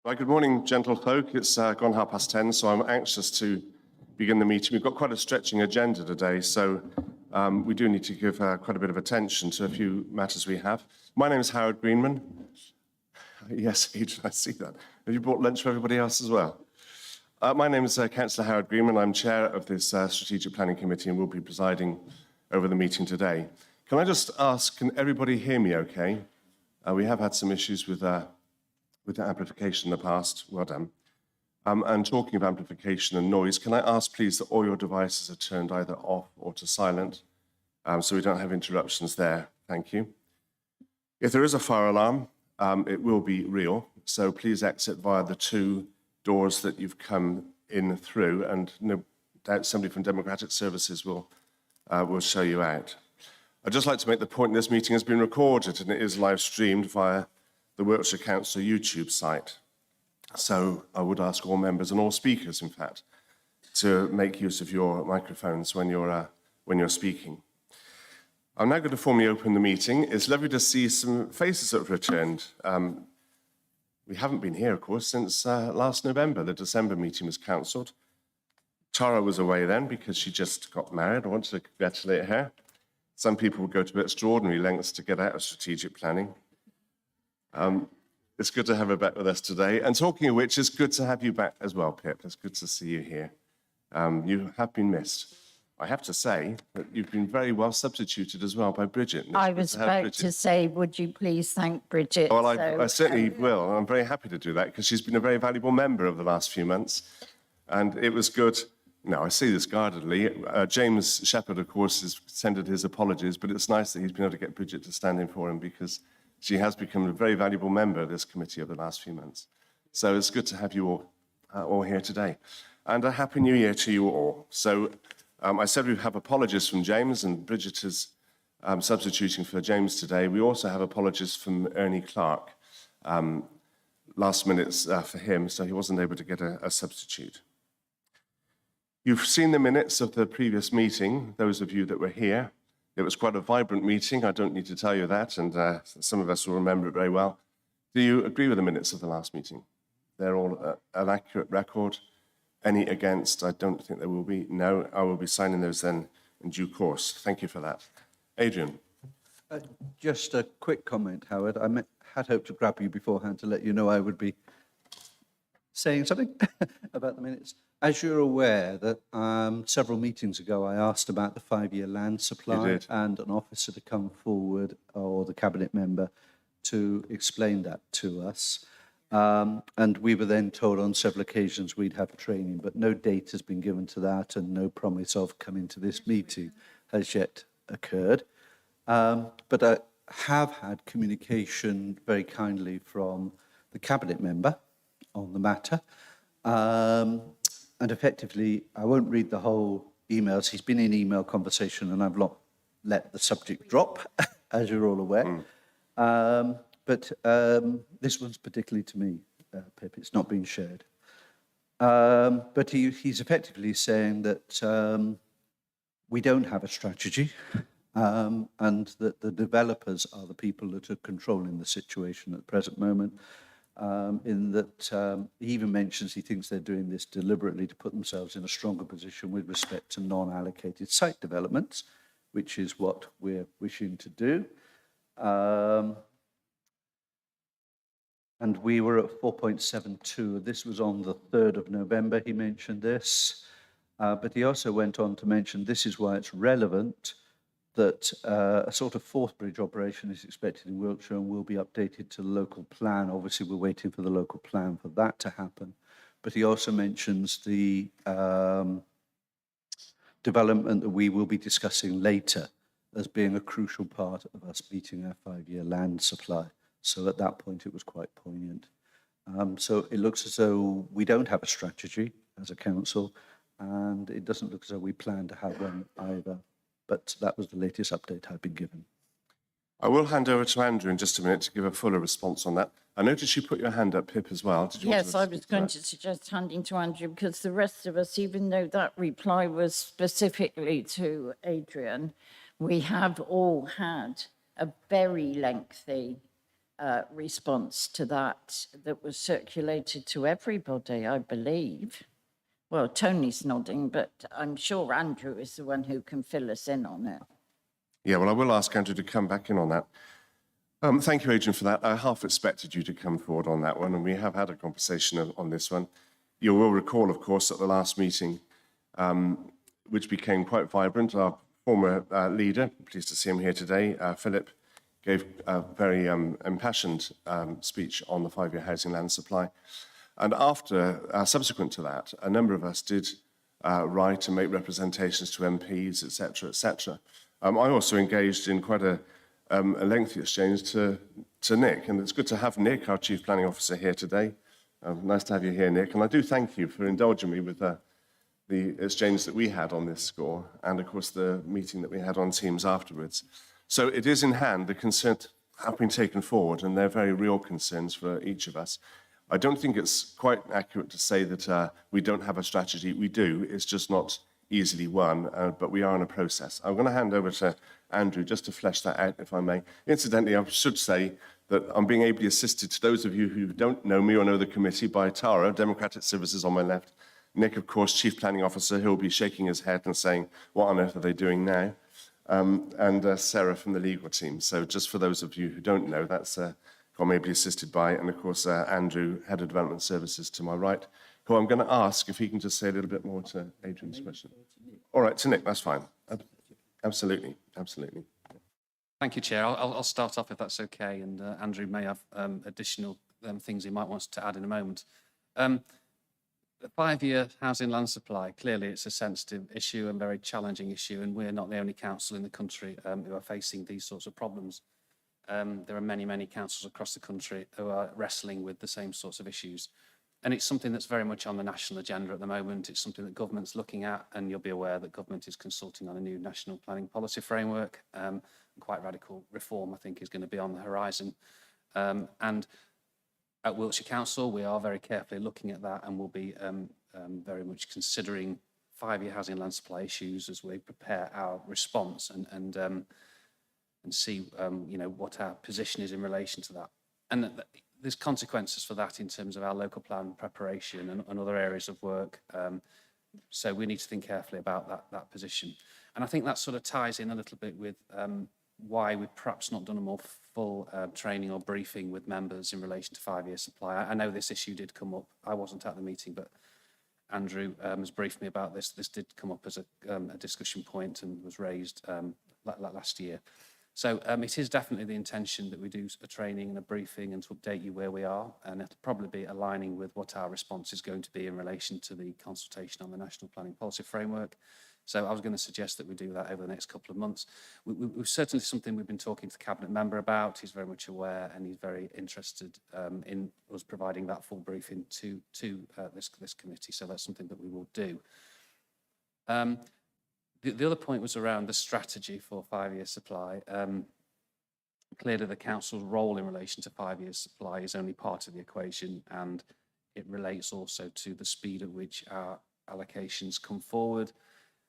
Right, good morning, gentlefolk. It's gone 10:30, so I'm anxious to begin the meeting. We've got quite a stretching agenda today, so we do need to give quite a bit of attention to a few matters we have. My name is Howard Greenman. Yes, Adrian, I see that. Have you brought lunch for everybody else as well? My name is Councillor Howard Greenman. I'm chair of this Strategic Planning Committee and will be presiding over the meeting today. Can I just ask, can everybody hear me okay? We have had some issues with the amplification in the past. Well done. And talking of amplification and noise, can I ask please that all your devices are turned either off or to silent so we don't have interruptions there. Thank you. If there is a fire alarm, it will be real. So please exit via the two doors that you've come in through, and no doubt somebody from Democratic Services will show you out. I'd just like to make the point this meeting has been recorded and it is live streamed via the Wiltshire Council YouTube site. So I would ask all members and all speakers, in fact, to make use of your microphones when you're speaking. I'm now going to formally open the meeting. It's lovely to see some faces that have returned. We haven't been here, of course, since last November. The December meeting was cancelled. Tara was away then because she just got married. I want to congratulate her. Some people would go to extraordinary lengths to get out of strategic planning. It's good to have her back with us today. And talking of which, it's good to have you back as well, Pip. It's good to see you here. You have been missed. I have to say that you've been very well substituted as well by Bridget. I was about to say, would you please thank Bridget? Well, I certainly will. I'm very happy to do that because she's been a very valuable member over the last few months. And it was good. No, I say this guardedly. James Shepherd, of course, has sent his apologies, but it's nice that he's been able to get Bridget to stand in for him because she has become a very valuable member of this committee over the last few months. So it's good to have you all here today. And a Happy New Year to you all. So I said we have apologies from James, and Bridget is substituting for James today. We also have apologies from Ernie Clark, last minute for him, so he wasn't able to get a substitute. You've seen the minutes of the previous meeting, those of you that were here. It was quite a vibrant meeting, I don't need to tell you that, and some of us will remember it very well. Do you agree with the minutes of the last meeting? They're all an accurate record. Any against? I don't think there will be. No, I will be signing those then in due course. Thank you for that. Adrian. Just a quick comment, Howard. I had hoped to grab you beforehand to let you know I would be saying something about the minutes. As you're aware, that several meetings ago I asked about the 5-year land supply and an officer to come forward, or the cabinet member, to explain that to us. And we were then told on several occasions we'd have training, but no date has been given to that and no promise of coming to this meeting has yet occurred. But I have had communication very kindly from the cabinet member on the matter. And effectively, I won't read the whole emails. He's been in email conversation and I've not let the subject drop, as you're all aware. But this one's particularly to me, Pip. It's not been shared. But he's effectively saying that we don't have a strategy and that the developers are the people that are controlling the situation at the present moment. In that he even mentions he thinks they're doing this deliberately to put themselves in a stronger position with respect to non-allocated site developments, which is what we're wishing to do. And we were at 4.72. This was on the 3rd of November, he mentioned this. But he also went on to mention this is why it's relevant that a sort of fourth bridge operation is expected in Wiltshire and will be updated to the local plan. Obviously, we're waiting for the local plan for that to happen. But he also mentions the development that we will be discussing later as being a crucial part of us meeting our 5-year land supply. So at that point, it was quite poignant. So it looks as though we don't have a strategy as a council, and it doesn't look as though we plan to have one either. But that was the latest update I've been given. I will hand over to Andrew in just a minute to give a fuller response on that. I noticed you put your hand up, Pip, as well. Did you yes, I was going to suggest handing to Andrew because the rest of us, even though that reply was specifically to Adrian, we have all had a very lengthy response to that was circulated to everybody, I believe. Well, Tony's nodding, but I'm sure Andrew is the one who can fill us in on it. Yeah, well, I will ask Andrew to come back in on that. Thank you, Adrian, for that. I half expected you to come forward on that one, and we have had a conversation on this one. You will recall, of course, at the last meeting, which became quite vibrant, our former leader, pleased to see him here today, Philip, gave a very impassioned speech on the 5-year housing land supply. And after, subsequent to that, a number of us did write and make representations to MPs, et cetera, et cetera. I also engaged in quite a lengthy exchange to Nick, and it's good to have Nick, our Chief Planning Officer, here today. Nice to have you here, Nick, and I do thank you for indulging me with the exchange that we had on this score, and of course the meeting that we had on Teams afterwards. So it is in hand, the concerns have been taken forward, and they're very real concerns for each of us. I don't think it's quite accurate to say that we don't have a strategy. We do, it's just not easily won, but we are in a process. I'm going to hand over to Andrew just to flesh that out, if I may. Incidentally, I should say that I'm being ably assisted, to those of you who don't know me or know the committee, by Tara, Democratic Services on my left. Nick, of course, Chief Planning Officer, he'll be shaking his head and saying, what on earth are they doing now? And Sarah from the legal team. So just for those of you who don't know, that's who I'm ably assisted by, and of course, Andrew, Head of Development Services to my right, who I'm going to ask if he can just say a little bit more to Adrian's question. All right, to Nick, that's fine. Absolutely, absolutely. Thank you, Chair. I'll start off if that's okay, and Andrew may have additional things he might want to add in a moment. The 5-year housing land supply, clearly it's a sensitive issue and very challenging issue, and we're not the only council in the country who are facing these sorts of problems. There are many, many councils across the country who are wrestling with the same sorts of issues. And it's something that's very much on the national agenda at the moment. It's something that government's looking at, and you'll be aware that government is consulting on a new national planning policy framework. Quite radical reform, I think, is going to be on the horizon. And at Wiltshire Council, we are very carefully looking at that, and we'll be very much considering 5-year housing land supply issues as we prepare our response and see, what our position is in relation to that. And there's consequences for that in terms of our local plan preparation and other areas of work. So we need to think carefully about that position. And I think that sort of ties in a little bit with why we've perhaps not done a more full training or briefing with members in relation to 5-year supply. I know this issue did come up. I wasn't at the meeting, but Andrew has briefed me about this. This did come up as a discussion point and was raised last year. So it is definitely the intention that we do a training and a briefing and to update you where we are, and it'll probably be aligning with what our response is going to be in relation to the consultation on the National Planning Policy Framework. So I was going to suggest that we do that over the next couple of months. We've certainly something we've been talking to the Cabinet member about. He's very much aware, and he's very interested in us providing that full briefing to this committee. So that's something that we will do. The other point was around the strategy for 5-year supply. Clearly, the council's role in relation to 5-year supply is only part of the equation, and it relates also to the speed at which our allocations come forward.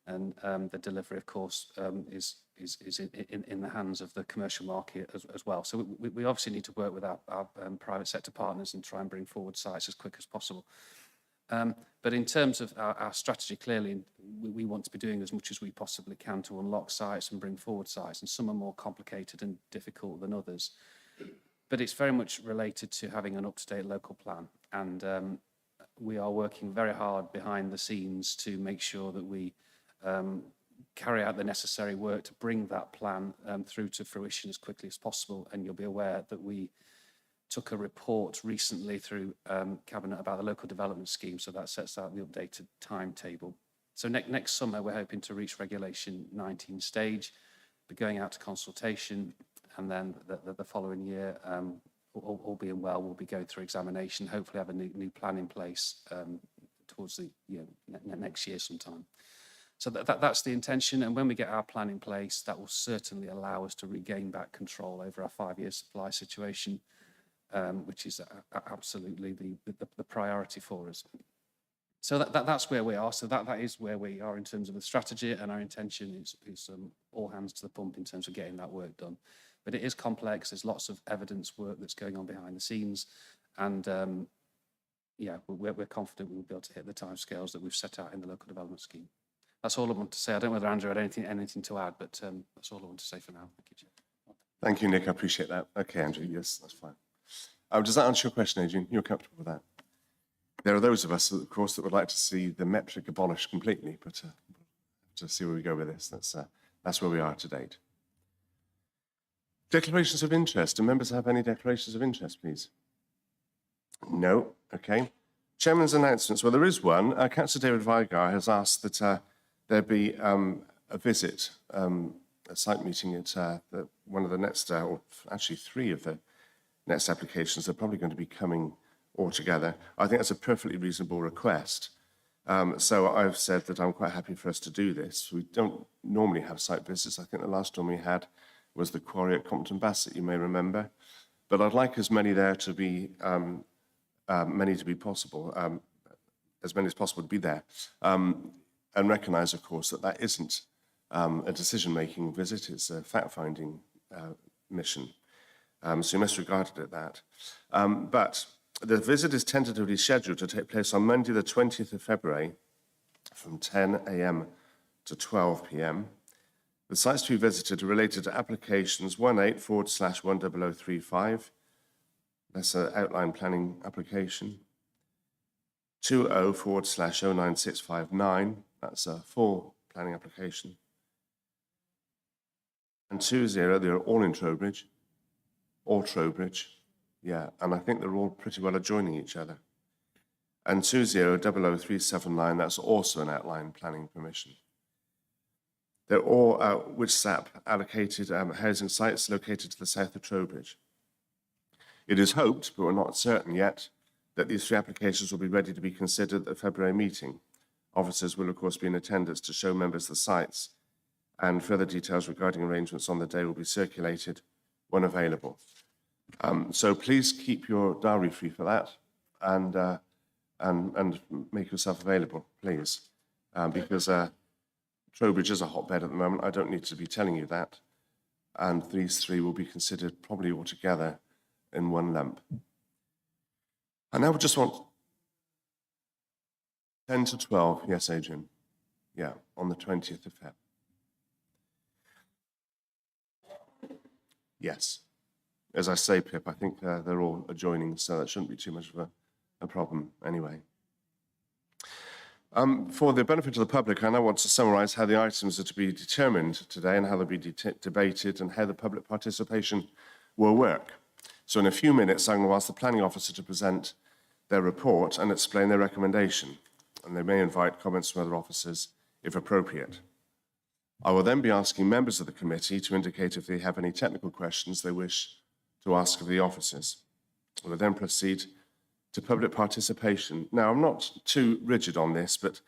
And the delivery, of course, is in the hands of the commercial market as well. So we obviously need to work with our private sector partners and try and bring forward sites as quick as possible. But in terms of our strategy, clearly, we want to be doing as much as we possibly can to unlock sites and bring forward sites, and some are more complicated and difficult than others. But it's very much related to having an up-to-date local plan, and we are working very hard behind the scenes to make sure that we carry out the necessary work to bring that plan through to fruition as quickly as possible. And you'll be aware that we took a report recently through Cabinet about the local development scheme, so that sets out the updated timetable. So next summer, we're hoping to reach Regulation 19 stage, be going out to consultation, and then the following year, all being well, we'll be going through examination, hopefully have a new plan in place towards the next year sometime. So that's the intention, and when we get our plan in place, that will certainly allow us to regain back control over our 5-year supply situation, which is absolutely the priority for us. So that's where we are. So that is where we are in terms of the strategy, and our intention is all hands to the pump in terms of getting that work done. But it is complex. There's lots of evidence work that's going on behind the scenes. And yeah, we're confident we'll be able to hit the timescales that we've set out in the local development scheme. That's all I want to say. I don't know whether Andrew had anything to add, but that's all I want to say for now. Thank you, Chair. Thank you, Nick. I appreciate that. Okay, Andrew, yes, that's fine. Does that answer your question, Adrian? You're comfortable with that? There are those of us, of course, that would like to see the metric abolished completely, but to see where we go with this, that's where we are to date. Declarations of interest. Do members have any declarations of interest, please? No. Okay. Chairman's announcements. Well, there is one. Councillor David Vigar has asked that there be a visit, a site meeting at one of the next, or actually 3 of the next applications. They're probably going to be coming all together. I think that's a perfectly reasonable request. So I've said that I'm quite happy for us to do this. We don't normally have site visits. I think the last one we had was the quarry at Compton Bassett, you may remember. But I'd like as many there to be, many to be possible, as many as possible to be there. And recognise, of course, that that isn't a decision-making visit, it's a fact-finding mission. So you must regard it at that. But the visit is tentatively scheduled to take place on Monday, the 20th of February, from 10 a.m. to 12 p.m. The sites to be visited are related to applications 18/10035, that's an outline planning application, 20/09659, that's a full planning application, and 20, they're all in Trowbridge, yeah, and I think they're all pretty well adjoining each other. And 20/00379, that's also an outline planning permission. They're all WITSAP allocated housing sites located to the south of Trowbridge. It is hoped, but we're not certain yet, that these 3 applications will be ready to be considered at the February meeting. Officers will, of course, be in attendance to show members the sites, and further details regarding arrangements on the day will be circulated when available. So please keep your diary free for that, and make yourself available, please, because Trowbridge is a hotbed at the moment. I don't need to be telling you that, and these 3 will be considered probably all together in one lump. And now we just want 10 to 12, yes, Adrian, yeah, on the 20th of Feb. Yes. As I say, Pip, I think they're all adjoining, so that shouldn't be too much of a problem anyway. For the benefit of the public, I now want to summarise how the items are to be determined today and how they'll be debated and how the public participation will work. So in a few minutes, I'm going to ask the planning officer to present their report and explain their recommendation, and they may invite comments from other officers if appropriate. I will then be asking members of the committee to indicate if they have any technical questions they wish to ask of the officers. I will then proceed to public participation. Now, I'm not too rigid on this, but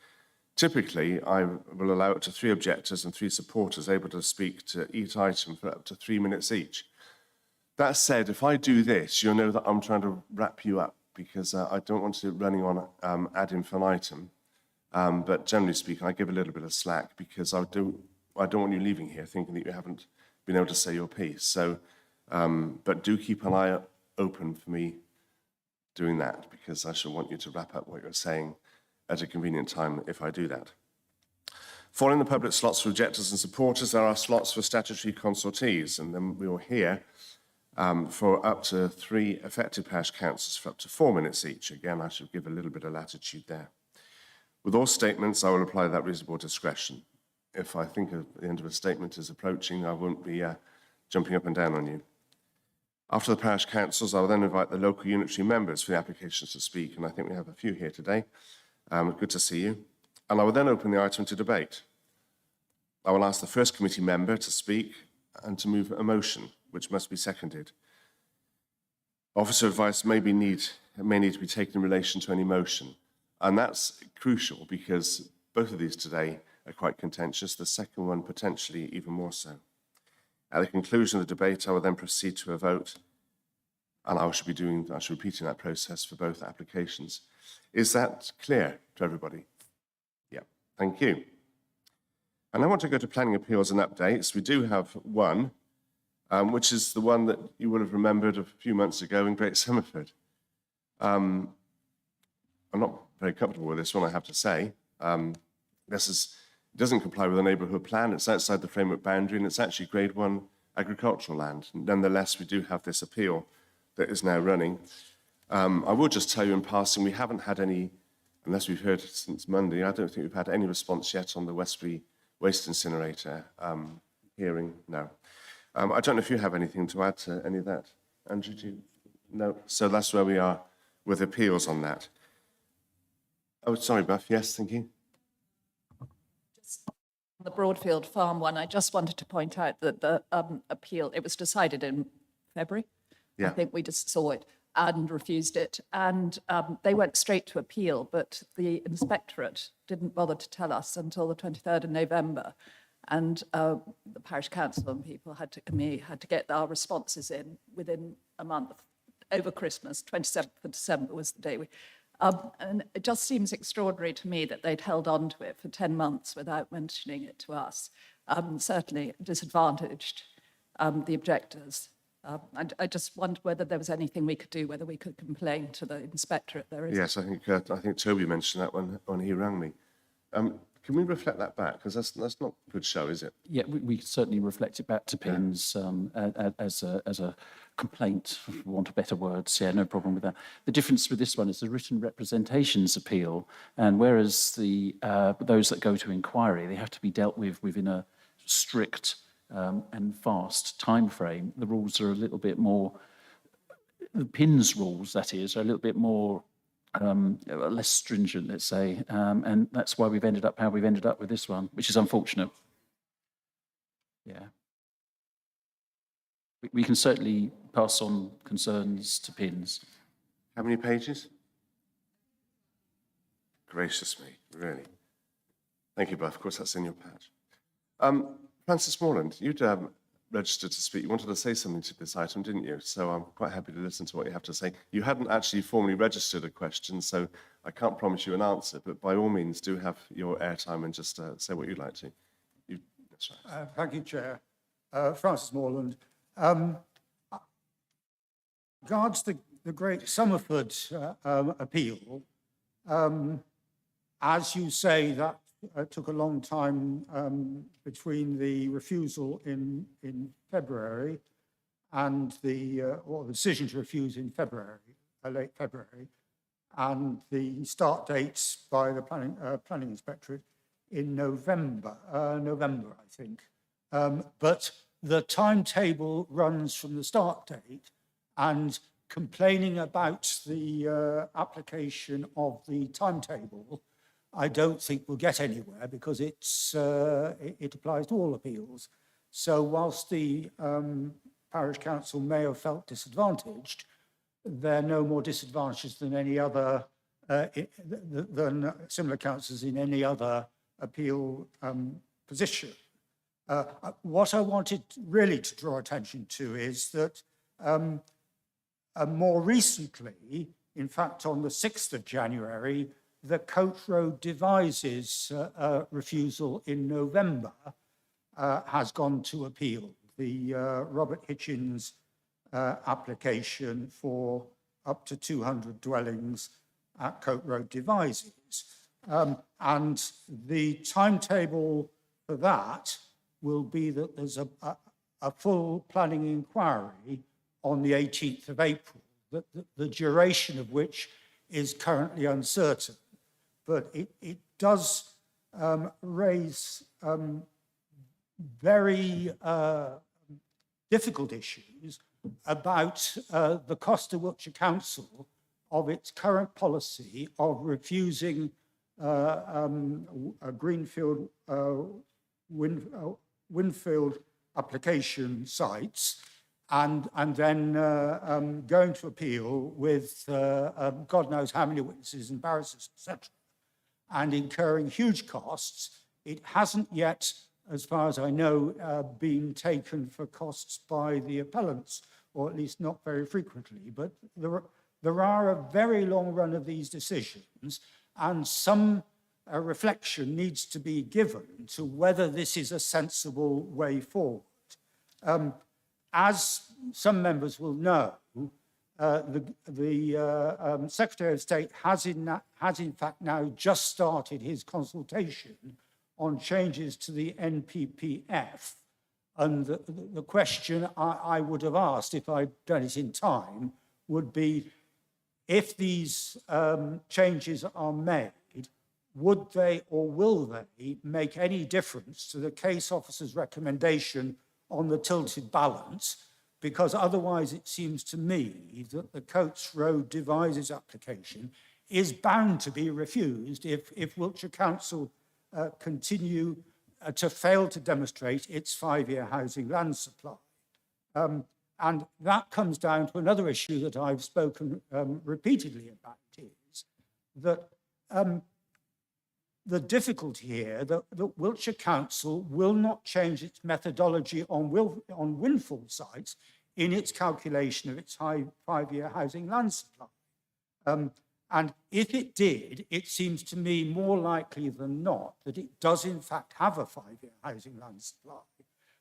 typically I will allow up to 3 objectors and 3 supporters able to speak to each item for up to 3 minutes each. That said, if I do this, you'll know that I'm trying to wrap you up because I don't want to running on ad infinitum. But generally speaking, I give a little bit of slack because I don't want you leaving here thinking that you haven't been able to say your piece. So, but do keep an eye open for me doing that, because I shall want you to wrap up what you're saying at a convenient time if I do that. Following the public slots for objectors and supporters, there are slots for statutory consultees, and then we will hear for up to 3 effective parish councillors for up to 4 minutes each. Again, I should give a little bit of latitude there. With all statements, I will apply that reasonable discretion. If I think the end of a statement is approaching, I won't be jumping up and down on you. After the parish councils, I will then invite the local unitary members for the applications to speak, and I think we have a few here today. Good to see you. And I will then open the item to debate. I will ask the first committee member to speak and to move a motion, which must be seconded. Officer advice may need to be taken in relation to any motion, and that's crucial because both of these today are quite contentious, the second one potentially even more so. At the conclusion of the debate, I will then proceed to a vote, and I should be repeating that process for both applications. Is that clear to everybody? Yeah, thank you. And I want to go to planning appeals and updates. We do have one, which is the one that you would have remembered a few months ago in Great Somerford. I'm not very comfortable with this one, I have to say. It doesn't comply with the neighbourhood plan. It's outside the framework boundary, and it's actually Grade 1 agricultural land. Nonetheless, we do have this appeal that is now running. I will just tell you in passing, we haven't had any, unless we've heard since Monday, I don't think we've had any response yet on the Westbury Waste Incinerator hearing. No. I don't know if you have anything to add to any of that. Andrew, do you? No. So that's where we are with appeals on that. Oh, sorry, Buff. Yes, thank you. The Broadfield Farm one, I just wanted to point out that the appeal, it was decided in February. Yeah. I think we just saw it and refused it. And they went straight to appeal, but the inspectorate didn't bother to tell us until the 23rd of November. And the parish council and people had to get our responses in within a month. Over Christmas, 27th of December was the day we... and it just seems extraordinary to me that they'd held on to it for 10 months without mentioning it to us. Certainly disadvantaged the objectors. I just wondered whether there was anything we could do, whether we could complain to the inspectorate. There is. Yes, I think Toby mentioned that when he rang me. Can we reflect that back? Because that's not a good show, is it? Yeah, we can certainly reflect it back to PINS as a complaint, for want of better words. Yeah, no problem with that. The difference with this one is the written representations appeal, and whereas the those that go to inquiry, they have to be dealt with within a strict and fast time frame. The rules are a little bit more, the PINS rules, that is, are a little bit more less stringent, let's say, and that's why we've ended up how we've ended up with this one, which is unfortunate. Yeah. We can certainly pass on concerns to PINS. How many pages? Gracious me, really. Thank you, Buff. Of course, that's in your patch. Francis Morland, you'd registered to speak. You wanted to say something to this item, didn't you? So I'm quite happy to listen to what you have to say. You hadn't actually formally registered a question, so I can't promise you an answer, but by all means, do have your airtime and just say what you'd like to. That's right. Thank you, Chair. Francis Morland. Regards the Great Somerford appeal, as you say, that took a long time between the refusal in February and the decision to refuse in February, late February, and the start dates by the planning inspectorate in November, I think. But the timetable runs from the start date, and complaining about the application of the timetable, I don't think we'll get anywhere, because it applies to all appeals. So whilst the parish council may have felt disadvantaged, they're no more disadvantaged than any other, than similar councils in any other appeal position. What I wanted really to draw attention to is that more recently, in fact, on the 6th of January, the Coat Road Devices refusal in November has gone to appeal. The Robert Hitchens application for up to 200 dwellings at Coat Road Devices. And the timetable for that will be that there's a full planning inquiry on the 18th of April, the duration of which is currently uncertain. But it does raise very difficult issues about the Costa Wiltshire Council of its current policy of refusing a greenfield Winfield application sites and then going to appeal with God knows how many witnesses and barristers, etc., and incurring huge costs. It hasn't yet, as far as I know, been taken for costs by the appellants, or at least not very frequently. But there are a very long run of these decisions, and some reflection needs to be given to whether this is a sensible way forward. as some members will know, the Secretary of State has in fact now just started his consultation on changes to the NPPF. And the question I would have asked if I'd done it in time would be, if these changes are made, would they or will they make any difference to the case officer's recommendation on the tilted balance? Because otherwise it seems to me that the Coates Road Devices application is bound to be refused if Wiltshire Council continue to fail to demonstrate its 5-year housing land supply. And that comes down to another issue that I've spoken repeatedly about, is that the difficulty here that Wiltshire Council will not change its methodology on windfall sites in its calculation of its 5-year housing land supply. And if it did, it seems to me more likely than not that it does in fact have a 5-year housing land supply.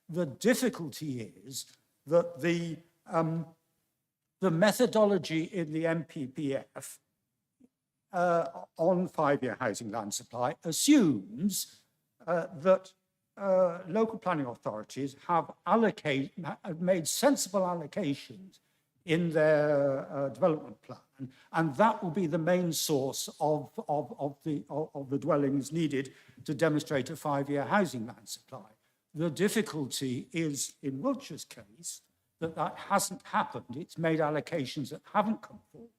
The difficulty is that the methodology in the NPPF on 5-year housing land supply assumes that local planning authorities have made sensible allocations in their development plan, and that will be the main source of the dwellings needed to demonstrate a 5-year housing land supply. The difficulty is, in Wiltshire's case, that hasn't happened. It's made allocations that haven't come forward.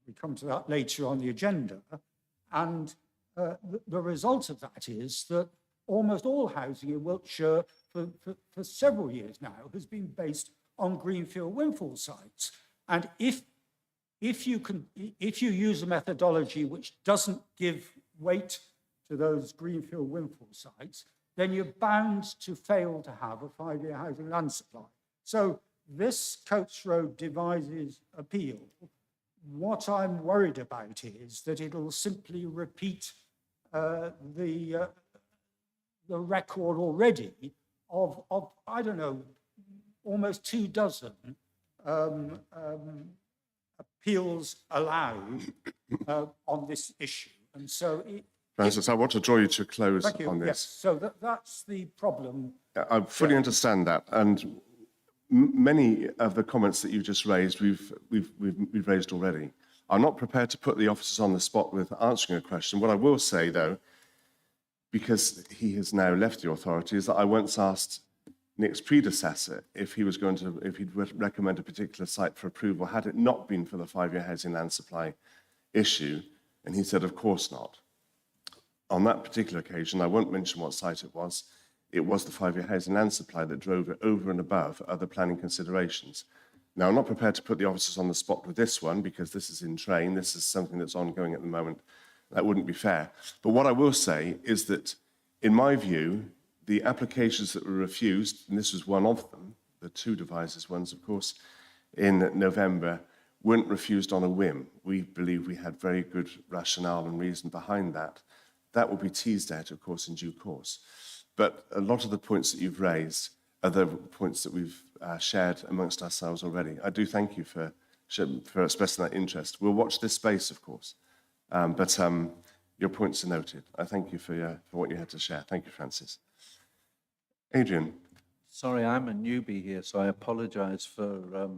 We come to that later on the agenda. And the result of that is that almost all housing in Wiltshire for several years now has been based on greenfield windfall sites. And if you use a methodology which doesn't give weight to those greenfield windfall sites, then you're bound to fail to have a 5-year housing land supply. So this Coates Road Devices appeal, what I'm worried about is that it'll simply repeat the record already of I don't know, almost 24 appeals allowed on this issue. And so Francis, I want to draw you to a close thank you. on this. Yes, so that's the problem. I fully understand that, and many of the comments that you just raised, we've raised already. I'm not prepared to put the officers on the spot with answering a question. What I will say, though, because he has now left the authority, is that I once asked Nick's predecessor if he'd recommend a particular site for approval had it not been for the 5-year housing land supply issue, and he said, of course not. On that particular occasion, I won't mention what site it was the 5-year housing land supply that drove it over and above other planning considerations. Now, I'm not prepared to put the officers on the spot with this one because this is in train. This is something that's ongoing at the moment. That wouldn't be fair. But what I will say is that, in my view, the applications that were refused, and this was one of them, the 2 devices ones, of course, in November, weren't refused on a whim. We believe we had very good rationale and reason behind that. That will be teased out, of course, in due course. But a lot of the points that you've raised are the points that we've shared amongst ourselves already. I do thank you for expressing that interest. We'll watch this space, of course. But your points are noted. I thank you for what you had to share. Thank you, Francis. Adrian. Sorry, I'm a newbie here, so I apologize for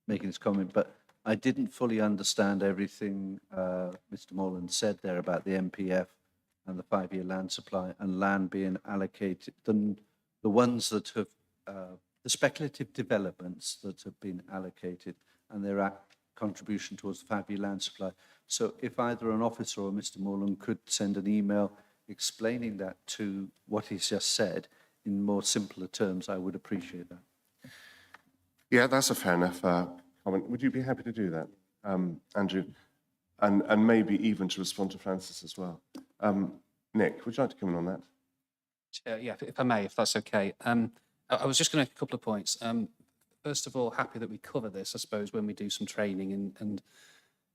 making this comment, but I didn't fully understand everything Mr. Morland said there about the MPF and the 5-year land supply and land being allocated. The ones that have, the speculative developments that have been allocated and their contribution towards the 5-year land supply. So if either an officer or Mr. Morland could send an email explaining that to what he's just said in more simpler terms, I would appreciate that. Yeah, that's a fair enough comment. Would you be happy to do that, Andrew? And maybe even to respond to Francis as well. Nick, would you like to come in on that? Yeah, if I may, if that's okay. I was just going to make a couple of points. First of all, happy that we cover this, I suppose, when we do some training. And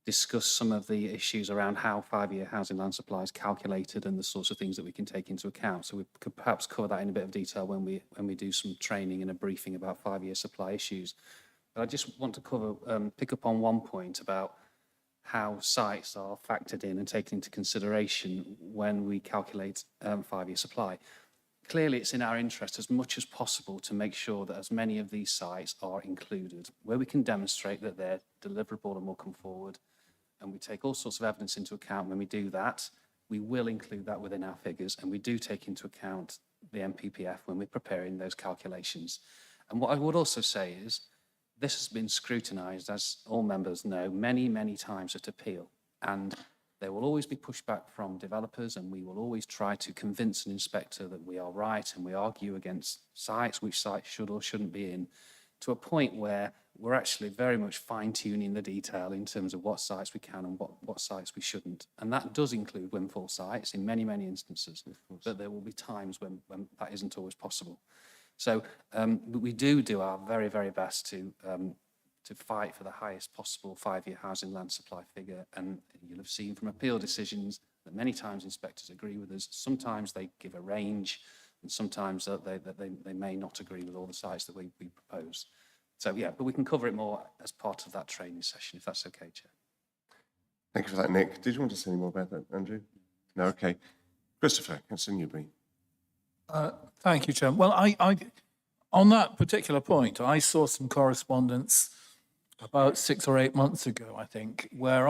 discuss some of the issues around how five-year housing land supply is calculated and the sorts of things that we can take into account. So we could perhaps cover that in a bit of detail when we do some training and a briefing about five-year supply issues. But I just want to pick up on one point about how sites are factored in and taken into consideration when we calculate five-year supply. Clearly, it's in our interest as much as possible to make sure that as many of these sites are included, where we can demonstrate that they're deliverable and will come forward. And we take all sorts of evidence into account. When we do that, we will include that within our figures, and we do take into account the MPPF when we're preparing those calculations. And what I would also say is, this has been scrutinised, as all members know, many, many times at appeal. And there will always be pushback from developers, and we will always try to convince an inspector that we are right, and we argue against sites, which sites should or shouldn't be in, to a point where we're actually very much fine-tuning the detail in terms of what sites we can and what sites we shouldn't. And that does include windfall sites in many, many instances, but there will be times when that isn't always possible. So we do our very, very best to fight for the highest possible five-year housing land supply figure. And you'll have seen from appeal decisions that many times inspectors agree with us. Sometimes they give a range, and sometimes they may not agree with all the sites that we propose. So yeah, but we can cover it more as part of that training session, if that's okay, Chair. Thank you for that, Nick. Did you want to say any more about that, Andrew? No, okay. Christopher, Councillor Newbury. Thank you, Chair. Well, I on that particular point, I saw some correspondence about 6 or 8 months ago, I think, where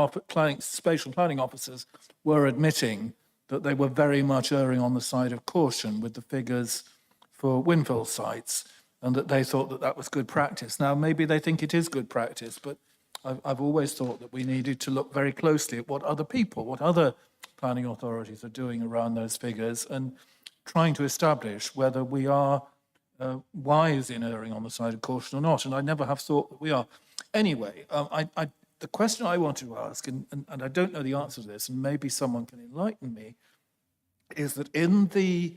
spatial planning officers were admitting that they were very much erring on the side of caution with the figures for windfill sites, and that they thought that that was good practice. Now, maybe they think it is good practice, but I've always thought that we needed to look very closely at what other planning authorities are doing around those figures, and trying to establish whether we are wise in erring on the side of caution or not. And I never have thought that we are. Anyway, the question I wanted to ask, and I don't know the answer to this, and maybe someone can enlighten me, is that in the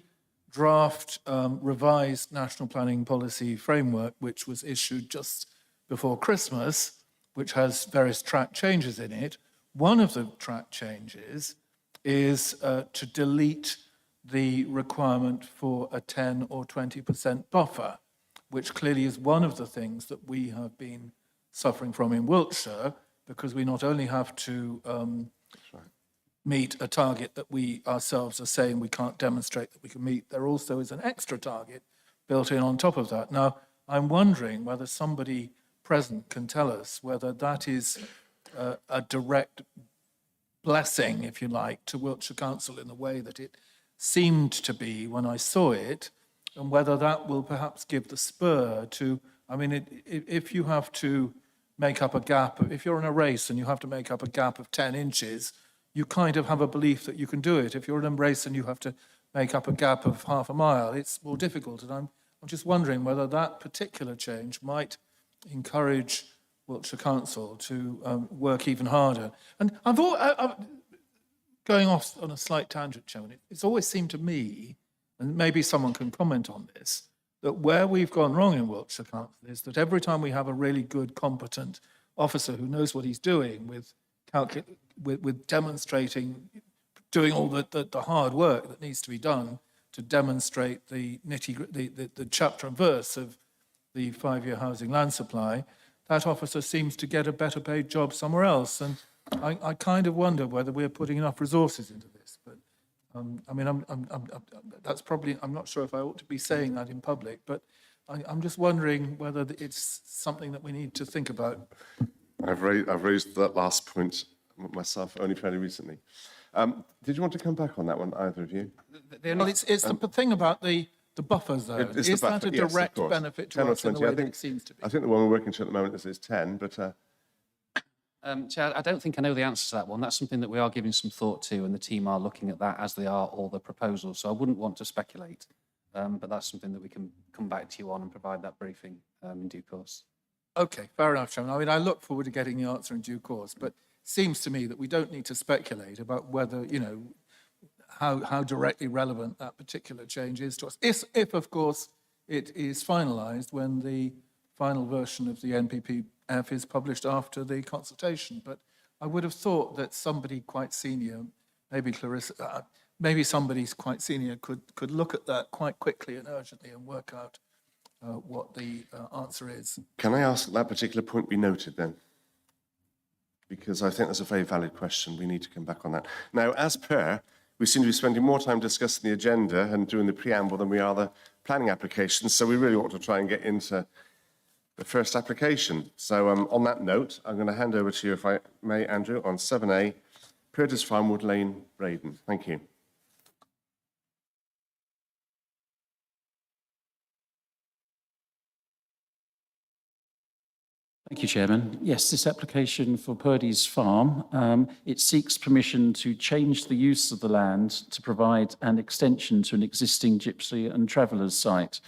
draft revised National Planning Policy Framework, which was issued just before Christmas, which has various track changes in it, one of the track changes is to delete the requirement for a 10 or 20% buffer, which clearly is one of the things that we have been suffering from in Wiltshire, because we not only have to meet a target that we ourselves are saying we can't demonstrate that we can meet, there also is an extra target built in on top of that. Now, I'm wondering whether somebody present can tell us whether that is a direct blessing, if you like, to Wiltshire Council in the way that it seemed to be when I saw it, and whether that will perhaps give the spur to, I mean, if you have to make up a gap, if you're in a race and you have to make up a gap of 10 inches, you kind of have a belief that you can do it. If you're in a race and you have to make up a gap of half a mile, it's more difficult. And I'm just wondering whether that particular change might encourage Wiltshire Council to work even harder. And I'm going off on a slight tangent, Chairman. It's always seemed to me, and maybe someone can comment on this, that where we've gone wrong in Wiltshire Council is that every time we have a really good, competent officer who knows what he's doing with demonstrating, doing all the hard work that needs to be done to demonstrate the chapter and verse of the five-year housing land supply, that officer seems to get a better paid job somewhere else. And I kind of wonder whether we're putting enough resources into this. But I mean, that's probably, I'm not sure if I ought to be saying that in public, but I'm just wondering whether it's something that we need to think about. I've raised that last point myself only fairly recently. Did you want to come back on that one, either of you? Well, it's the thing about the buffer zone. It's the Is that buffer, a yes, of direct course. benefit to 10 or us in the 20, way I that think, it seems to be? I think the one we're working to at the moment is 10, but Chair, I don't think I know the answer to that one. That's something that we are giving some thought to, and the team are looking at that as they are all the proposals. So I wouldn't want to speculate, but that's something that we can come back to you on and provide that briefing in due course. Okay, fair enough, Chairman. I mean, I look forward to getting the answer in due course, but it seems to me that we don't need to speculate about whether, you know, how directly relevant that particular change is to us. If of course, it is finalised when the final version of the NPPF is published after the consultation. But I would have thought that somebody quite senior, maybe Clarissa, maybe somebody quite senior could look at that quite quickly and urgently and work out what the answer is. Can I ask that particular point be noted then? Because I think that's a very valid question. We need to come back on that. Now, as per, we seem to be spending more time discussing the agenda and doing the preamble than we are the planning applications. So we really ought to try and get into the first application. So on that note, I'm going to hand over to you, if I may, Andrew, on 7A, Purdes Farm, Wood Lane, Braden. Thank you. Thank you, Chairman. Yes, this application for Purdes Farm, it seeks permission to change the use of the land to provide an extension to an existing gypsy and travellers site.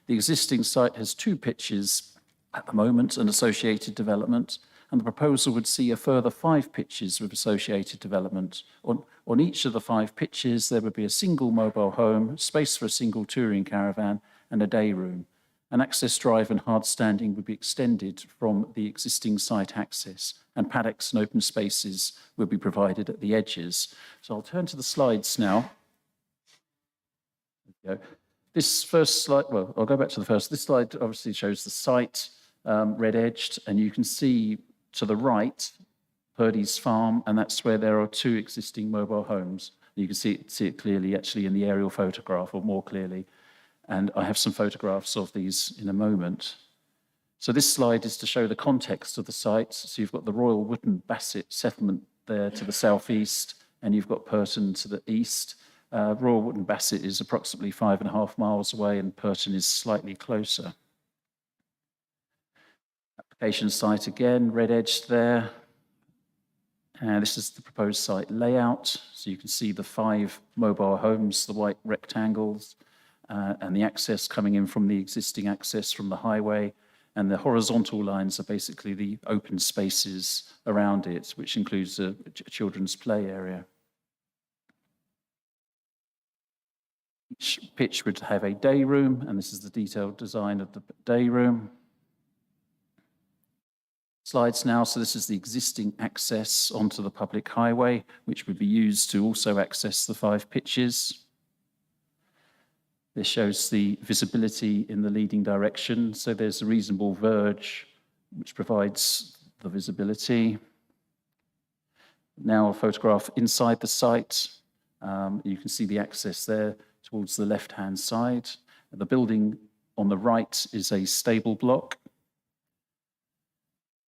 The existing site has 2 pitches at the moment and associated development, and the proposal would see a further 5 pitches with associated development. On each of the 5 pitches, there would be a single mobile home, space for a single touring caravan, and a day room. An access drive and hard standing would be extended from the existing site access, and paddocks and open spaces would be provided at the edges. So I'll turn to the slides now. There we go. This first slide, well, I'll go back to the first. This slide obviously shows the site, red-edged, and you can see to the right, Purdes Farm, and that's where there are 2 existing mobile homes. You can see it clearly actually in the aerial photograph, or more clearly. And I have some photographs of these in a moment. So this slide is to show the context of the site. So you've got the Royal Wootton Bassett settlement there to the southeast, and you've got Purton to the east. Royal Wootton Bassett is approximately 5.5 miles away, and Purton is slightly closer. Application site again, red-edged there. This is the proposed site layout. So you can see the 5 mobile homes, the white rectangles, and the access coming in from the existing access from the highway. And the horizontal lines are basically the open spaces around it, which includes a children's play area. Each pitch would have a day room, and this is the detailed design of the day room. Slides now, so this is the existing access onto the public highway, which would be used to also access the 5 pitches. This shows the visibility in the leading direction. So there's a reasonable verge which provides the visibility. Now a photograph inside the site. You can see the access there towards the left-hand side. The building on the right is a stable block.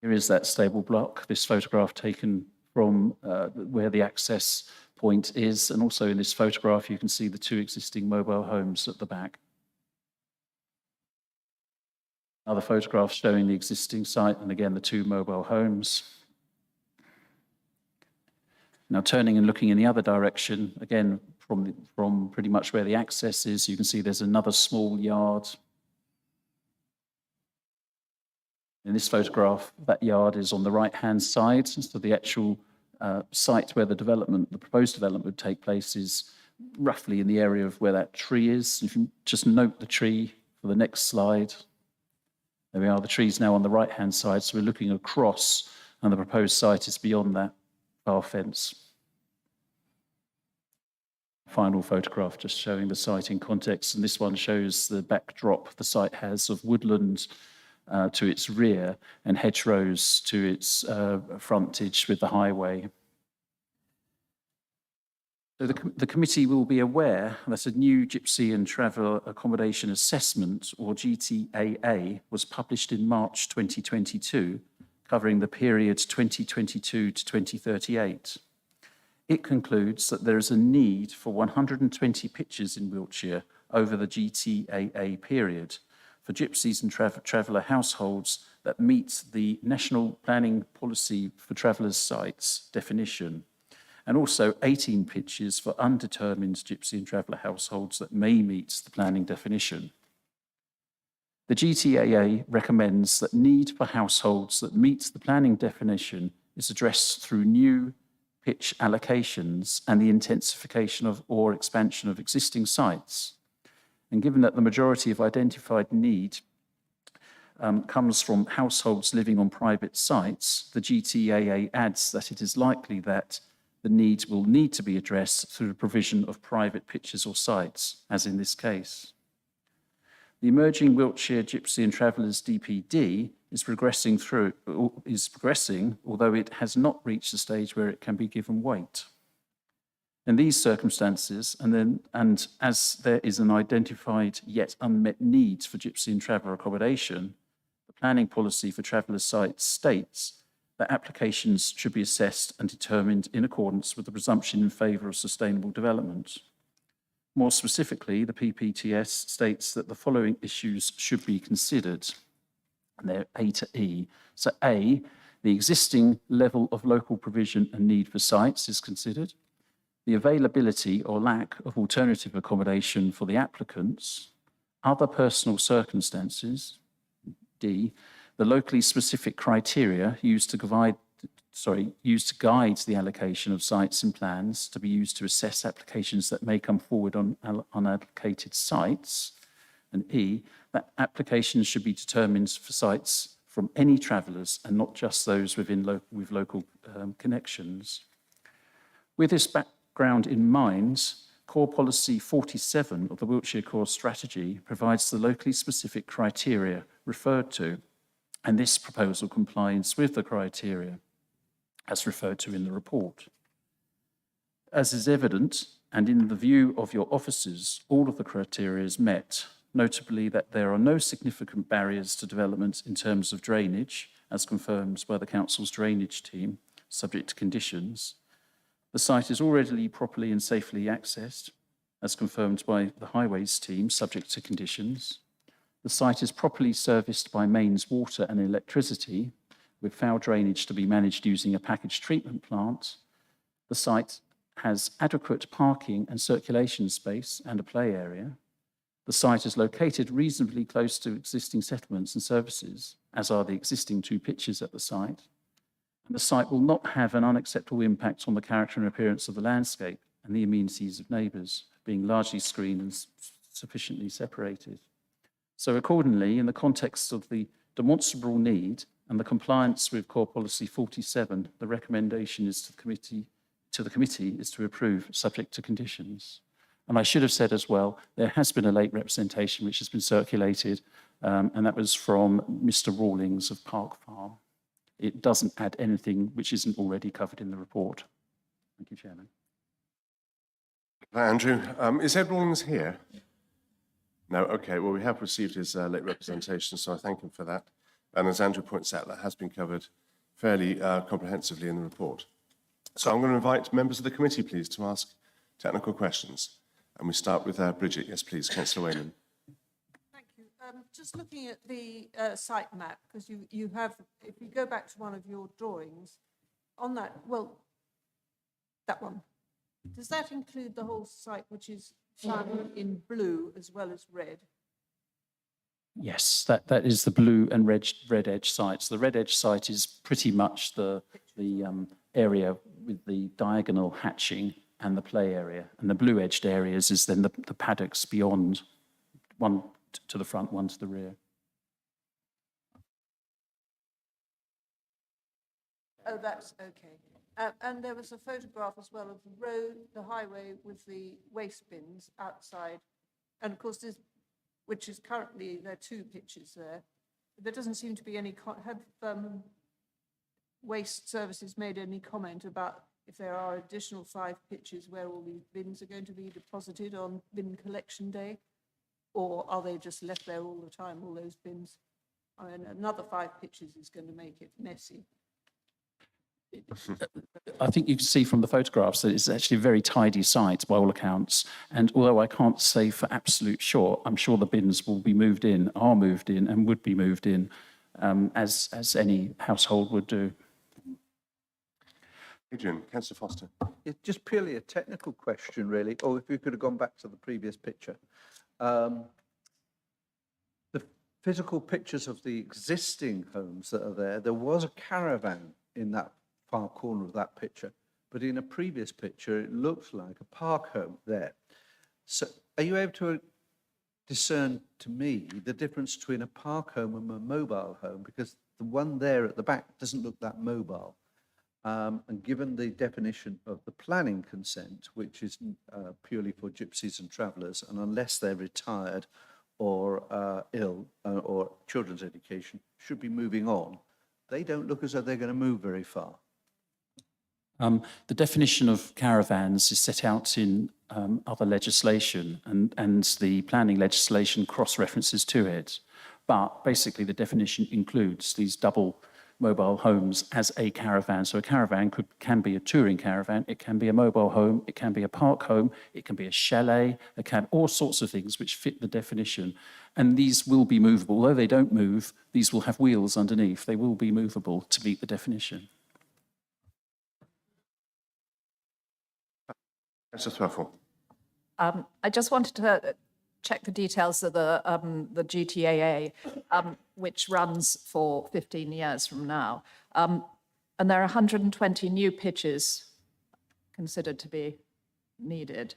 Here is that stable block. This photograph taken from where the access point is, and also in this photograph you can see the 2 existing mobile homes at the back. Another photograph showing the existing site, and again the 2 mobile homes. Now turning and looking in the other direction, again from pretty much where the access is, you can see there's another small yard. In this photograph, that yard is on the right-hand side, so the actual site where the proposed development would take place is roughly in the area of where that tree is. If you just note the tree for the next slide. There we are, the tree's now on the right-hand side, so we're looking across, and the proposed site is beyond that bar fence. Final photograph just showing the site in context, and this one shows the backdrop the site has of woodland to its rear and hedgerows to its frontage with the highway. So the committee will be aware that a new Gypsy and Traveller Accommodation Assessment, or GTAA, was published in March 2022, covering the period 2022 to 2038. It concludes that there is a need for 120 pitches in Wiltshire over the GTAA period for gypsies and traveller households that meet the National Planning Policy for Travellers Sites definition, and also 18 pitches for undetermined gypsy and traveller households that may meet the planning definition. The GTAA recommends that need for households that meet the planning definition is addressed through new pitch allocations and the intensification of or expansion of existing sites. And given that the majority of identified need comes from households living on private sites, the GTAA adds that it is likely that the needs will need to be addressed through the provision of private pitches or sites, as in this case. The emerging Wiltshire Gypsy and Travellers DPD is progressing, although it has not reached a stage where it can be given weight. In these circumstances, and as there is an identified yet unmet need for gypsy and traveller accommodation, the planning policy for traveller sites states that applications should be assessed and determined in accordance with the presumption in favour of sustainable development. More specifically, the PPTS states that the following issues should be considered, and they're A to E. So A, the existing level of local provision and need for sites is considered. The availability or lack of alternative accommodation for the applicants, other personal circumstances. D, the locally specific criteria used to guide the allocation of sites and plans to be used to assess applications that may come forward on unallocated sites. And E, that applications should be determined for sites from any travellers and not just those with local connections. With this background in mind, Core Policy 47 of the Wiltshire Core Strategy provides the locally specific criteria referred to, and this proposal complies with the criteria as referred to in the report. As is evident, and in the view of your officers, all of the criteria is met, notably that there are no significant barriers to development in terms of drainage, as confirmed by the Council's drainage team, subject to conditions. The site is already properly and safely accessed, as confirmed by the Highways team, subject to conditions. The site is properly serviced by mains water and electricity, with foul drainage to be managed using a packaged treatment plant. The site has adequate parking and circulation space and a play area. The site is located reasonably close to existing settlements and services, as are the existing 2 pitches at the site. And the site will not have an unacceptable impact on the character and appearance of the landscape and the amenities of neighbours, being largely screened and sufficiently separated. So accordingly, in the context of the demonstrable need and the compliance with Core Policy 47, the recommendation is to the committee is to approve, subject to conditions. And I should have said as well, there has been a late representation which has been circulated, and that was from Mr. Rawlings of Park Farm. It doesn't add anything which isn't already covered in the report. Thank you, Chairman. Andrew, is Ed Rawlings here? No, okay, well, we have received his late representation, so I thank him for that. And as Andrew points out, that has been covered fairly comprehensively in the report. So I'm going to invite members of the committee, please, to ask technical questions. And we start with Bridget. Yes, please, Councillor Wayman. Thank you. Just looking at the site map, because you have, if you go back to one of your drawings, on that, well, that one, does that include the whole site, which is done in blue as well as red? Yes, that is the blue and red edge sites. The red edge site is pretty much the area with the diagonal hatching and the play area. And the blue edged areas is then the paddocks beyond, one to the front, one to the rear. Oh, that's okay. And there was a photograph as well of the road, the highway with the waste bins outside. And of course, there's, which is currently, there are 2 pitches there. There doesn't seem to be any, have waste services made any comment about if there are additional 5 pitches where all these bins are going to be deposited on bin collection day? Or are they just left there all the time, all those bins? I mean, another 5 pitches is going to make it messy. I think you can see from the photographs that it's actually a very tidy site by all accounts. And although I can't say for absolute sure, I'm sure the bins will be moved in, are moved in and would be moved in as any household would do. Adrian, Councillor Foster. It's just purely a technical question, really, or if you could have gone back to the previous picture. The physical pictures of the existing homes that are there, there was a caravan in that far corner of that picture, but in a previous picture, it looked like a park home there. So are you able to discern to me the difference between a park home and a mobile home, because the one there at the back doesn't look that mobile. And given the definition of the planning consent, which is purely for gypsies and travellers, and unless they're retired or ill or children's education, should be moving on, they don't look as though they're going to move very far. The definition of caravans is set out in other legislation, and the planning legislation cross-references to it. But basically, the definition includes these double mobile homes as a caravan. So a caravan can be a touring caravan, it can be a mobile home, it can be a park home, it can be a chalet, all sorts of things which fit the definition. And these will be movable. Although they don't move, these will have wheels underneath. They will be movable to meet the definition. Councillor Thwefel. I just wanted to check the details of the GTAA, which runs for 15 years from now. And there are 120 new pitches considered to be needed,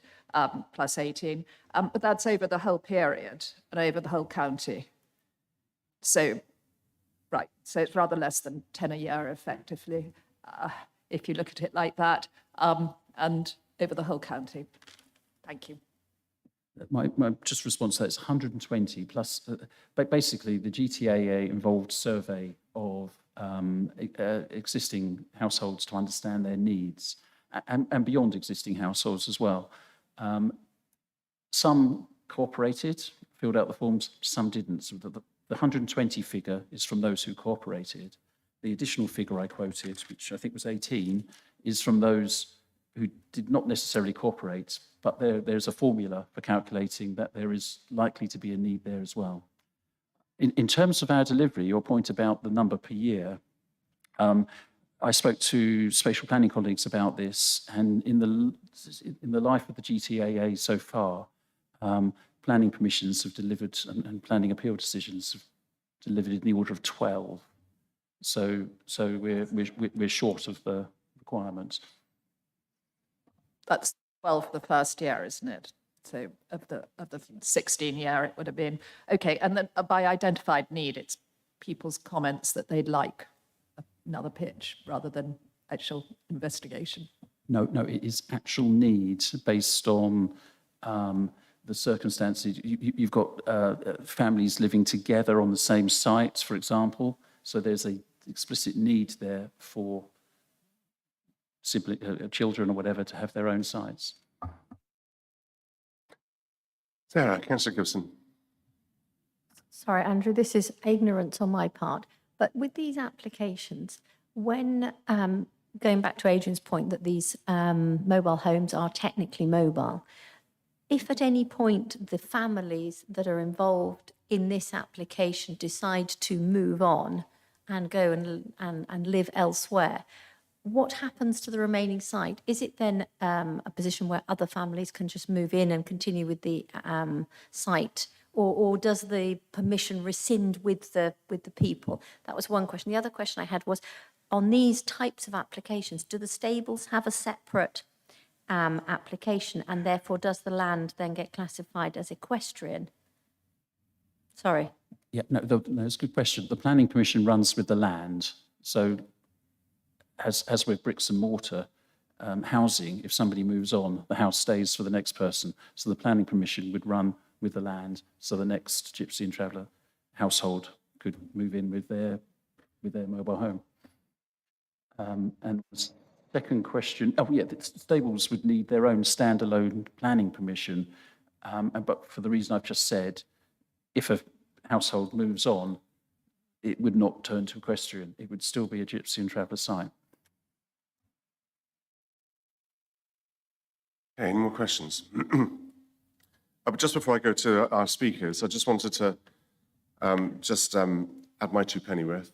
plus 18. But that's over the whole period and over the whole county. So, right, so it's rather less than 10 a year effectively, if you look at it like that, and over the whole county. Thank you. My just response to that is 120 plus, but basically the GTAA involved survey of existing households to understand their needs and beyond existing households as well. Some cooperated, filled out the forms, some didn't. So the 120 figure is from those who cooperated. The additional figure I quoted, which I think was 18, is from those who did not necessarily cooperate, but there's a formula for calculating that there is likely to be a need there as well. In terms of our delivery, your point about the number per year, I spoke to spatial planning colleagues about this, and in the life of the GTAA so far, planning permissions have delivered, and planning appeal decisions have delivered in the order of 12. So we're short of the requirements. That's 12 for the first year, isn't it? So of the 16 year, it would have been. Okay, and then by identified need, it's people's comments that they'd like another pitch rather than actual investigation. No, it is actual need based on the circumstances. You've got families living together on the same site, for example. So there's an explicit need there for children or whatever to have their own sites. Sarah, Councillor Gibson. Sorry, Andrew, this is ignorance on my part. But with these applications, when going back to Adrian's point that these mobile homes are technically mobile, if at any point the families that are involved in this application decide to move on and go and live elsewhere, what happens to the remaining site? Is it then a position where other families can just move in and continue with the site, or does the permission rescind with the people? That was one question. The other question I had was, on these types of applications, do the stables have a separate application, and therefore does the land then get classified as equestrian? Sorry. Yeah, no, it's a good question. The planning permission runs with the land, so as with bricks and mortar housing, if somebody moves on, the house stays for the next person. So the planning permission would run with the land, so the next gypsy and traveller household could move in with their mobile home. And the second question, the stables would need their own standalone planning permission, but for the reason I've just said, if a household moves on, it would not turn to equestrian. It would still be a gypsy and traveller site. Okay, any more questions? But just before I go to our speakers, I just wanted to add my two pennyworth.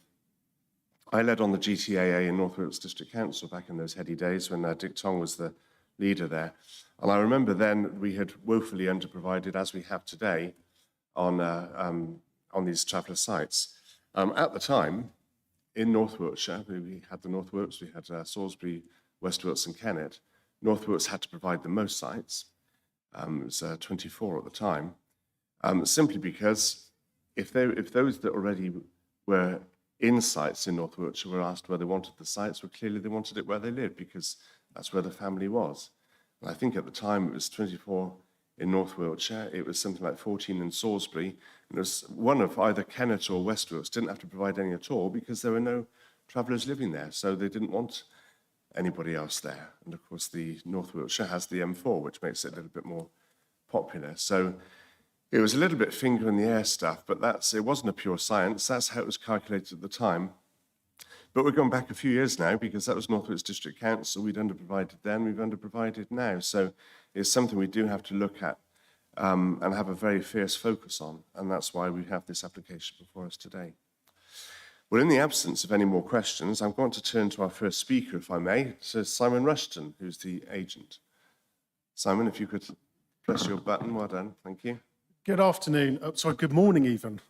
I led on the GTAA in North Wilts District Council back in those heady days when Dick Tong was the leader there. And I remember then we had woefully underprovided, as we have today, on these traveller sites. At the time, in North Wiltshire, we had the North Wilts, we had Salisbury, West Wilts and Kennet. North Wilts had to provide the most sites. It was 24 at the time. simply because if those that already were in sites in North Wiltshire were asked where they wanted the sites, well, clearly they wanted it where they lived because that's where the family was. And I think at the time it was 24 in North Wiltshire, it was something like 14 in Salisbury, and it was one of either Kennet or West Wilts didn't have to provide any at all because there were no travellers living there, so they didn't want anybody else there. And of course, the North Wiltshire has the M4, which makes it a little bit more popular. So it was a little bit finger in the air stuff, but it wasn't a pure science. That's how it was calculated at the time. But we're going back a few years now because that was North Wilts District Council. We'd underprovided then, we've underprovided now. So it's something we do have to look at and have a very fierce focus on. And that's why we have this application before us today. Well, in the absence of any more questions, I'm going to turn to our first speaker, if I may, to Simon Rushton, who's the agent. Simon, if you could press your button. Well done. Thank you. Good afternoon. Good morning even.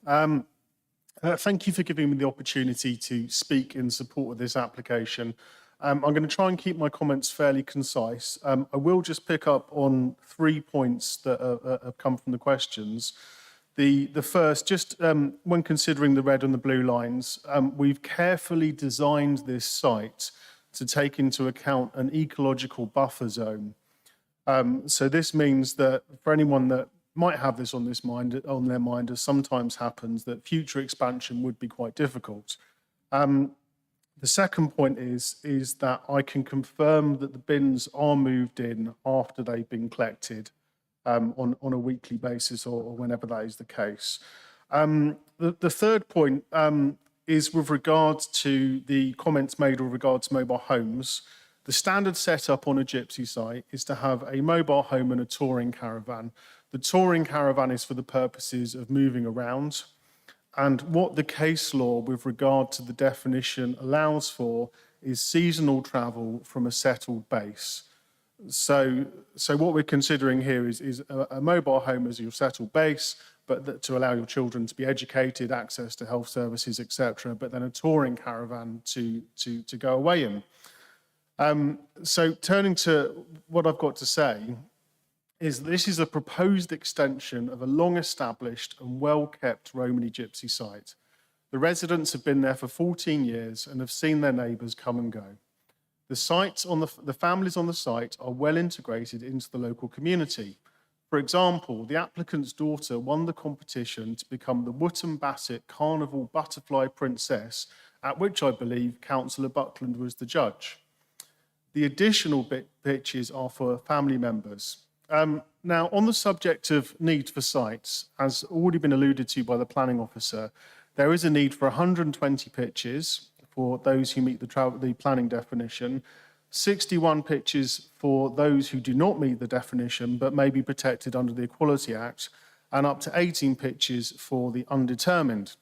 Thank you for giving me the opportunity to speak in support of this application. I'm going to try and keep my comments fairly concise. I will just pick up on 3 points that have come from the questions. The first, just when considering the red and the blue lines, we've carefully designed this site to take into account an ecological buffer zone. So this means that for anyone that might have this on their mind, as sometimes happens, that future expansion would be quite difficult. The second point is that I can confirm that the bins are moved in after they've been collected on a weekly basis or whenever that is the case. The third point is with regards to the comments made with regards to mobile homes. The standard setup on a gypsy site is to have a mobile home and a touring caravan. The touring caravan is for the purposes of moving around. And what the case law with regard to the definition allows for is seasonal travel from a settled base. So what we're considering here is a mobile home as your settled base, but to allow your children to be educated, access to health services, etc., but then a touring caravan to go away in. So turning to what I've got to say, is this is a proposed extension of a long-established and well-kept Romany gypsy site. The residents have been there for 14 years and have seen their neighbours come and go. The families on the site are well integrated into the local community. For example, the applicant's daughter won the competition to become the Wootton Bassett Carnival Butterfly Princess, at which I believe Councillor Buckland was the judge. The additional pitches are for family members. Now, on the subject of need for sites, as already been alluded to by the planning officer, there is a need for 120 pitches for those who meet the planning definition, 61 pitches for those who do not meet the definition but may be protected under the Equality Act, and up to 18 pitches for the undetermined.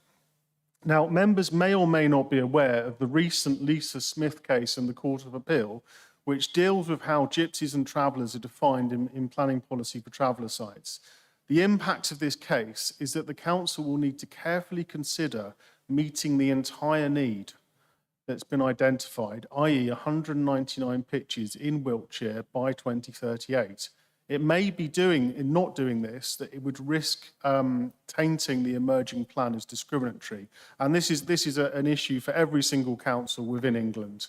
Now, members may or may not be aware of the recent Lisa Smith case in the Court of Appeal, which deals with how gypsies and travellers are defined in planning policy for traveller sites. The impact of this case is that the council will need to carefully consider meeting the entire need that's been identified, i.e. 199 pitches in Wiltshire by 2038. It may be in not doing this, that it would risk tainting the emerging plan as discriminatory. And this is an issue for every single council within England.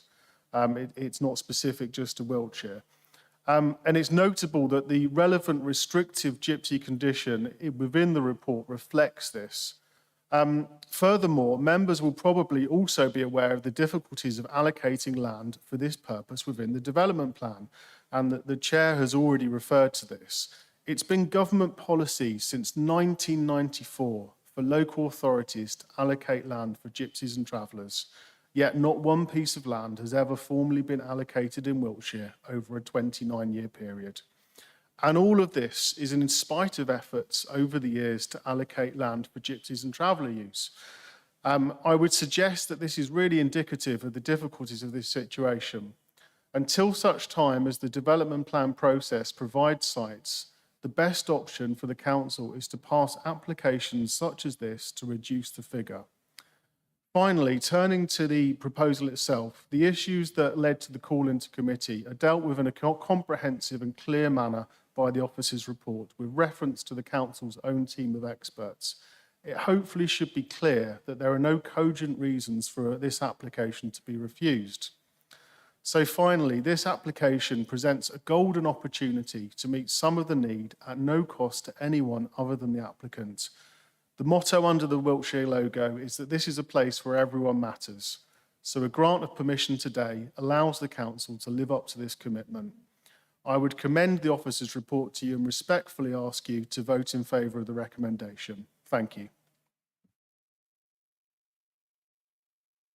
It's not specific just to Wiltshire. And it's notable that the relevant restrictive gypsy condition within the report reflects this. Furthermore, members will probably also be aware of the difficulties of allocating land for this purpose within the development plan, and that the chair has already referred to this. It's been government policy since 1994 for local authorities to allocate land for gypsies and travellers. Yet not one piece of land has ever formally been allocated in Wiltshire over a 29-year period. And all of this is in spite of efforts over the years to allocate land for gypsies and traveller use. I would suggest that this is really indicative of the difficulties of this situation. Until such time as the development plan process provides sites, the best option for the council is to pass applications such as this to reduce the figure. Finally, turning to the proposal itself, the issues that led to the call into committee are dealt with in a comprehensive and clear manner by the officer's report with reference to the council's own team of experts, it hopefully should be clear that there are no cogent reasons for this application to be refused. So finally, this application presents a golden opportunity to meet some of the need at no cost to anyone other than the applicant. The motto under the Wiltshire logo is that this is a place where everyone matters. So a grant of permission today allows the council to live up to this commitment. I would commend the officer's report to you and respectfully ask you to vote in favour of the recommendation. Thank you.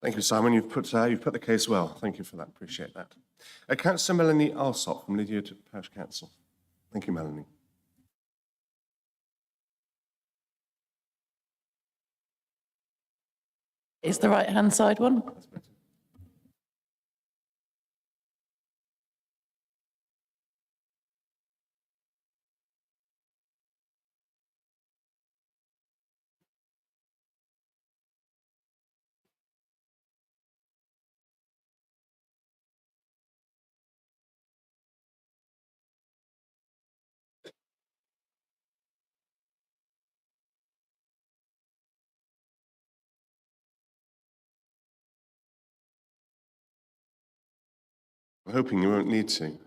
Thank you, Simon. You've put the case well. Thank you for that. Appreciate that. Councillor Melanie Alsop from Lydiard Parish Council. Thank you, Melanie. Is the right-hand side one? I'm hoping you won't need to.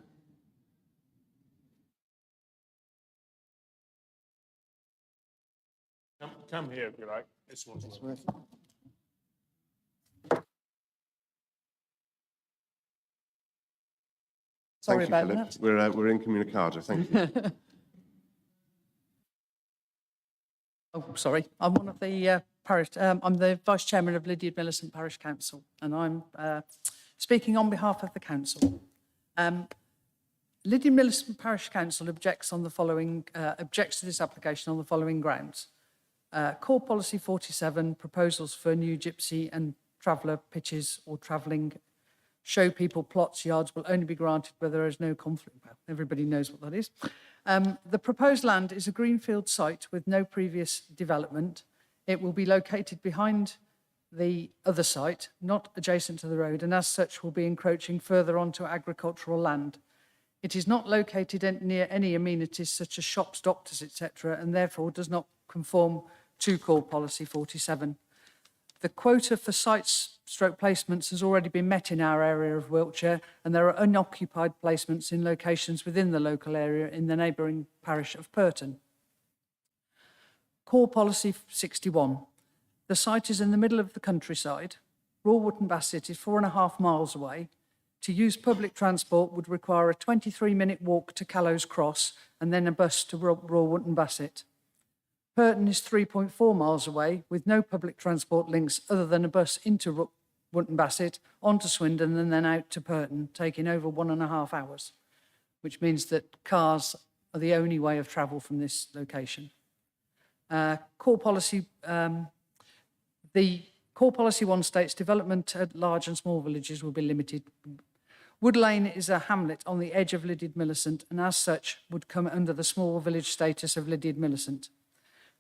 Come here if you like. This one's Sorry Thank you, about Philip. that. We're incommunicado. Thank you. Oh, sorry. I'm one of the parish. I'm the vice chairman of Lydiard Millicent Parish Council, and I'm speaking on behalf of the council. Lydiard Millicent Parish Council objects to this application on the following grounds: core policy 47, proposals for new gypsy and traveller pitches or travelling show people plots yards will only be granted where there is no conflict. Well, everybody knows what that is. The proposed land is a greenfield site with no previous development. It will be located behind the other site, not adjacent to the road, and as such will be encroaching further onto agricultural land. It is not located near any amenities such as shops, doctors, etc., and therefore does not conform to core policy 47. The quota for sites/placements has already been met in our area of Wiltshire, and there are unoccupied placements in locations within the local area in the neighbouring parish of Purton. Core policy 61. The site is in the middle of the countryside. Raw Wootton Bassett is 4.5 miles away. To use public transport would require a 23-minute walk to Callows Cross and then a bus to Raw Wootton Bassett. Purton is 3.4 miles away with no public transport links other than a bus into Wootton Bassett, onto Swindon and then out to Purton, taking over 1.5 hours, which means that cars are the only way of travel from this location. Core policy, the Core Policy 1 states development at large and small villages will be limited. Wood Lane is a hamlet on the edge of Lydiard Millicent and as such would come under the small village status of Lydiard Millicent.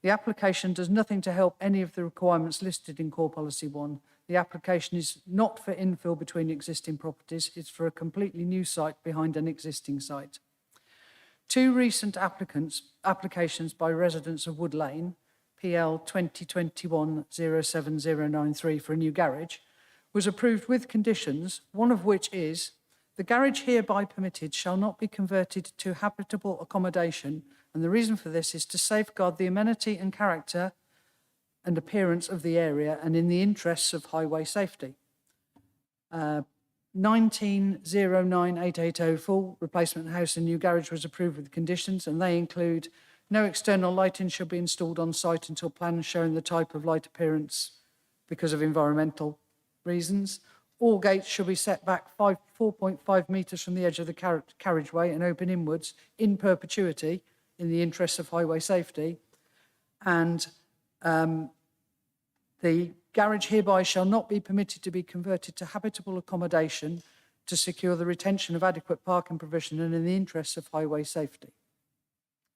The application does nothing to help any of the requirements listed in Core Policy 1. The application is not for infill between existing properties, it's for a completely new site behind an existing site. Two recent applications by residents of Wood Lane, PL 2021-07093 for a new garage, was approved with conditions, one of which is the garage hereby permitted shall not be converted to habitable accommodation, and the reason for this is to safeguard the amenity and character and appearance of the area and in the interests of highway safety. 1909880 full replacement house and new garage was approved with conditions, and they include no external lighting shall be installed on site until plans showing the type of light appearance because of environmental reasons. All gates shall be set back 4.5 metres from the edge of the carriageway and open inwards in perpetuity in the interests of highway safety. And the garage hereby shall not be permitted to be converted to habitable accommodation to secure the retention of adequate parking provision and in the interests of highway safety.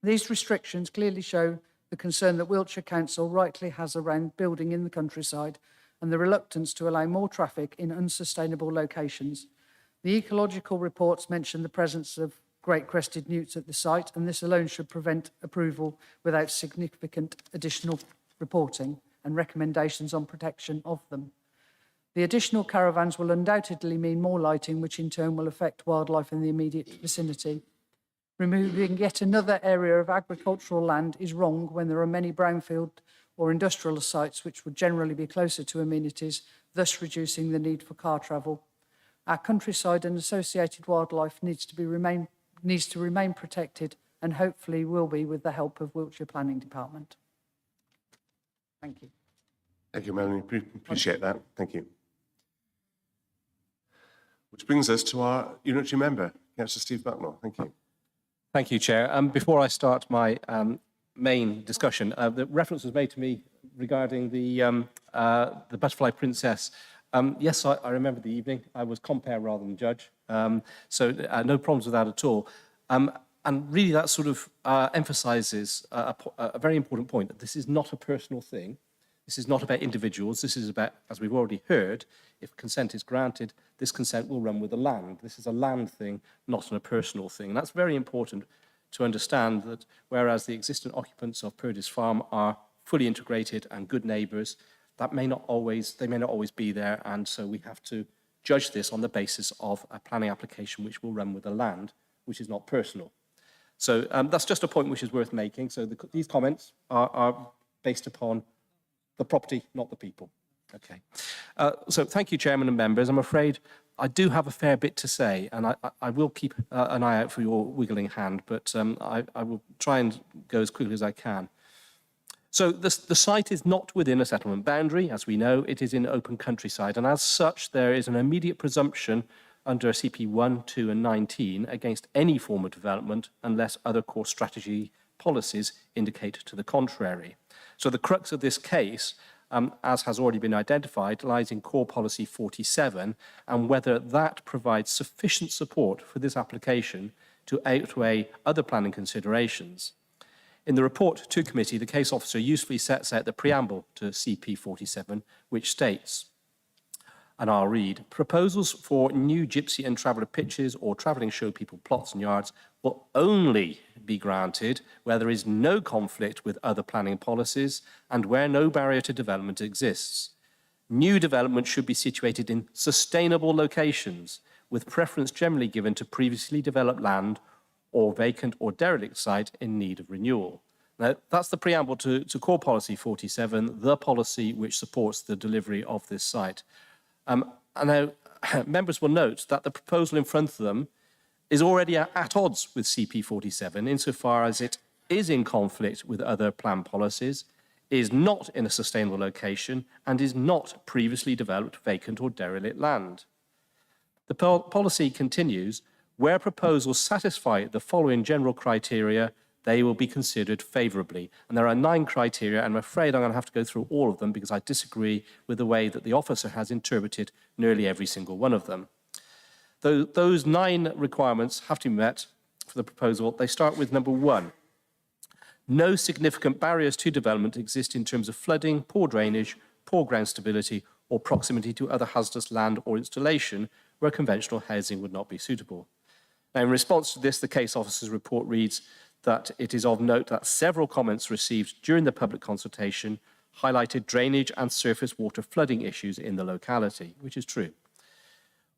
These restrictions clearly show the concern that Wiltshire Council rightly has around building in the countryside and the reluctance to allow more traffic in unsustainable locations. The ecological reports mention the presence of great crested newts at the site, and this alone should prevent approval without significant additional reporting and recommendations on protection of them. The additional caravans will undoubtedly mean more lighting, which in turn will affect wildlife in the immediate vicinity. Removing yet another area of agricultural land is wrong when there are many brownfield or industrial sites which would generally be closer to amenities, thus reducing the need for car travel. Our countryside and associated wildlife needs to remain protected, and hopefully will be with the help of Wiltshire Planning Department. Thank you. Thank you, Melanie. Appreciate that. Thank you. Which brings us to our unitary member, Councillor Steve Bucknell. Thank you. Thank you, Chair. Before I start my main discussion, the reference was made to me regarding the Butterfly Princess. Yes, I remember the evening. I was compere rather than judge, so no problems with that at all. And really, that sort of emphasises a very important point, that this is not a personal thing. This is not about individuals. This is about, as we've already heard, if consent is granted, this consent will run with the land. This is a land thing, not a personal thing. And that's very important to understand, that whereas the existing occupants of Purdis Farm are fully integrated and good neighbours, they may not always be there, and so we have to judge this on the basis of a planning application which will run with the land, which is not personal. So that's just a point which is worth making. So these comments are based upon the property, not the people. Okay. So thank you, Chairman and members. I'm afraid I do have a fair bit to say, and I will keep an eye out for your wiggling hand, but I will try and go as quickly as I can. So the site is not within a settlement boundary, as we know. It is in open countryside, and as such, there is an immediate presumption under CP 1, 2 and 19 against any form of development unless other core strategy policies indicate to the contrary. So the crux of this case, as has already been identified, lies in core policy 47 and whether that provides sufficient support for this application to outweigh other planning considerations. In the report to committee, the case officer usefully sets out the preamble to CP 47, which states, and I'll read, proposals for new gypsy and traveller pitches or travelling show people plots and yards will only be granted where there is no conflict with other planning policies and where no barrier to development exists. New development should be situated in sustainable locations, with preference generally given to previously developed land or vacant or derelict site in need of renewal. Now, that's the preamble to Core Policy 47, the policy which supports the delivery of this site. And now, members will note that the proposal in front of them is already at odds with CP 47 insofar as it is in conflict with other plan policies, is not in a sustainable location, and is not previously developed vacant or derelict land. The policy continues, where proposals satisfy the following general criteria, they will be considered favourably. And there are 9 criteria, and I'm afraid I'm going to have to go through all of them because I disagree with the way that the officer has interpreted nearly every single one of them. Those 9 requirements have to be met for the proposal. They start with number 1. No significant barriers to development exist in terms of flooding, poor drainage, poor ground stability, or proximity to other hazardous land or installation where conventional housing would not be suitable. Now, in response to this, the case officer's report reads that it is of note that several comments received during the public consultation highlighted drainage and surface water flooding issues in the locality, which is true.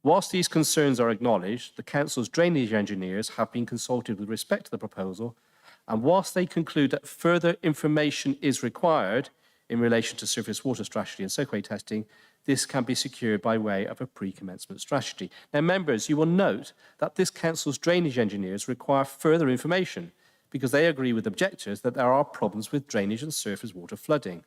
Whilst these concerns are acknowledged, the Council's drainage engineers have been consulted with respect to the proposal, and whilst they conclude that further information is required in relation to surface water strategy and soakaway testing, this can be secured by way of a pre-commencement strategy. Now, members, you will note that this Council's drainage engineers require further information because they agree with objectors that there are problems with drainage and surface water flooding.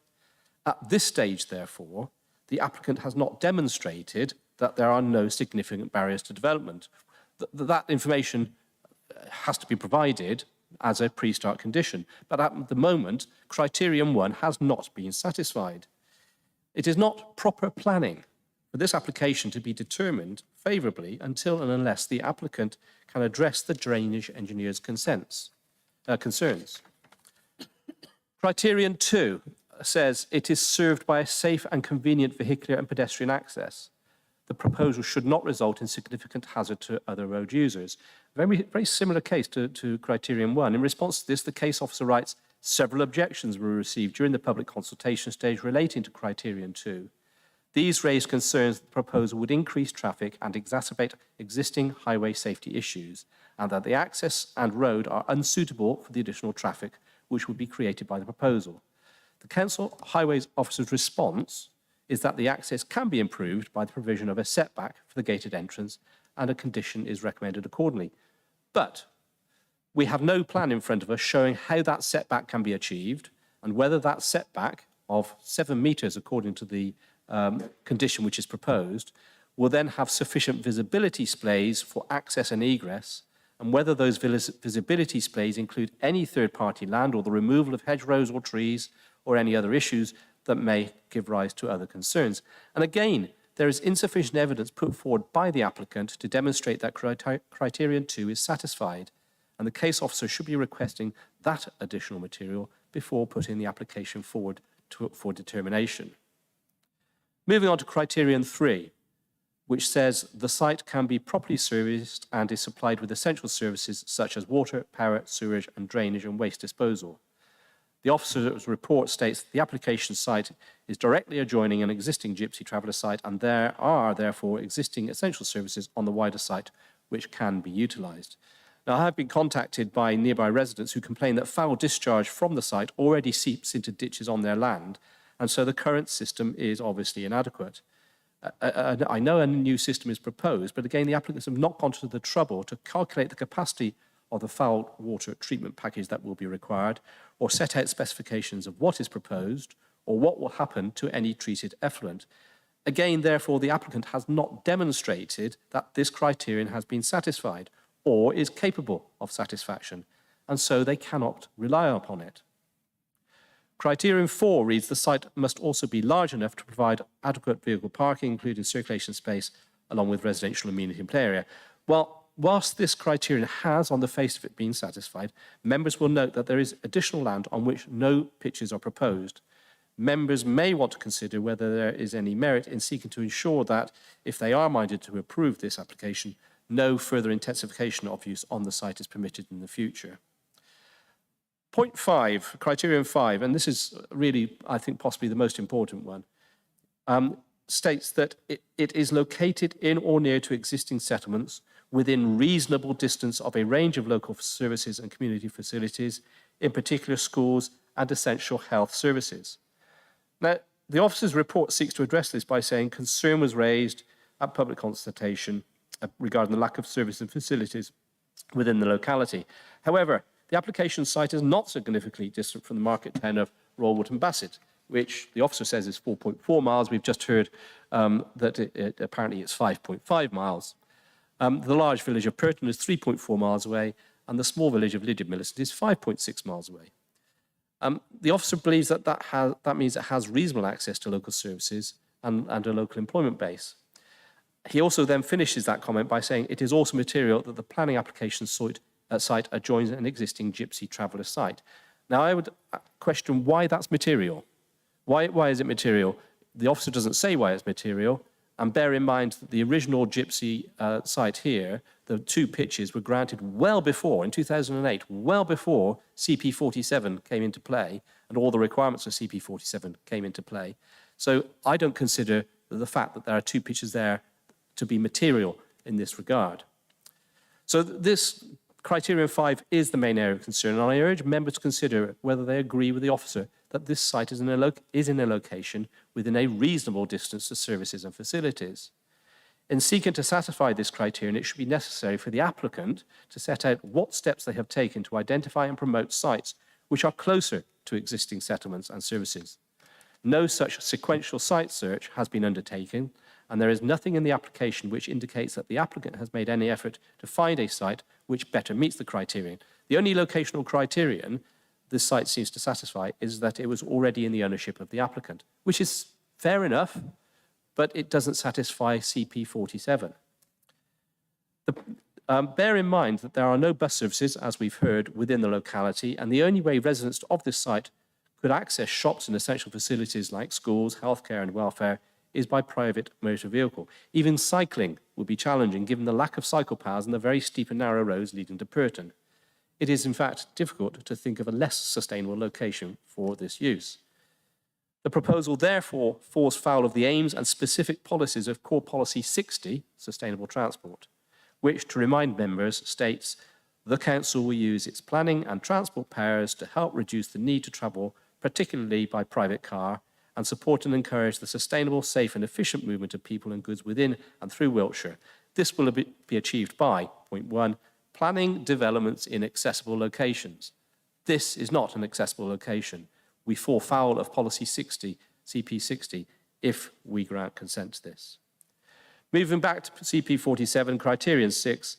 At this stage, therefore, the applicant has not demonstrated that there are no significant barriers to development. That information has to be provided as a pre-start condition, but at the moment, criterion 1 has not been satisfied. It is not proper planning for this application to be determined favourably until and unless the applicant can address the drainage engineer's concerns. Criterion 2 says it is served by a safe and convenient vehicular and pedestrian access. The proposal should not result in significant hazard to other road users. very similar case to criterion 1. In response to this, the case officer writes, several objections were received during the public consultation stage relating to criterion 2. These raised concerns that the proposal would increase traffic and exacerbate existing highway safety issues, and that the access and road are unsuitable for the additional traffic which would be created by the proposal. The Council Highways Officer's response is that the access can be improved by the provision of a setback for the gated entrance, and a condition is recommended accordingly. But we have no plan in front of us showing how that setback can be achieved and whether that setback of 7 metres, according to the condition which is proposed, will then have sufficient visibility splays for access and egress, and whether those visibility splays include any third-party land or the removal of hedgerows or trees or any other issues that may give rise to other concerns. And again, there is insufficient evidence put forward by the applicant to demonstrate that criterion 2 is satisfied, and the case officer should be requesting that additional material before putting the application forward for determination. Moving on to criterion 3, which says the site can be properly serviced and is supplied with essential services such as water, power, sewerage and drainage and waste disposal. The officer's report states that the application site is directly adjoining an existing Gypsy Traveller site, and there are therefore existing essential services on the wider site which can be utilised. Now, I have been contacted by nearby residents who complain that foul discharge from the site already seeps into ditches on their land, and so the current system is obviously inadequate. I know a new system is proposed, but again, the applicants have not gone to the trouble to calculate the capacity of the foul water treatment package that will be required, or set out specifications of what is proposed, or what will happen to any treated effluent. Again, therefore, the applicant has not demonstrated that this criterion has been satisfied or is capable of satisfaction, and so they cannot rely upon it. Criterion 4 reads the site must also be large enough to provide adequate vehicle parking, including circulation space, along with residential amenity and play area. Well, whilst this criterion has, on the face of it, been satisfied, members will note that there is additional land on which no pitches are proposed. Members may want to consider whether there is any merit in seeking to ensure that, if they are minded to approve this application, no further intensification of use on the site is permitted in the future. Point 5, criterion 5, and this is really, I think, possibly the most important one, states that it is located in or near to existing settlements within reasonable distance of a range of local services and community facilities, in particular schools and essential health services. Now, the officer's report seeks to address this by saying concern was raised at public consultation regarding the lack of services and facilities within the locality. However, the application site is not significantly distant from the market town of Royal Wootton Bassett, which the officer says is 4.4 miles. We've just heard that apparently it's 5.5 miles. The large village of Purton is 3.4 miles away, and the small village of Lydia Millicent is 5.6 miles away. The officer believes that that means it has reasonable access to local services and a local employment base. He also then finishes that comment by saying it is also material that the planning application site adjoins an existing Gypsy Traveller site. Now, I would question why that's material. Why is it material? The officer doesn't say why it's material, and bear in mind that the original Gypsy site here, the 2 pitches were granted well before, in 2008, well before CP47 came into play, and all the requirements of CP47 came into play. So I don't consider the fact that there are 2 pitches there to be material in this regard. So this criterion 5 is the main area of concern, and I urge members to consider whether they agree with the officer that this site is in a location within a reasonable distance to services and facilities. In seeking to satisfy this criterion, it should be necessary for the applicant to set out what steps they have taken to identify and promote sites which are closer to existing settlements and services. No such sequential site search has been undertaken, and there is nothing in the application which indicates that the applicant has made any effort to find a site which better meets the criterion. The only locational criterion this site seems to satisfy is that it was already in the ownership of the applicant, which is fair enough, but it doesn't satisfy CP47. Bear in mind that there are no bus services, as we've heard, within the locality, and the only way residents of this site could access shops and essential facilities like schools, healthcare and welfare is by private motor vehicle. Even cycling would be challenging given the lack of cycle paths and the very steep and narrow roads leading to Purton. It is in fact difficult to think of a less sustainable location for this use. The proposal therefore falls foul of the aims and specific policies of Core Policy 60, Sustainable Transport, which, to remind members, states the Council will use its planning and transport powers to help reduce the need to travel, particularly by private car, and support and encourage the sustainable, safe and efficient movement of people and goods within and through Wiltshire. This will be achieved by, point 1, planning developments in accessible locations. This is not an accessible location. We fall foul of Policy 60, CP 60, if we grant consent to this. Moving back to CP 47, Criterion 6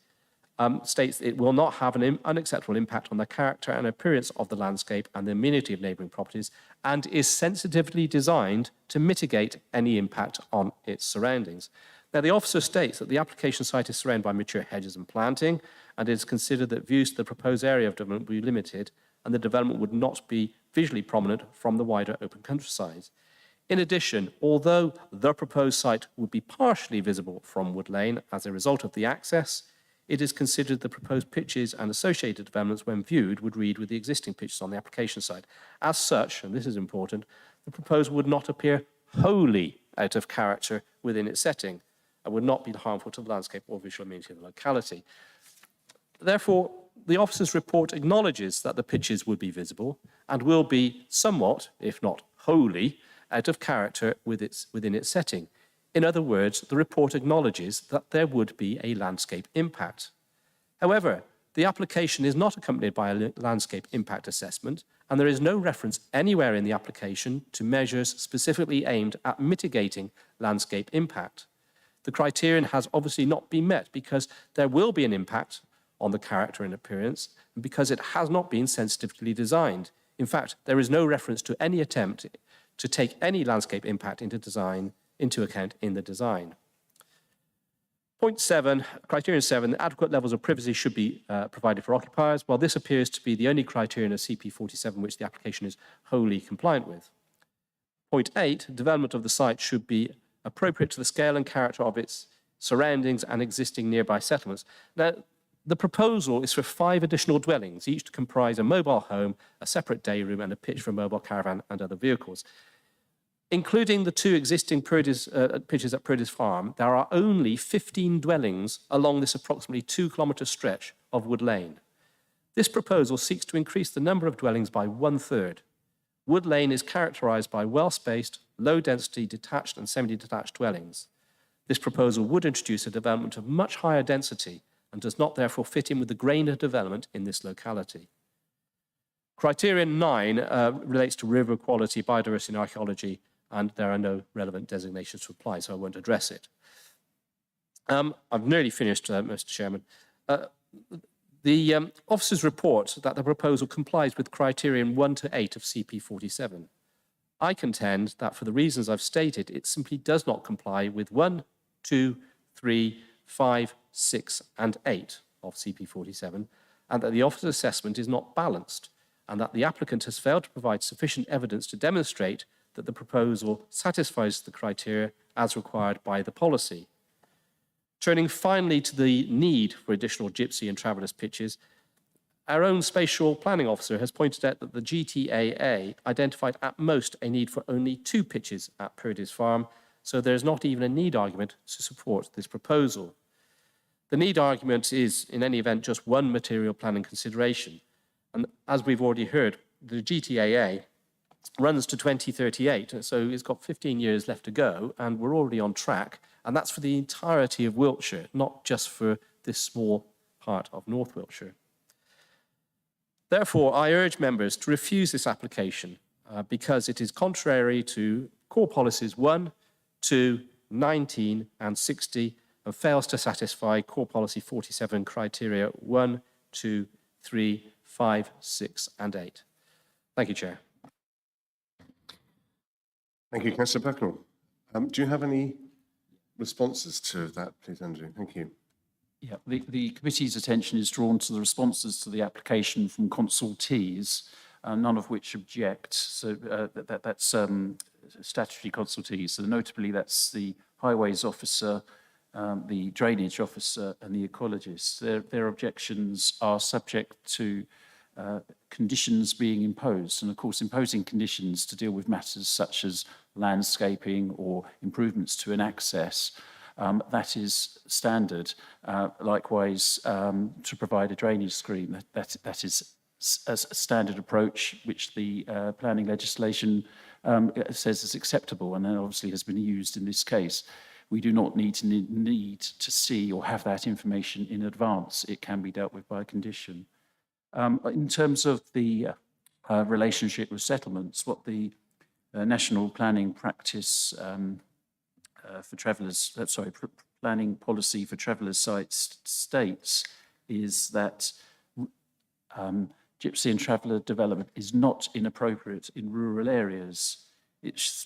states it will not have an unacceptable impact on the character and appearance of the landscape and the amenity of neighbouring properties, and is sensitively designed to mitigate any impact on its surroundings. Now, the officer states that the application site is surrounded by mature hedges and planting, and it is considered that views to the proposed area of development will be limited, and the development would not be visually prominent from the wider open countryside. In addition, although the proposed site would be partially visible from Wood Lane as a result of the access, it is considered the proposed pitches and associated developments, when viewed, would read with the existing pitches on the application site. As such, and this is important, the proposal would not appear wholly out of character within its setting and would not be harmful to the landscape or visual amenity of the locality. Therefore, the officer's report acknowledges that the pitches would be visible and will be somewhat, if not wholly, out of character within its setting. In other words, the report acknowledges that there would be a landscape impact. However, the application is not accompanied by a landscape impact assessment, and there is no reference anywhere in the application to measures specifically aimed at mitigating landscape impact. The criterion has obviously not been met because there will be an impact on the character and appearance, and because it has not been sensitively designed. In fact, there is no reference to any attempt to take any landscape impact into account in the design. Point 7, criterion 7, adequate levels of privacy should be provided for occupiers. Well, this appears to be the only criterion of CP 47 which the application is wholly compliant with. Point 8, development of the site should be appropriate to the scale and character of its surroundings and existing nearby settlements. Now, the proposal is for 5 additional dwellings, each to comprise a mobile home, a separate day room, and a pitch for a mobile caravan and other vehicles. Including the 2 existing pitches at Purdey's Farm, there are only 15 dwellings along this approximately 2-kilometre stretch of Wood Lane. This proposal seeks to increase the number of dwellings by 1/3. Wood Lane is characterised by well-spaced, low-density detached and semi-detached dwellings. This proposal would introduce a development of much higher density and does not therefore fit in with the grain of development in this locality. Criterion 9 relates to river quality, biodiversity and archaeology, and there are no relevant designations to apply, so I won't address it. I've nearly finished, Mr. Chairman. The officers report that the proposal complies with criterion 1 to 8 of CP 47. I contend that for the reasons I've stated, it simply does not comply with 1, 2, 3, 5, 6 and 8 of CP 47, and that the officer's assessment is not balanced, and that the applicant has failed to provide sufficient evidence to demonstrate that the proposal satisfies the criteria as required by the policy. Turning finally to the need for additional gypsy and travellers pitches, our own spatial planning officer has pointed out that the GTAA identified at most a need for only 2 pitches at Purdey's Farm, so there's not even a need argument to support this proposal. The need argument is, in any event, just one material planning consideration. And as we've already heard, the GTAA runs to 2038, so it's got 15 years left to go, and we're already on track, and that's for the entirety of Wiltshire, not just for this small part of North Wiltshire. Therefore, I urge members to refuse this application because it is contrary to core policies 1, 2, 19 and 60, and fails to satisfy core policy 47 criteria 1, 2, 3, 5, 6 and 8. Thank you, Chair. Thank you, Councillor Bucknell. Do you have any responses to that, please, Andrew? Thank you. Yeah, the committee's attention is drawn to the responses to the application from consultees, none of which object. So that's statutory consultees. So notably, that's the highways officer, the drainage officer, and the ecologist. Their objections are subject to conditions being imposed. And of course, imposing conditions to deal with matters such as landscaping or improvements to an access, that is standard. Likewise, to provide a drainage screen, that is a standard approach which the planning legislation says is acceptable, and that obviously has been used in this case. We do not need to see or have that information in advance. It can be dealt with by condition. In terms of the relationship with settlements, what the National Planning Practice for Travellers, Planning Policy for Travellers Sites states is that gypsy and traveller development is not inappropriate in rural areas.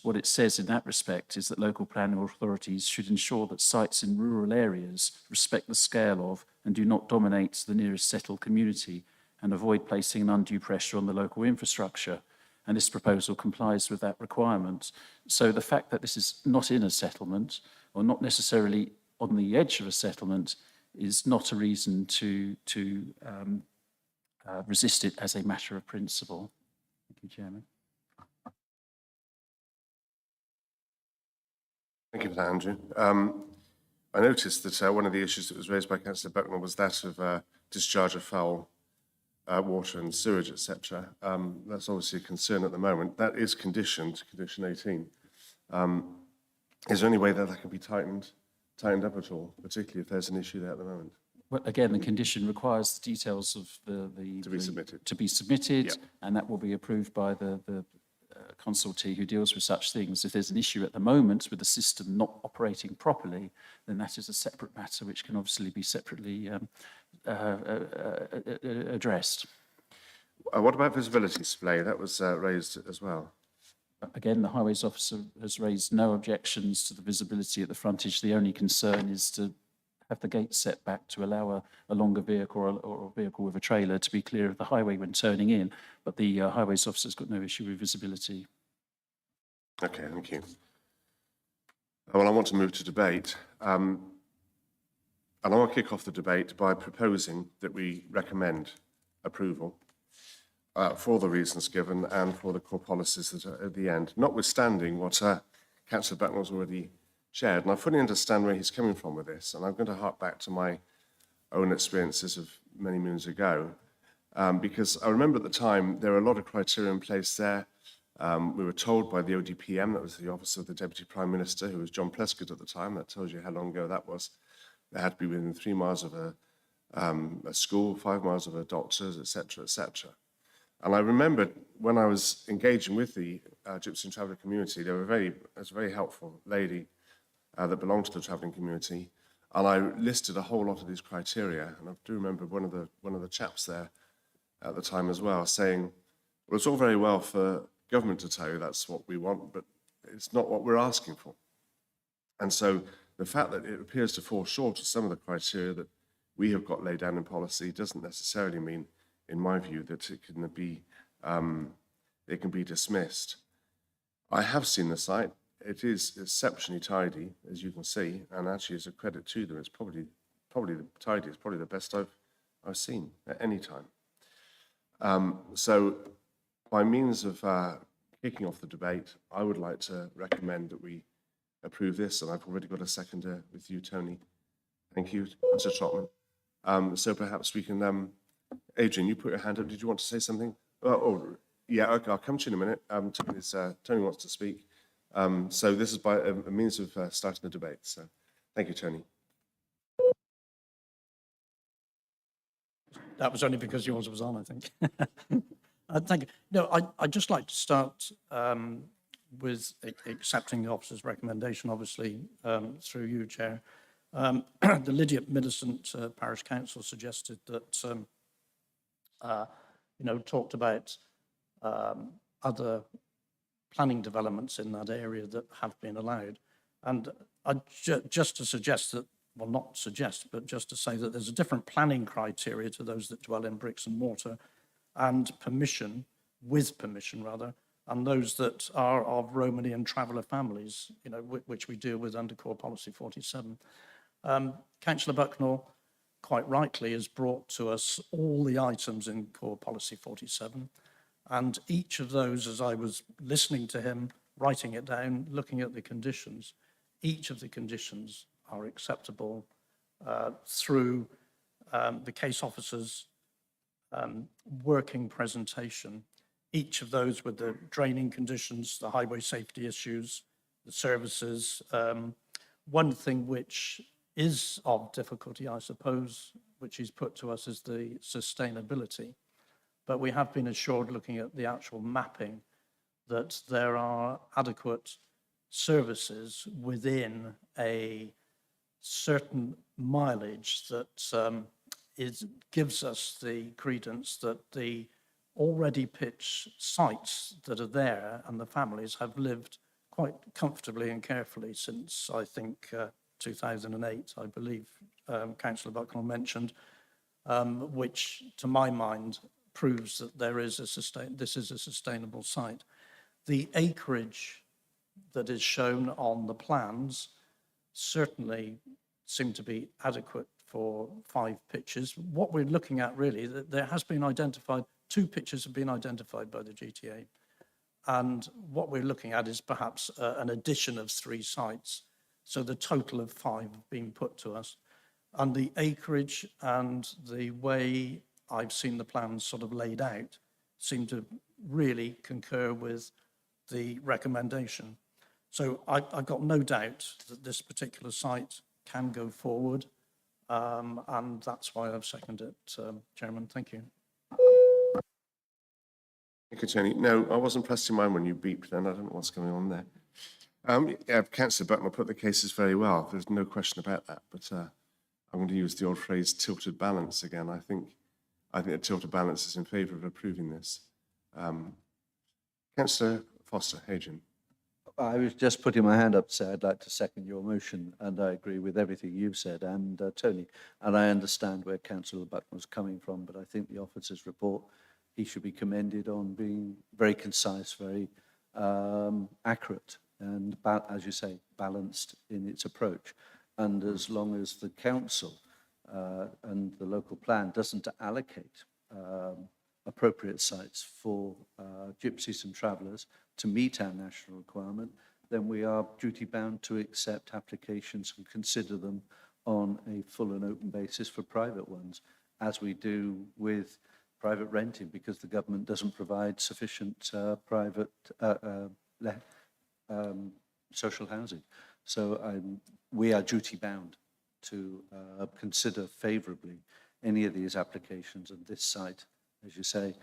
What it says in that respect is that local planning authorities should ensure that sites in rural areas respect the scale of and do not dominate the nearest settled community and avoid placing an undue pressure on the local infrastructure. And this proposal complies with that requirement. So the fact that this is not in a settlement or not necessarily on the edge of a settlement is not a reason to resist it as a matter of principle. Thank you, Chairman. Thank you for that, Andrew. I noticed that one of the issues that was raised by Councillor Bucknell was that of discharge of foul water and sewage, etc. That's obviously a concern at the moment. That is conditioned, condition 18. Is there any way that can be tightened up at all, particularly if there's an issue there at the moment? Well, again, the condition requires the details of to be submitted, Yeah. and that will be approved by the consultee who deals with such things. If there's an issue at the moment with the system not operating properly, then that is a separate matter which can obviously be separately addressed. What about visibility display? That was raised as well. Again, the highways officer has raised no objections to the visibility at the frontage. The only concern is to have the gate set back to allow a longer vehicle or a vehicle with a trailer to be clear of the highway when turning in. But the highways officer's got no issue with visibility. Okay, thank you. Well, I want to move to debate. And I want to kick off the debate by proposing that we recommend approval for the reasons given and for the core policies that are at the end, notwithstanding what Councillor Bucknell's already shared. And I fully understand where he's coming from with this, and I'm going to hark back to my own experiences of many moons ago, because I remember at the time there were a lot of criteria in place there. We were told by the ODPM, that was the Office of the Deputy Prime Minister, who was John Prescott at the time, that tells you how long ago that was. They had to be within 3 miles of a school, 5 miles of a doctor's, etc., etc. And I remember when I was engaging with the Gypsy and Traveller community, there was a very helpful lady that belonged to the travelling community, and I listed a whole lot of these criteria. And I do remember one of the chaps there at the time as well saying, "Well, it's all very well for government to tell you that's what we want, but it's not what we're asking for." And so the fact that it appears to fall short of some of the criteria that we have got laid down in policy doesn't necessarily mean, in my view, that it can be dismissed. I have seen the site. It is exceptionally tidy, as you can see, and actually, as a credit to them, it's probably the tidiest, probably the best I've seen at any time. So, by means of kicking off the debate, I would like to recommend that we approve this, and I've already got a seconder with you, Tony. Thank you, Mr. Trotman. So perhaps we can. Adrian, you put your hand up. Did you want to say something? Yeah, okay, I'll come to you in a minute. Tony wants to speak. So this is by a means of starting the debate. So thank you, Tony. That was only because yours was on, I think. Thank you. No, I'd just like to start with accepting the officer's recommendation, obviously, through you, Chair. The Lydiate Millicent Parish Council suggested that, talked about other planning developments in that area that have been allowed. And just to suggest that, well, not suggest, but just to say that there's a different planning criteria to those that dwell in bricks and mortar, and permission, with permission rather, and those that are of Romanian traveller families, you know, which we deal with under Core Policy 47. Councillor Bucknell, quite rightly, has brought to us all the items in Core Policy 47, and each of those, as I was listening to him, writing it down, looking at the conditions, each of the conditions are acceptable through the case officer's working presentation. Each of those with the draining conditions, the highway safety issues, the services. One thing which is of difficulty, I suppose, which he's put to us, is the sustainability. But we have been assured, looking at the actual mapping, that there are adequate services within a certain mileage that gives us the credence that the already pitched sites that are there and the families have lived quite comfortably and carefully since, I think, 2008, I believe Councillor Bucknell mentioned, which to my mind proves that this is a sustainable site. The acreage that is shown on the plans certainly seem to be adequate for 5 pitches. What we're looking at really, there has been identified, 2 pitches have been identified by the GTA. And what we're looking at is perhaps an addition of 3 sites. So the total of 5 have been put to us. And the acreage and the way I've seen the plans sort of laid out seem to really concur with the recommendation. So I've got no doubt that this particular site can go forward. And that's why I've seconded it, Chairman. Thank you. Thank you, Tony. No, I wasn't pressing mine when you beeped then. I don't know what's going on there. Yeah, Councillor Bucknell put the cases very well. There's no question about that. But I'm going to use the old phrase tilted balance again. I think the tilted balance is in favour of approving this. Councillor Foster, Hadrian. I was just putting my hand up to say I'd like to second your motion, and I agree with everything you've said, and Tony, and I understand where Councillor Bucknell's coming from, but I think the officer's report, he should be commended on being very concise, very accurate, and as you say, balanced in its approach. And as long as the council and the local plan doesn't allocate appropriate sites for gypsies and travellers to meet our national requirement, then we are duty bound to accept applications and consider them on a full and open basis for private ones, as we do with private renting, because the government doesn't provide sufficient private social housing. So we are duty bound to consider favourably any of these applications, and this site, as you say,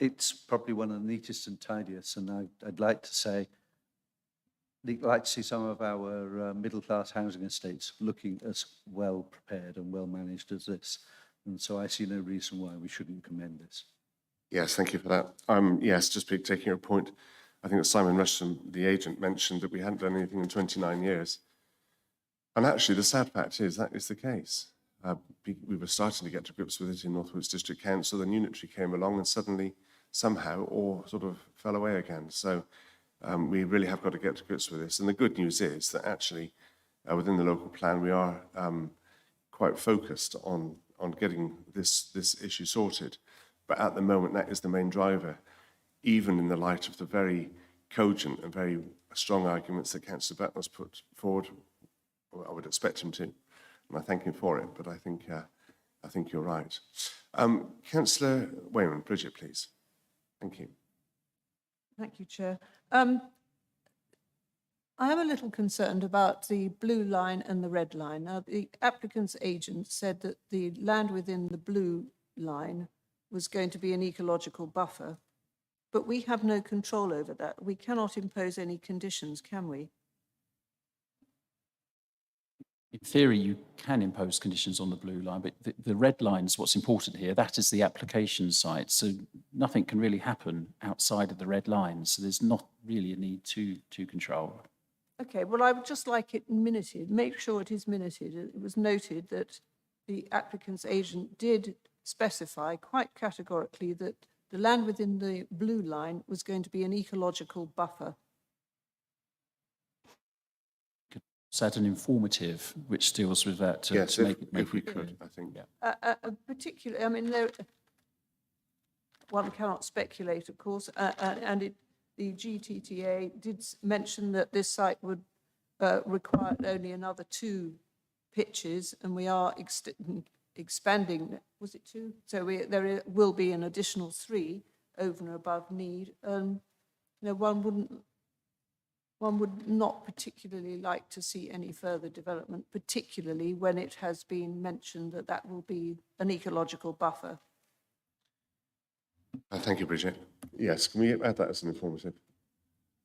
it's probably one of the neatest and tidiest, and I'd like to say, I'd like to see some of our middle-class housing estates looking as well prepared and well managed as this. And so I see no reason why we shouldn't commend this. Yes, thank you for that. Yes, just taking your point, I think that Simon Rushton, the agent, mentioned that we hadn't done anything in 29 years. And actually, the sad fact is that is the case. We were starting to get to grips with it in North Woods District Council, then Unitary came along and suddenly, somehow, all sort of fell away again. So we really have got to get to grips with this. And the good news is that actually, within the local plan, we are quite focused on getting this issue sorted. But at the moment, that is the main driver, even in the light of the very cogent and very strong arguments that Councillor Bucknell's put forward. Well, I would expect him to, and I thank him for it, but I think you're right. Councillor Wayman, Bridget, please. Thank you. Thank you, Chair. I am a little concerned about the blue line and the red line. Now, the applicant's agent said that the land within the blue line was going to be an ecological buffer, but we have no control over that. We cannot impose any conditions, can we? In theory, you can impose conditions on the blue line, but the red line is what's important here. That is the application site. So nothing can really happen outside of the red line. So there's not really a need to control. Okay, well, I would just like it minuted, make sure it is minuted. It was noted that the applicant's agent did specify quite categorically that the land within the blue line was going to be an ecological buffer. So add an informative which deals with that to, Yes, to make it if we clear. could, I think. Particularly, I mean, one cannot speculate, of course, and the GTTA did mention that this site would require only another 2 pitches, and we are expanding, was it 2? So there will be an additional 3 over and above need. One would not particularly like to see any further development, particularly when it has been mentioned that that will be an ecological buffer. Thank you, Bridget. Yes, can we add that as an informative?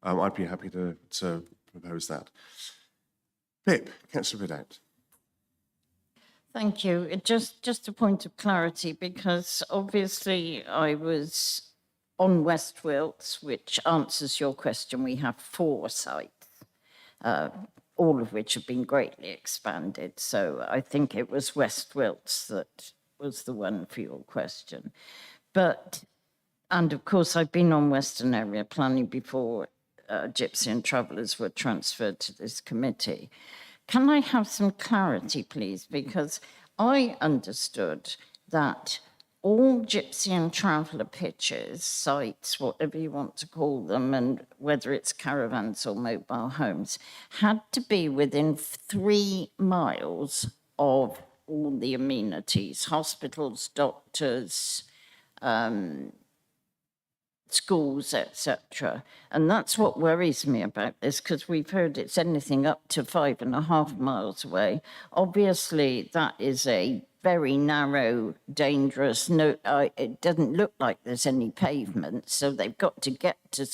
I'd be happy to propose that. Pip, Councillor Ridout. Thank you. Just a point of clarity, because obviously I was on West Wilts, which answers your question. We have 4 sites, all of which have been greatly expanded. So I think it was West Wilts that was the one for your question. And of course, I've been on Western Area Planning before Gypsy and Travellers were transferred to this committee. Can I have some clarity, please? Because I understood that all Gypsy and Traveller pitches, sites, whatever you want to call them, and whether it's caravans or mobile homes, had to be within 3 miles of all the amenities, hospitals, doctors, schools, etc. And that's what worries me about this, because we've heard it's anything up to 5.5 miles away. Obviously, that is a very narrow, dangerous, it doesn't look like there's any pavement, so they've got to get to,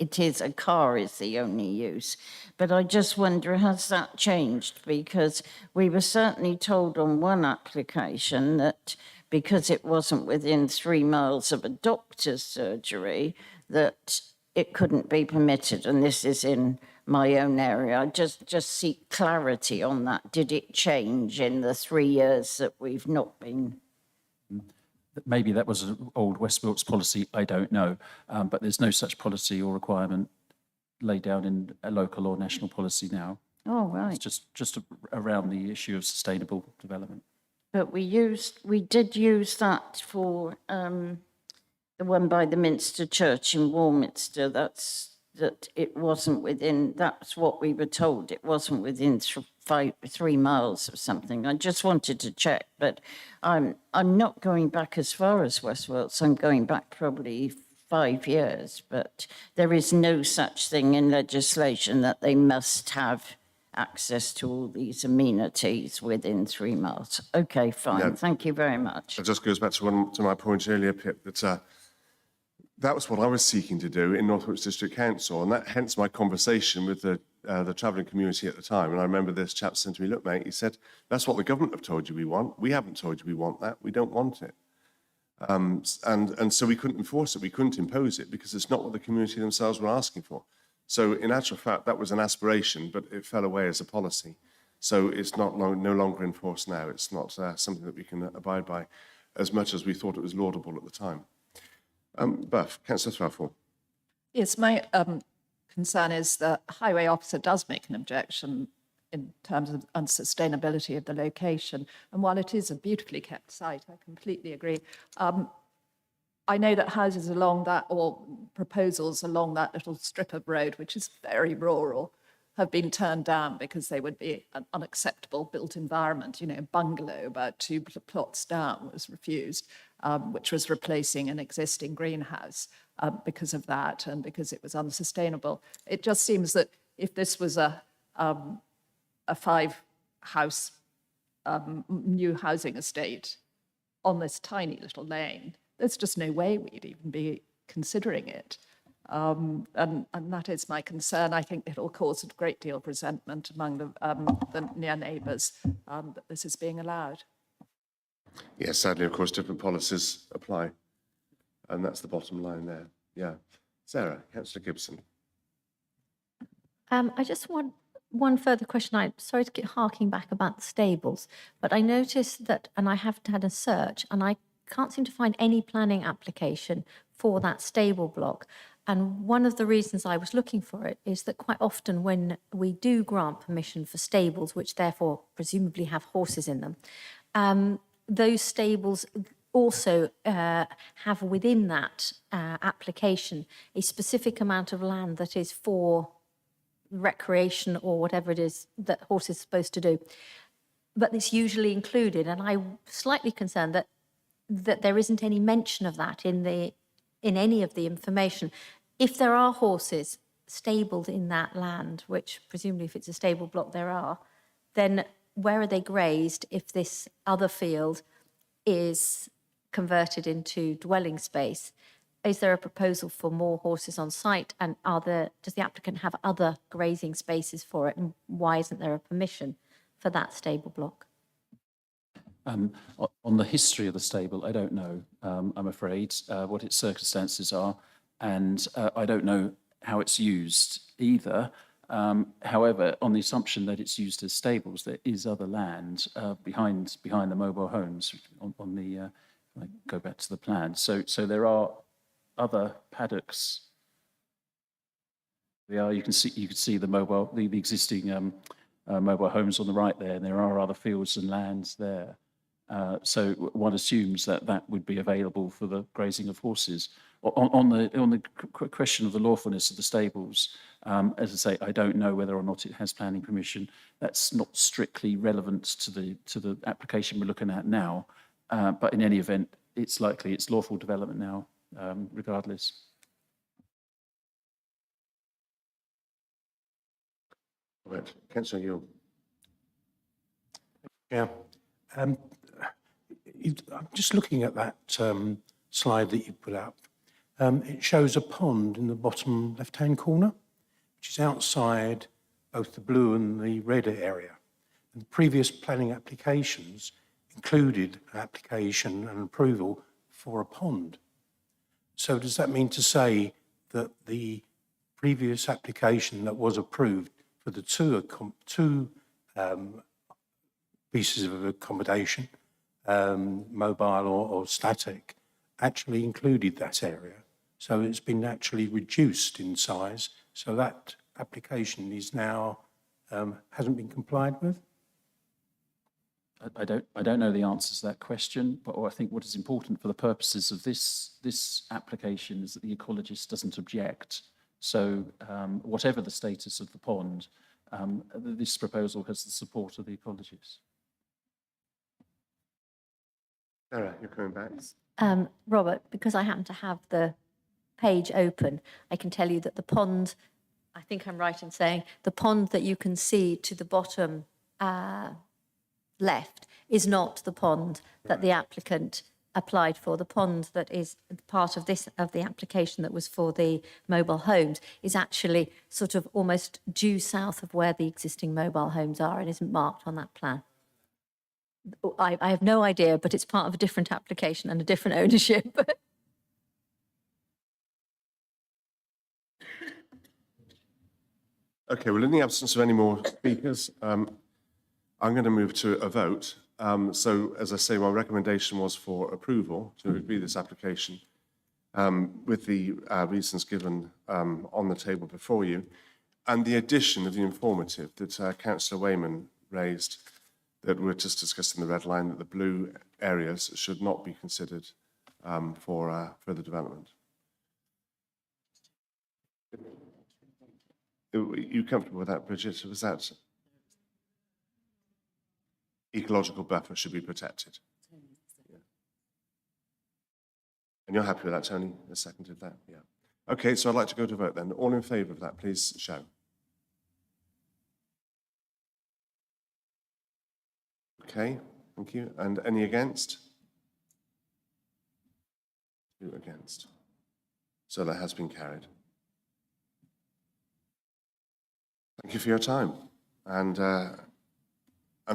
a car is the only use. But I just wonder, has that changed? Because we were certainly told on one application that because it wasn't within 3 miles of a doctor's surgery, that it couldn't be permitted. And this is in my own area. I just seek clarity on that. Did it change in the 3 years that we've not been? Maybe that was an old West Wilts policy, I don't know. But there's no such policy or requirement laid down in a local or national policy now. Oh, right. It's just around the issue of sustainable development. But we did use that for the one by the Minster Church in Warminster. That it wasn't within, that's what we were told. It wasn't within 3 miles of something. I just wanted to check, but I'm not going back as far as West Wilts. I'm going back probably 5 years, but there is no such thing in legislation that they must have access to all these amenities within 3 miles. Okay, fine. Yeah. Thank you very much. It just goes back to my point earlier, Pip, that that was what I was seeking to do in North Wilts District Council, and that hence my conversation with the travelling community at the time. And I remember this chap saying to me, "Look, mate," he said, "that's what the government have told you we want. We haven't told you we want that. We don't want it." And so we couldn't enforce it. We couldn't impose it because it's not what the community themselves were asking for. So in actual fact, that was an aspiration, but it fell away as a policy. So it's no longer enforced now. It's not something that we can abide by as much as we thought it was laudable at the time. Buff, Councillor Thruffle. Yes, my concern is that a highway officer does make an objection in terms of unsustainability of the location. And while it is a beautifully kept site, I completely agree. I know that houses along that, or proposals along that little strip of road, which is very rural, have been turned down because they would be an unacceptable built environment. You know, a bungalow about 2 plots down was refused, which was replacing an existing greenhouse because of that and because it was unsustainable. It just seems that if this was a 5-house new housing estate on this tiny little lane, there's just no way we'd even be considering it. And that is my concern. I think it'll cause a great deal of resentment among the near neighbours that this is being allowed. Yes, sadly, of course, different policies apply. And that's the bottom line there. Yeah. Sarah, Councillor Gibson. I just want one further question. I'm sorry to keep harking back about the stables, but I noticed that, and I have had a search, and I can't seem to find any planning application for that stable block. And one of the reasons I was looking for it is that quite often when we do grant permission for stables, which therefore presumably have horses in them, those stables also have within that application a specific amount of land that is for recreation or whatever it is that horses are supposed to do. But it's usually included, and I'm slightly concerned that there isn't any mention of that in any of the information. If there are horses stabled in that land, which presumably if it's a stable block there are, then where are they grazed if this other field is converted into dwelling space? Is there a proposal for more horses on site, and does the applicant have other grazing spaces for it, and why isn't there a permission for that stable block? On the history of the stable, I don't know, I'm afraid, what its circumstances are, and I don't know how it's used either. However, on the assumption that it's used as stables, there is other land behind the mobile homes on the, if I go back to the plan. So there are other paddocks. You can see the existing mobile homes on the right there, and there are other fields and lands there. So one assumes that would be available for the grazing of horses. On the question of the lawfulness of the stables, as I say, I don't know whether or not it has planning permission. That's not strictly relevant to the application we're looking at now. But in any event, it's likely it's lawful development now, regardless. Right, Councillor Ewell. Yeah. I'm just looking at that slide that you put up. It shows a pond in the bottom left-hand corner, which is outside both the blue and the red area. And the previous planning applications included an application and approval for a pond. So does that mean to say that the previous application that was approved for the two pieces of accommodation, mobile or static, actually included that area? So it's been actually reduced in size, so that application is now hasn't been complied with? I don't know the answer to that question, but I think what is important for the purposes of this application is that the ecologist doesn't object. So whatever the status of the pond, this proposal has the support of the ecologist. Sarah, you're coming back. Robert, because I happen to have the page open, I can tell you that the pond, I think I'm right in saying, the pond that you can see to the bottom left is not the pond that the applicant applied for. The pond that is part of the application that was for the mobile homes is actually sort of almost due south of where the existing mobile homes are and isn't marked on that plan. I have no idea, but it's part of a different application and a different ownership. Okay, well, in the absence of any more speakers, I'm going to move to a vote. So, as I say, my recommendation was for approval to agree this application with the reasons given on the table before you, and the addition of the informative that Councillor Wayman raised, that we're just discussing the red line, that the blue areas should not be considered for further development. Are you comfortable with that, Bridget? Was that ecological buffer should be protected? Yeah. And you're happy with that, Tony? I seconded that, yeah. Okay, so I'd like to go to vote then. All in favour of that, please show. Okay, thank you. And any against? 2 against. So that has been carried. Thank you for your time. And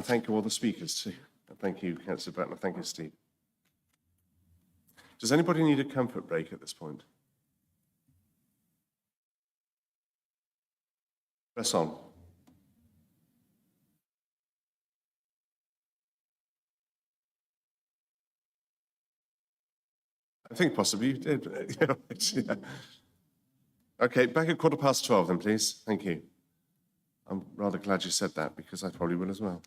thank you all the speakers too. And thank you, Councillor Burton. Thank you, Steve. Does anybody need a comfort break at this point? Press on. I think possibly you did. But, yeah, right, yeah. Okay, back at 12:15 then, please. Thank you. I'm rather glad you said that because I probably will as well.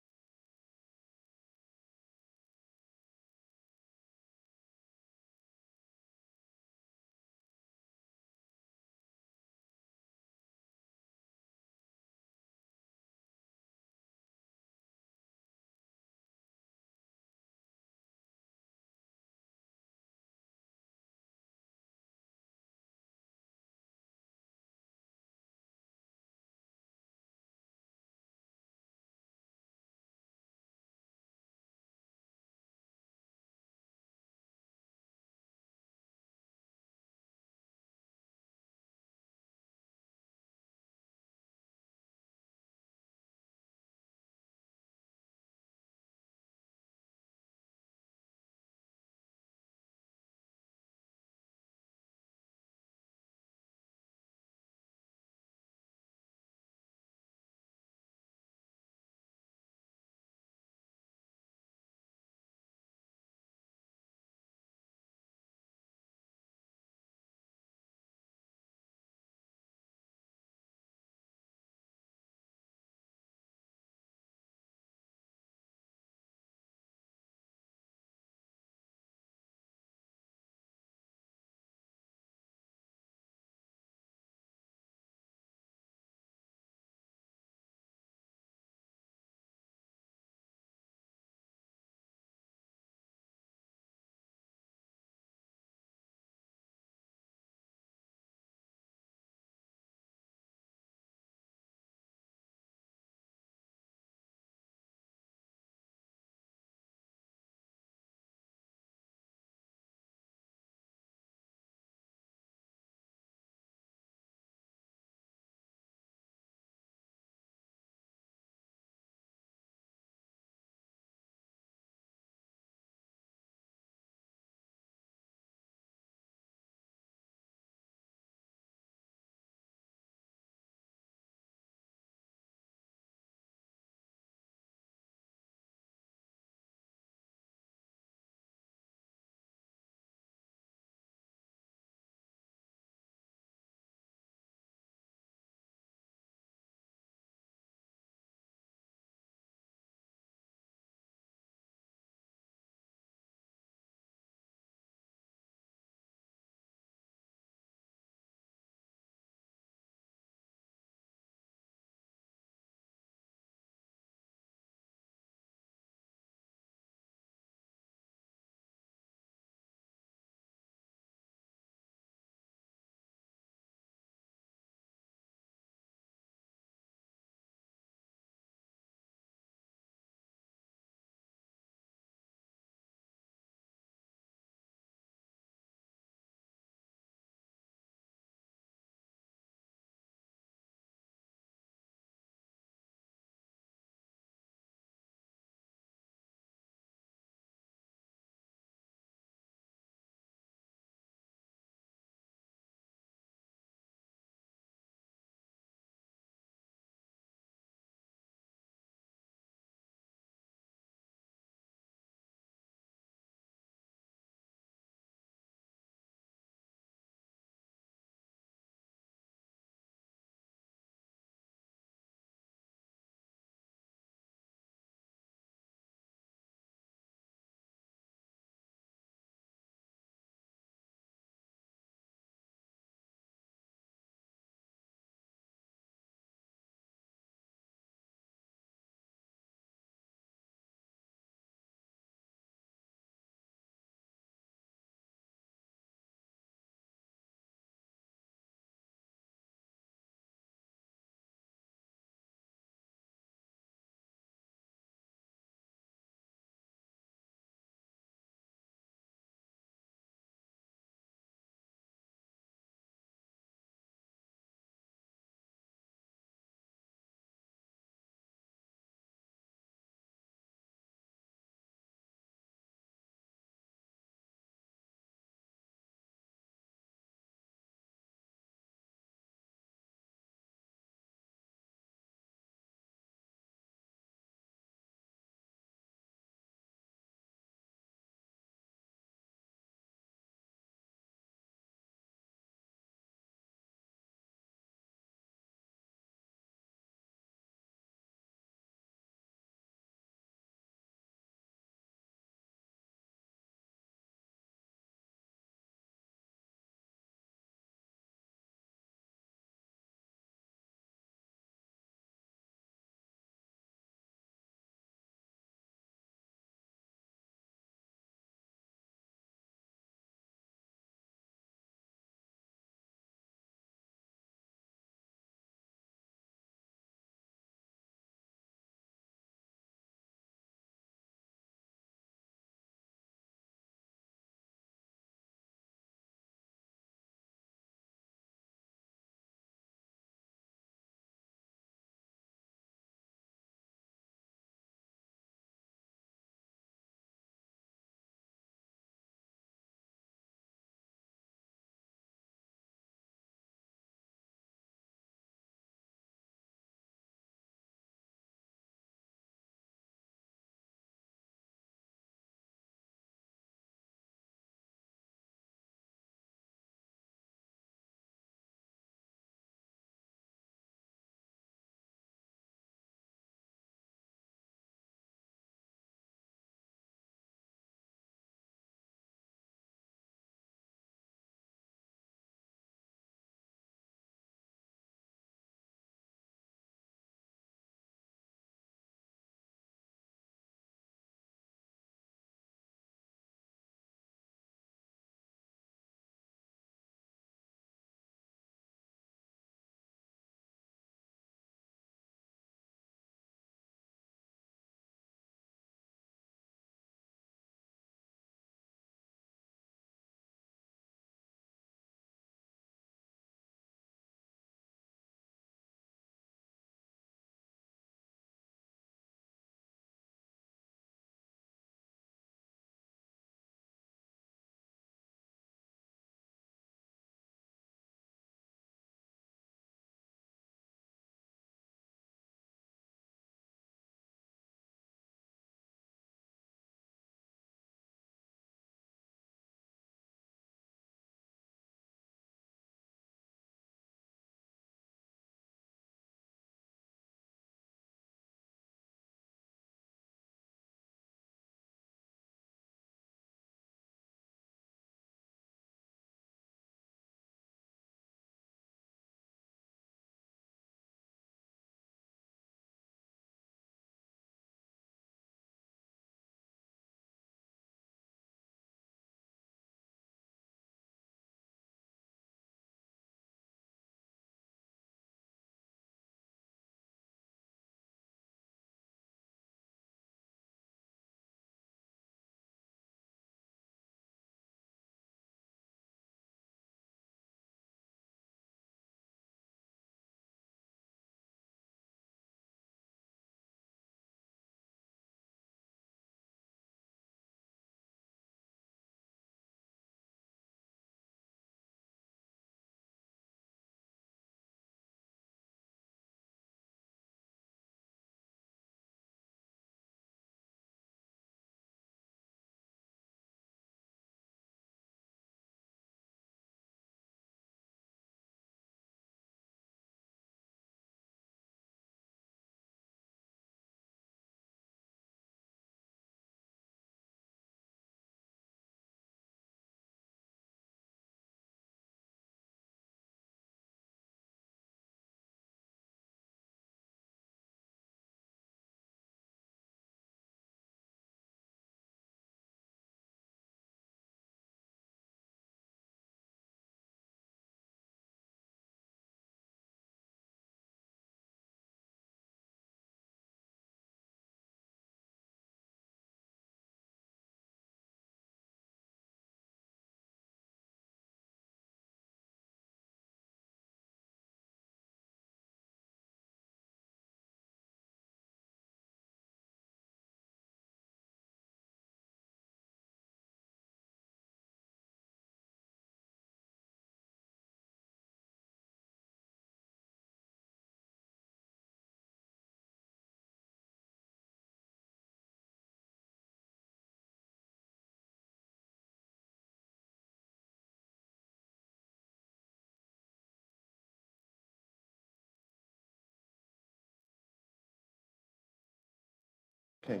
Okay.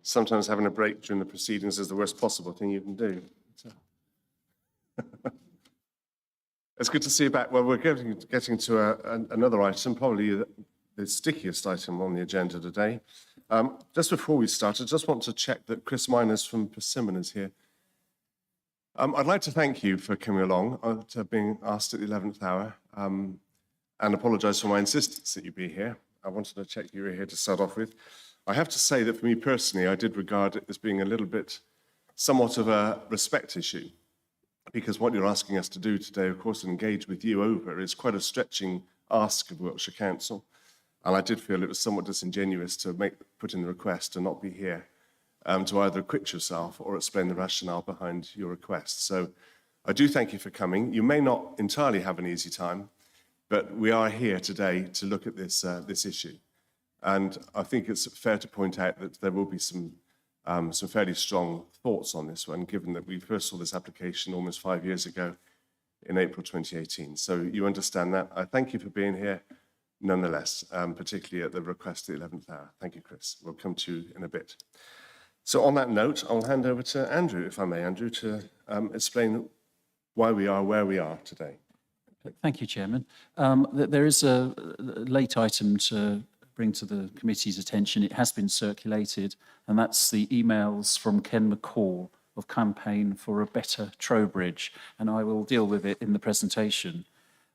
Sometimes having a break during the proceedings is the worst possible thing you can do. It's good to see you back. Well, we're getting to another item, probably the stickiest item on the agenda today. Just before we start, I just want to check that Chris Miners from Persimmon is here. I'd like to thank you for coming along, to being asked at the 11th hour, and apologise for my insistence that you be here. I wanted to check you were here to start off with. I have to say that for me personally, I did regard it as being a little bit, somewhat of a respect issue, because what you're asking us to do today, of course, engage with you over, is quite a stretching ask of Wiltshire Council. And I did feel it was somewhat disingenuous to put in the request and not be here to either acquit yourself or explain the rationale behind your request. So I do thank you for coming. You may not entirely have an easy time, but we are here today to look at this issue. And I think it's fair to point out that there will be some fairly strong thoughts on this one, given that we first saw this application almost 5 years ago in April 2018. So you understand that. I thank you for being here nonetheless, particularly at the request at the 11th hour. Thank you, Chris. We'll come to you in a bit. So on that note, I'll hand over to Andrew, if I may, Andrew, to explain why we are where we are today. Thank you, Chairman. There is a late item to bring to the committee's attention. It has been circulated, and that's the emails from Ken McCall of Campaign for a Better Trowbridge, and I will deal with it in the presentation.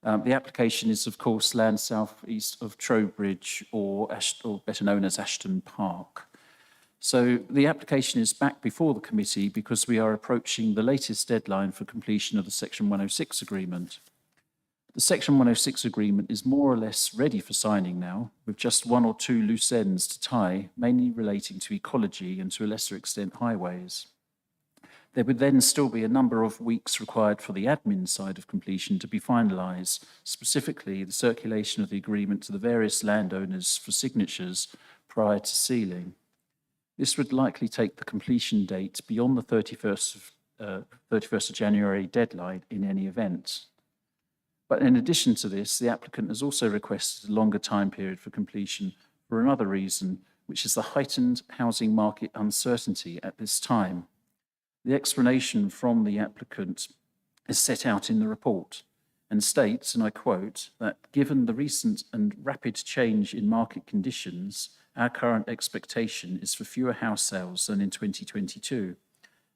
The application is, of course, land south-east of Trowbridge, or better known as Ashton Park. So the application is back before the committee because we are approaching the latest deadline for completion of the Section 106 agreement. The Section 106 agreement is more or less ready for signing now, with just one or two loose ends to tie, mainly relating to ecology and to a lesser extent highways. There would then still be a number of weeks required for the admin side of completion to be finalised, specifically the circulation of the agreement to the various landowners for signatures prior to sealing. This would likely take the completion date beyond the 31st of January deadline in any event. But in addition to this, the applicant has also requested a longer time period for completion for another reason, which is the heightened housing market uncertainty at this time. The explanation from the applicant is set out in the report and states, and I quote, that given the recent and rapid change in market conditions, our current expectation is for fewer house sales than in 2022.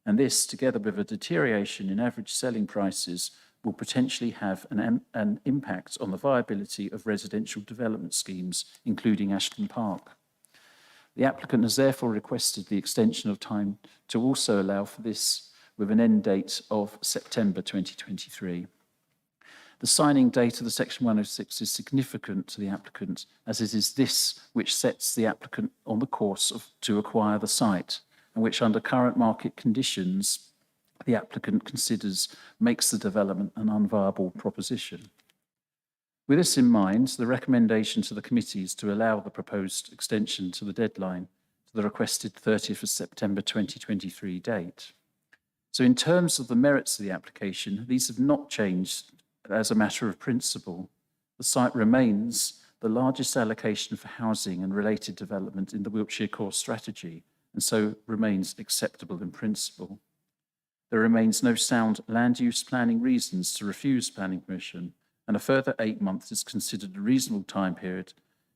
And this, together with a deterioration in average selling prices, will potentially have an impact on the viability of residential development schemes, including Ashton Park. The applicant has therefore requested the extension of time to also allow for this with an end date of September 2023. The signing date of the Section 106 is significant to the applicant, as it is this which sets the applicant on the course to acquire the site, and which under current market conditions the applicant considers makes the development an unviable proposition. With this in mind, the recommendation to the committee is to allow the proposed extension to the deadline to the requested 30th of September 2023 date. So in terms of the merits of the application, these have not changed as a matter of principle. The site remains the largest allocation for housing and related development in the Wiltshire Core Strategy, and so remains acceptable in principle. There remains no sound land use planning reasons to refuse planning permission, and a further 8 months is considered a reasonable time period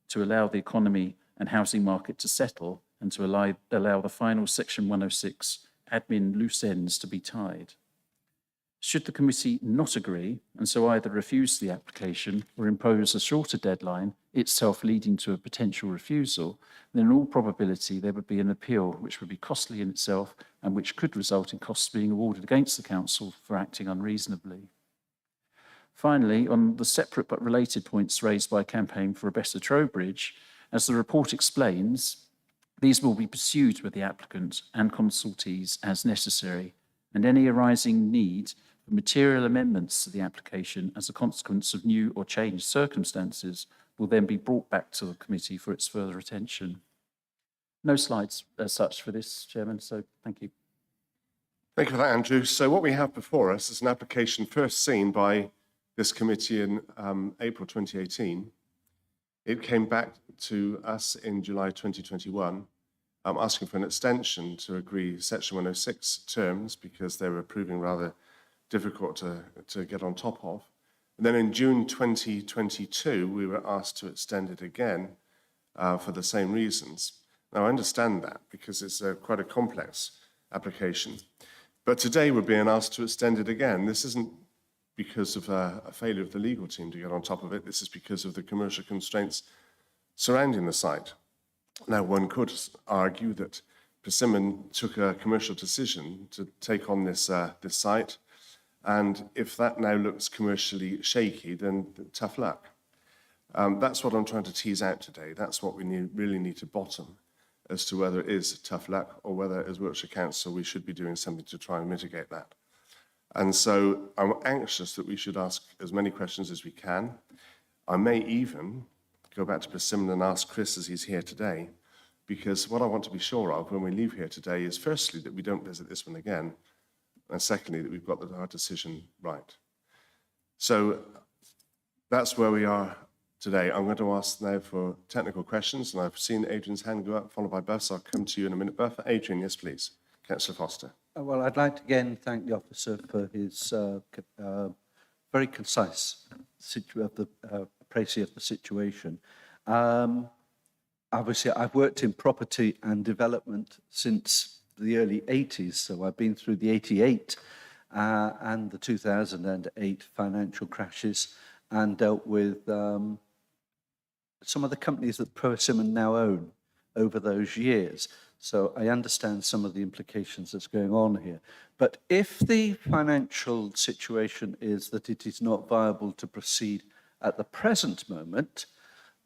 to allow the economy and housing market to settle and to allow the final Section 106 admin loose ends to be tied. Should the committee not agree, and so either refuse the application or impose a shorter deadline, itself leading to a potential refusal, then in all probability there would be an appeal which would be costly in itself and which could result in costs being awarded against the council for acting unreasonably. Finally, on the separate but related points raised by Campaign for a Better Trowbridge, as the report explains, these will be pursued with the applicant and consultees as necessary, and any arising need for material amendments to the application as a consequence of new or changed circumstances will then be brought back to the committee for its further attention. No slides as such for this, Chairman, so thank you. Thank you for that, Andrew. So what we have before us is an application first seen by this committee in April 2018. It came back to us in July 2021, asking for an extension to agree Section 106 terms because they were proving rather difficult to get on top of. And then in June 2022, we were asked to extend it again for the same reasons. Now, I understand that because it's quite a complex application. But today we're being asked to extend it again. This isn't because of a failure of the legal team to get on top of it. This is because of the commercial constraints surrounding the site. Now, one could argue that Persimmon took a commercial decision to take on this site, and if that now looks commercially shaky, then tough luck. That's what I'm trying to tease out today. That's what we really need to bottom as to whether it is tough luck or whether, as Wiltshire Council, we should be doing something to try and mitigate that. And so I'm anxious that we should ask as many questions as we can. I may even go back to Persimmon and ask Chris as he's here today, because what I want to be sure of when we leave here today is firstly that we don't visit this one again, and secondly that we've got our decision right. So that's where we are today. I'm going to ask now for technical questions, and I've seen Adrian's hand go up, followed by Buff, so I'll come to you in a minute. Buff, Adrian, yes, please. Councillor Foster. Well, I'd like to again thank the officer for his very concise appraisal of the situation. Obviously, I've worked in property and development since the early 80s, so I've been through the 88 and the 2008 financial crashes and dealt with some of the companies that Persimmon now own over those years. So I understand some of the implications that's going on here. But if the financial situation is that it is not viable to proceed at the present moment,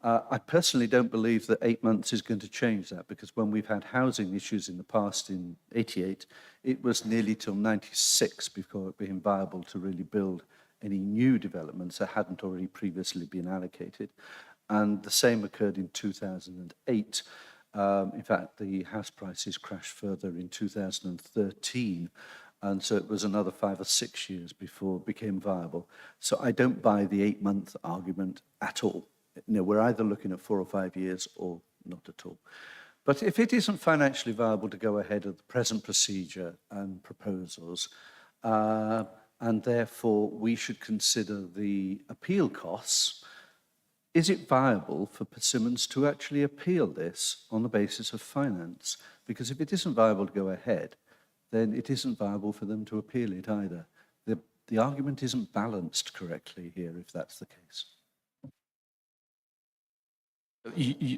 I personally don't believe that 8 months is going to change that, because when we've had housing issues in the past in 88, it was nearly till 96 before it became viable to really build any new developments that hadn't already previously been allocated. And the same occurred in 2008. In fact, the house prices crashed further in 2013. And so it was another 5 or 6 years before it became viable. So I don't buy the 8-month argument at all. You know, we're either looking at 4 or 5 years or not at all. But if it isn't financially viable to go ahead of the present procedure and proposals, and therefore we should consider the appeal costs, is it viable for Persimmons to actually appeal this on the basis of finance? Because if it isn't viable to go ahead, then it isn't viable for them to appeal it either. The argument isn't balanced correctly here, if that's the case.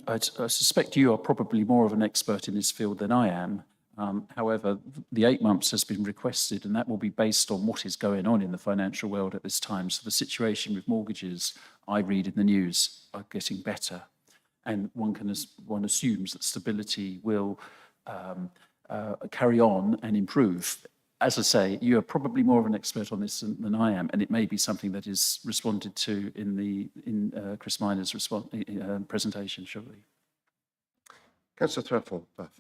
I suspect you are probably more of an expert in this field than I am. However, the 8 months has been requested, and that will be based on what is going on in the financial world at this time. So the situation with mortgages, I read in the news, are getting better. And one assumes that stability will carry on and improve. As I say, you are probably more of an expert on this than I am, and it may be something that is responded to in Chris Miner's presentation shortly. Councillor Threffel, Beth.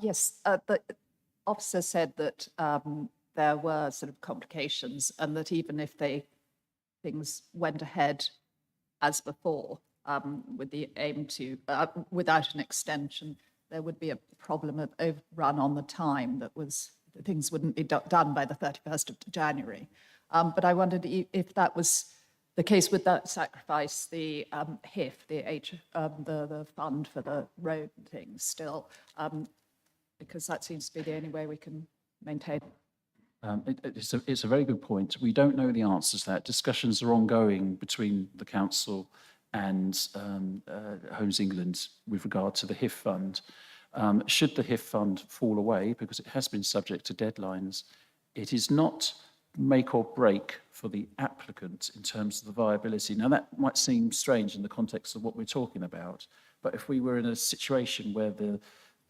Yes, the officer said that there were sort of complications, and that even if things went ahead as before, with the aim to, without an extension, there would be a problem of overrun on the time that things wouldn't be done by the 31st of January. But I wondered if that was the case, would that sacrifice the HIF, the fund for the road things still? Because that seems to be the only way we can maintain. It's a very good point. We don't know the answers to that. Discussions are ongoing between the council and Homes England with regard to the HIF fund. Should the HIF fund fall away, because it has been subject to deadlines, it is not make or break for the applicant in terms of the viability. Now, that might seem strange in the context of what we're talking about, but if we were in a situation where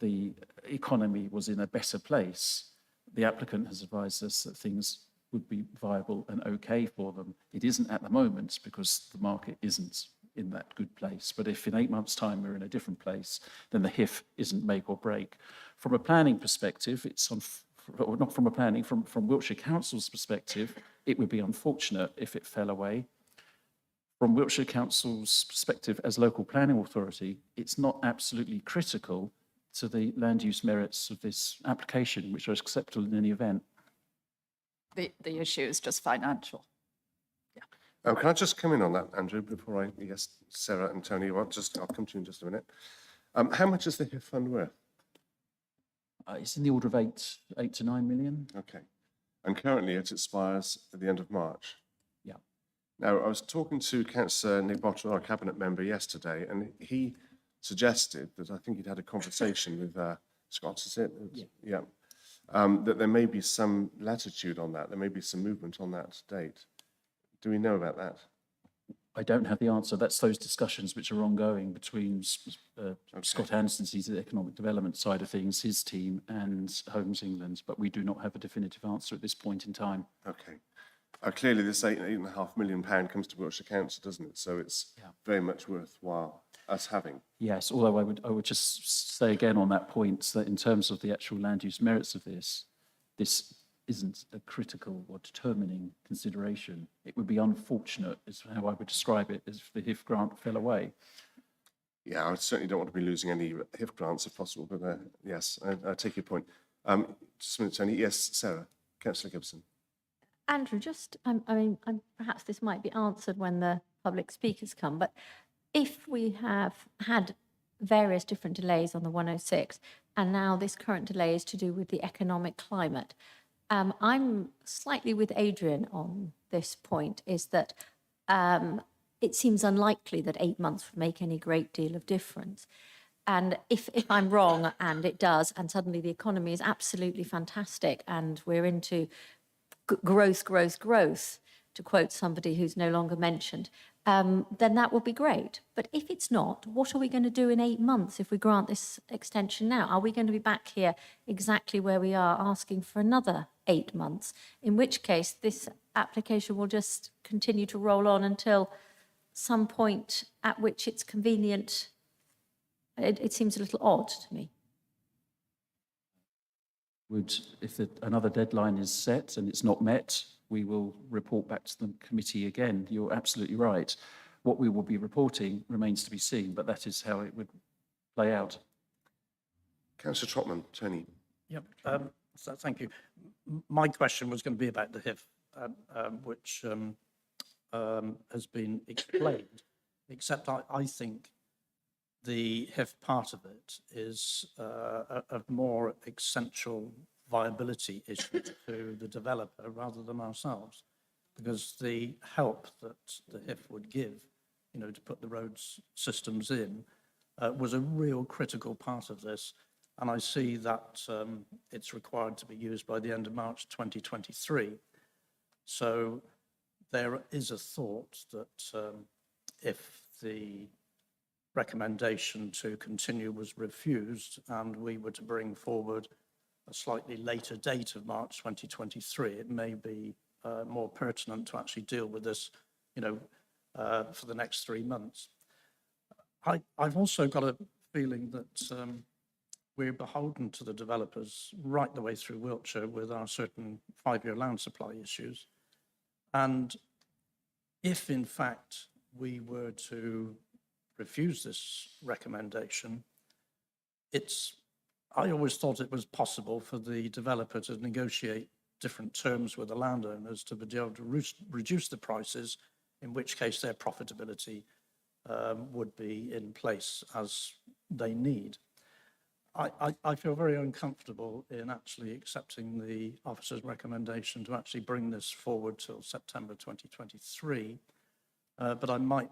the economy was in a better place, the applicant has advised us that things would be viable and okay for them. It isn't at the moment because the market isn't in that good place. But if in 8 months' time we're in a different place, then the HIF isn't make or break. From a planning perspective, it's or not from a planning, from Wiltshire Council's perspective, it would be unfortunate if it fell away. from Wiltshire Council's perspective as local planning authority, it's not absolutely critical to the land use merits of this application, which are acceptable in any event. The issue is just financial. Can I just come in on that, Andrew, before I, yes, Sarah and Tony, I'll come to you in just a minute. How much is the HIF fund worth? It's in the order of 8 to 9 million. Okay. And currently it expires at the end of March. Yeah. Now, I was talking to Councillor Nick Botterill, our cabinet member, yesterday, and he suggested that I think he'd had a conversation with Scott, is it? Yeah. That there may be some latitude on that. There may be some movement on that date. Do we know about that? I don't have the answer. That's those discussions which are ongoing between Scott Anderson's the economic development side of things, his team, and Homes England, but we do not have a definitive answer at this point in time. Okay. Clearly, this £8.5 million comes to Wiltshire Council, doesn't it? So it's very much worthwhile us having. Yes, although I would just say again on that point that in terms of the actual land use merits of this isn't a critical or determining consideration. It would be unfortunate, is how I would describe it, if the HIF grant fell away. Yeah, I certainly don't want to be losing any HIF grants if possible, but yes, I take your point. Just a minute, Tony. Yes, Sarah. Councillor Gibson. Andrew, perhaps this might be answered when the public speakers come, but if we have had various different delays on the 106, and now this current delay is to do with the economic climate, I'm slightly with Adrian on this point, is that it seems unlikely that 8 months would make any great deal of difference. And if I'm wrong, and it does, and suddenly the economy is absolutely fantastic and we're into growth, to quote somebody who's no longer mentioned, then that would be great. But if it's not, what are we going to do in 8 months if we grant this extension now? Are we going to be back here exactly where we are, asking for another 8 months? In which case, this application will just continue to roll on until some point at which it's convenient. It seems a little odd to me. If another deadline is set and it's not met, we will report back to the committee again. You're absolutely right. What we will be reporting remains to be seen, but that is how it would play out. Councillor Trotman, Tony. Yep. So thank you. My question was going to be about the HIF, which has been explained, except I think the HIF part of it is a more essential viability issue to the developer rather than ourselves, because the help that the HIF would give, to put the roads systems in, was a real critical part of this. And I see that it's required to be used by the end of March 2023. So there is a thought that if the recommendation to continue was refused and we were to bring forward a slightly later date of March 2023, it may be more pertinent to actually deal with this, for the next 3 months. I've also got a feeling that we're beholden to the developers right the way through Wiltshire with our certain 5-year land supply issues. And if, in fact, we were to refuse this recommendation, I always thought it was possible for the developer to negotiate different terms with the landowners to be able to reduce the prices, in which case their profitability would be in place as they need. I feel very uncomfortable in actually accepting the officer's recommendation to actually bring this forward till September 2023, but I might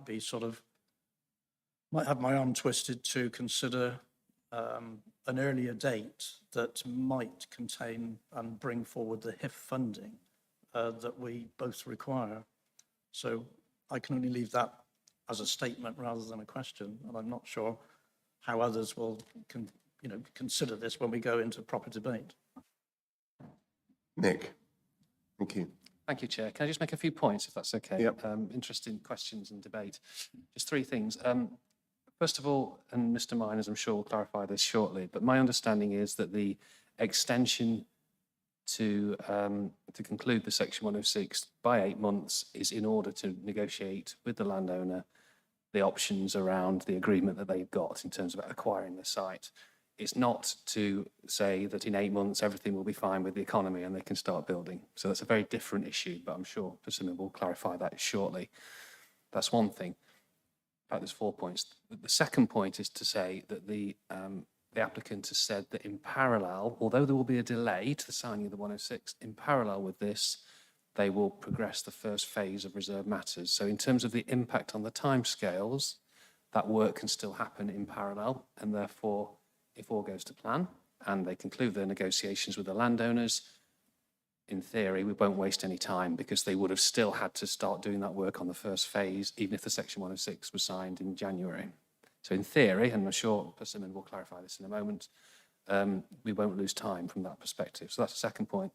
have my arm twisted to consider an earlier date that might contain and bring forward the HIF funding that we both require. So I can only leave that as a statement rather than a question, and I'm not sure how others will consider this when we go into proper debate. Nick, thank you. Thank you, Chair. Can I just make a few points, if that's okay? Yep. Interesting questions and debate. Just 3 things. First of all, and Mr. Miners, I'm sure, will clarify this shortly, but my understanding is that the extension to conclude the Section 106 by 8 months is in order to negotiate with the landowner the options around the agreement that they've got in terms of acquiring the site. It's not to say that in 8 months everything will be fine with the economy and they can start building. So that's a very different issue, but I'm sure Persimmon will clarify that shortly. That's one thing. In fact, there's 4 points. The second point is to say that the applicant has said that in parallel, although there will be a delay to the signing of the 106, in parallel with this, they will progress the first phase of reserve matters. So in terms of the impact on the timescales, that work can still happen in parallel, and therefore, if all goes to plan and they conclude their negotiations with the landowners, in theory, we won't waste any time because they would have still had to start doing that work on the first phase, even if the Section 106 was signed in January. So in theory, and I'm sure Persimmon will clarify this in a moment, we won't lose time from that perspective. So that's the second point.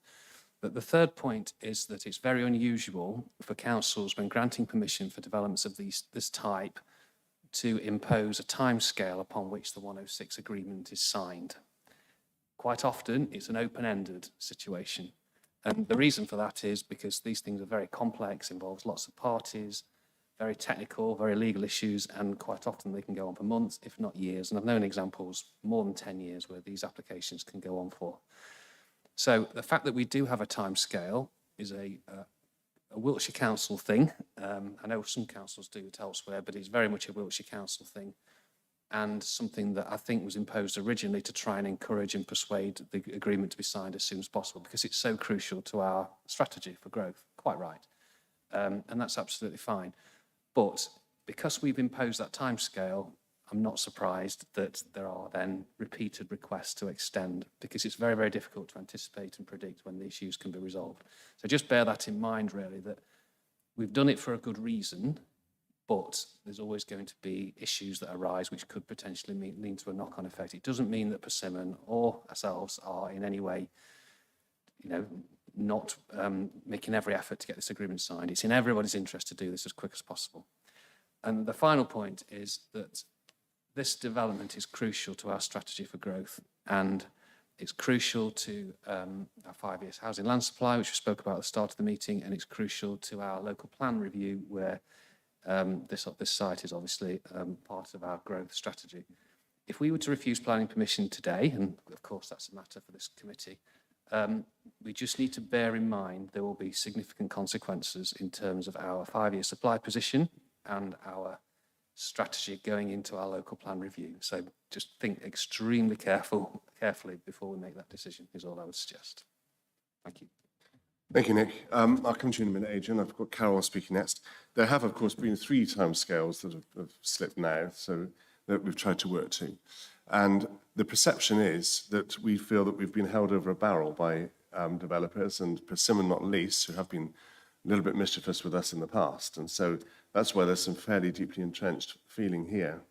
But the third point is that it's very unusual for councils, when granting permission for developments of this type, to impose a timescale upon which the 106 agreement is signed. Quite often, it's an open-ended situation. And the reason for that is because these things are very complex, involves lots of parties, very technical, very legal issues, and quite often they can go on for months, if not years. And I've known examples more than 10 years where these applications can go on for. So the fact that we do have a timescale is a Wiltshire Council thing. I know some councils do it elsewhere, but it's very much a Wiltshire Council thing, and something that I think was imposed originally to try and encourage and persuade the agreement to be signed as soon as possible, because it's so crucial to our strategy for growth. Quite right. And that's absolutely fine. But because we've imposed that timescale, I'm not surprised that there are then repeated requests to extend, because it's very, very difficult to anticipate and predict when the issues can be resolved. So just bear that in mind, really, that we've done it for a good reason, but there's always going to be issues that arise which could potentially lead to a knock-on effect. It doesn't mean that Persimmon or ourselves are in any way, not making every effort to get this agreement signed. It's in everybody's interest to do this as quick as possible. And the final point is that this development is crucial to our strategy for growth, and it's crucial to our 5 years housing land supply, which we spoke about at the start of the meeting, and it's crucial to our local plan review, where this site is obviously part of our growth strategy. If we were to refuse planning permission today, and of course that's a matter for this committee, we just need to bear in mind there will be significant consequences in terms of our 5-year supply position and our strategy going into our local plan review. So just think extremely carefully before we make that decision, is all I would suggest. Thank you. Thank you, Nick. I'll come to you in a minute, Adrian. I've got Carol speaking next. There have, of course, been 3 timescales that have slipped now, so that we've tried to work to. And the perception is that we feel that we've been held over a barrel by developers, and Persimmon not least, who have been a little bit mischievous with us in the past. And so that's why there's some fairly deeply entrenched feeling here.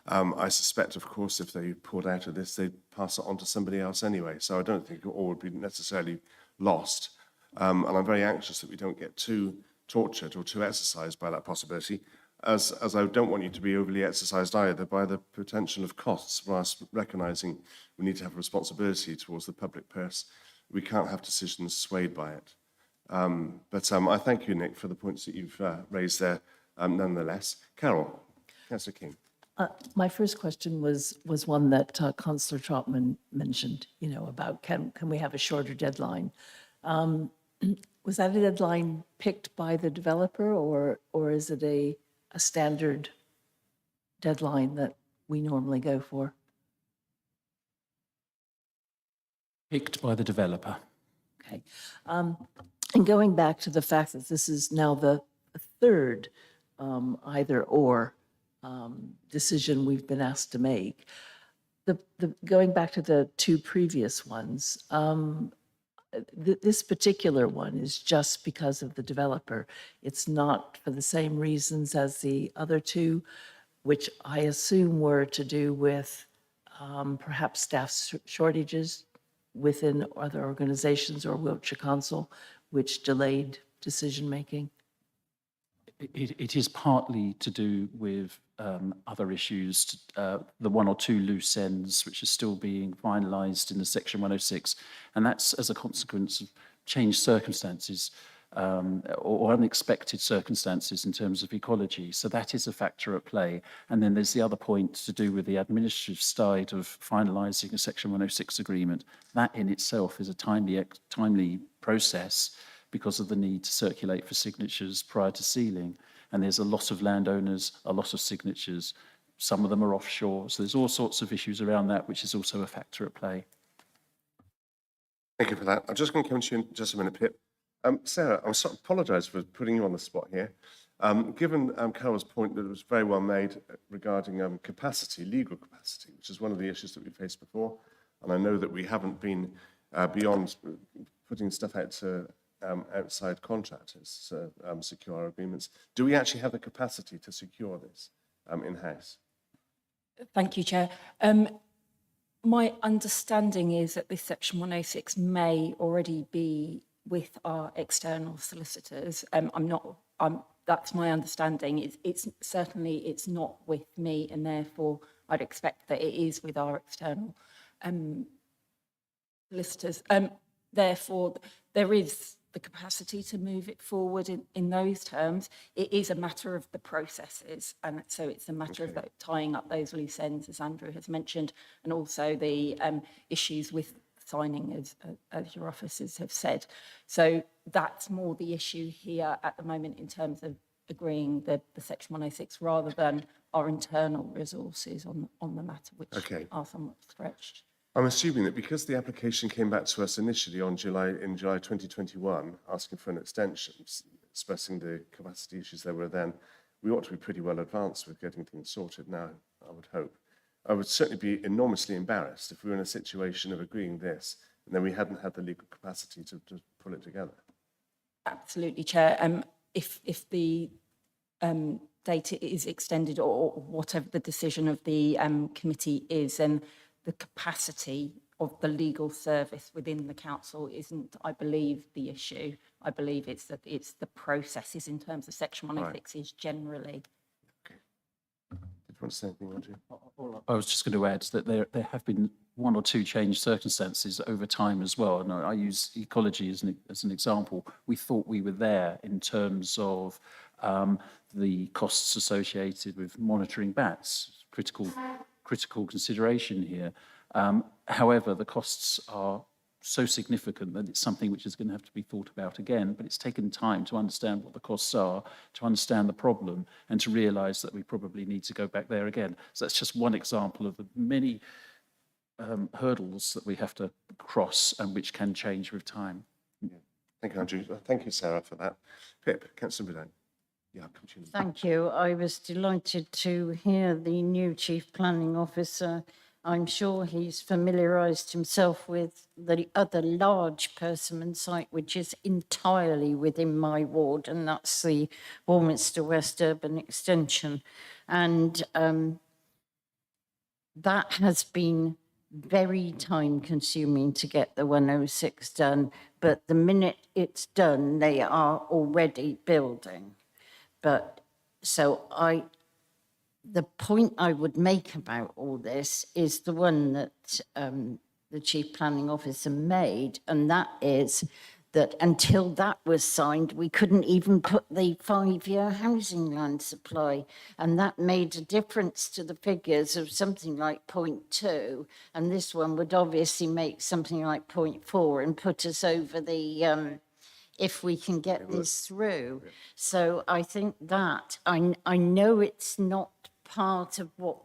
I suspect, of course, if they poured out of this, they'd pass it on to somebody else anyway. So I don't think it all would be necessarily lost. And I'm very anxious that we don't get too tortured or too exercised by that possibility, as I don't want you to be overly exercised either by the potential of costs, whilst recognising we need to have a responsibility towards the public purse. We can't have decisions swayed by it. But I thank you, Nick, for the points that you've raised there nonetheless. Carol, Councillor King. My first question was one that Councillor Trotman mentioned, about can we have a shorter deadline? Was that a deadline picked by the developer, or is it a standard deadline that we normally go for? Picked by the developer. Okay. And going back to the fact that this is now the third either or decision we've been asked to make, going back to the 2 previous ones, this particular one is just because of the developer. It's not for the same reasons as the other 2, which I assume were to do with perhaps staff shortages within other organizations or Wiltshire Council, which delayed decision-making. It is partly to do with other issues, the one or two loose ends which are still being finalised in the Section 106, and that's as a consequence of changed circumstances or unexpected circumstances in terms of ecology. So that is a factor at play. And then there's the other point to do with the administrative side of finalising a Section 106 agreement. That in itself is a timely process because of the need to circulate for signatures prior to sealing. And there's a lot of landowners, a lot of signatures. Some of them are offshore. So there's all sorts of issues around that, which is also a factor at play. Thank you for that. I'm just going to come to you in just a minute, Pip. Sarah, I apologise for putting you on the spot here. Given Carol's point that it was very well made regarding capacity, legal capacity, which is one of the issues that we faced before, and I know that we haven't been beyond putting stuff out to outside contractors to secure our agreements. Do we actually have the capacity to secure this in-house? Thank you, Chair. My understanding is that this Section 106 may already be with our external solicitors. That's my understanding. It's certainly it's not with me, and therefore I'd expect that it is with our external solicitors. Therefore, there is the capacity to move it forward in those terms. It is a matter of the processes, and so it's a matter of tying up those loose ends, as Andrew has mentioned, and also the issues with signing, as your officers have said. So that's more the issue here at the moment in terms of agreeing the Section 106 rather than our internal resources on the matter, which are somewhat stretched. I'm assuming that because the application came back to us initially in July 2021, asking for an extension, expressing the capacity issues there were then, we ought to be pretty well advanced with getting things sorted now, I would hope. I would certainly be enormously embarrassed if we were in a situation of agreeing this and then we hadn't had the legal capacity to pull it together. Absolutely, Chair. If the date is extended or whatever the decision of the committee is, then the capacity of the legal service within the council isn't, I believe, the issue. I believe it's the processes in terms of Section 106 is generally. Did you want to say anything, Andrew? I was just going to add that there have been one or two changed circumstances over time as well. And I use ecology as an example. We thought we were there in terms of the costs associated with monitoring bats, critical consideration here. However, the costs are so significant that it's something which is going to have to be thought about again, but it's taken time to understand what the costs are, to understand the problem, and to realise that we probably need to go back there again. So that's just one example of the many hurdles that we have to cross and which can change with time. Yeah. Thank you, Andrew. Thank you, Sarah, for that. Pip, Councillor Boudin. Yeah, come to you. Thank you. I was delighted to hear the new Chief Planning Officer. I'm sure he's familiarised himself with the other large Persimmon site, which is entirely within my ward, and that's the Warminster West Urban Extension. And that has been very time consuming to get the 106 done, but the minute it's done, they are already building. But so the point I would make about all this is the one that the Chief Planning Officer made, and that is that until that was signed, we couldn't even put the 5-year housing land supply, and that made a difference to the figures of something like 0.2, and this one would obviously make something like 0.4 and put us over the if we can get this through. So I think that, I know it's not part of what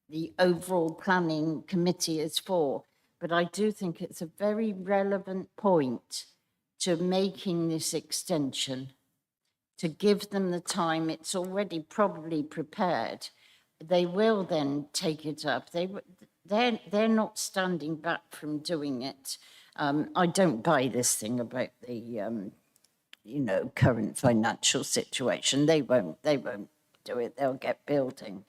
the overall planning committee is for, but I do think it's a very relevant point to making this extension, to give them the time. It's already probably prepared. They will then take it up. They're not standing back from doing it. I don't buy this thing about the current financial situation. They won't do it. They'll get building.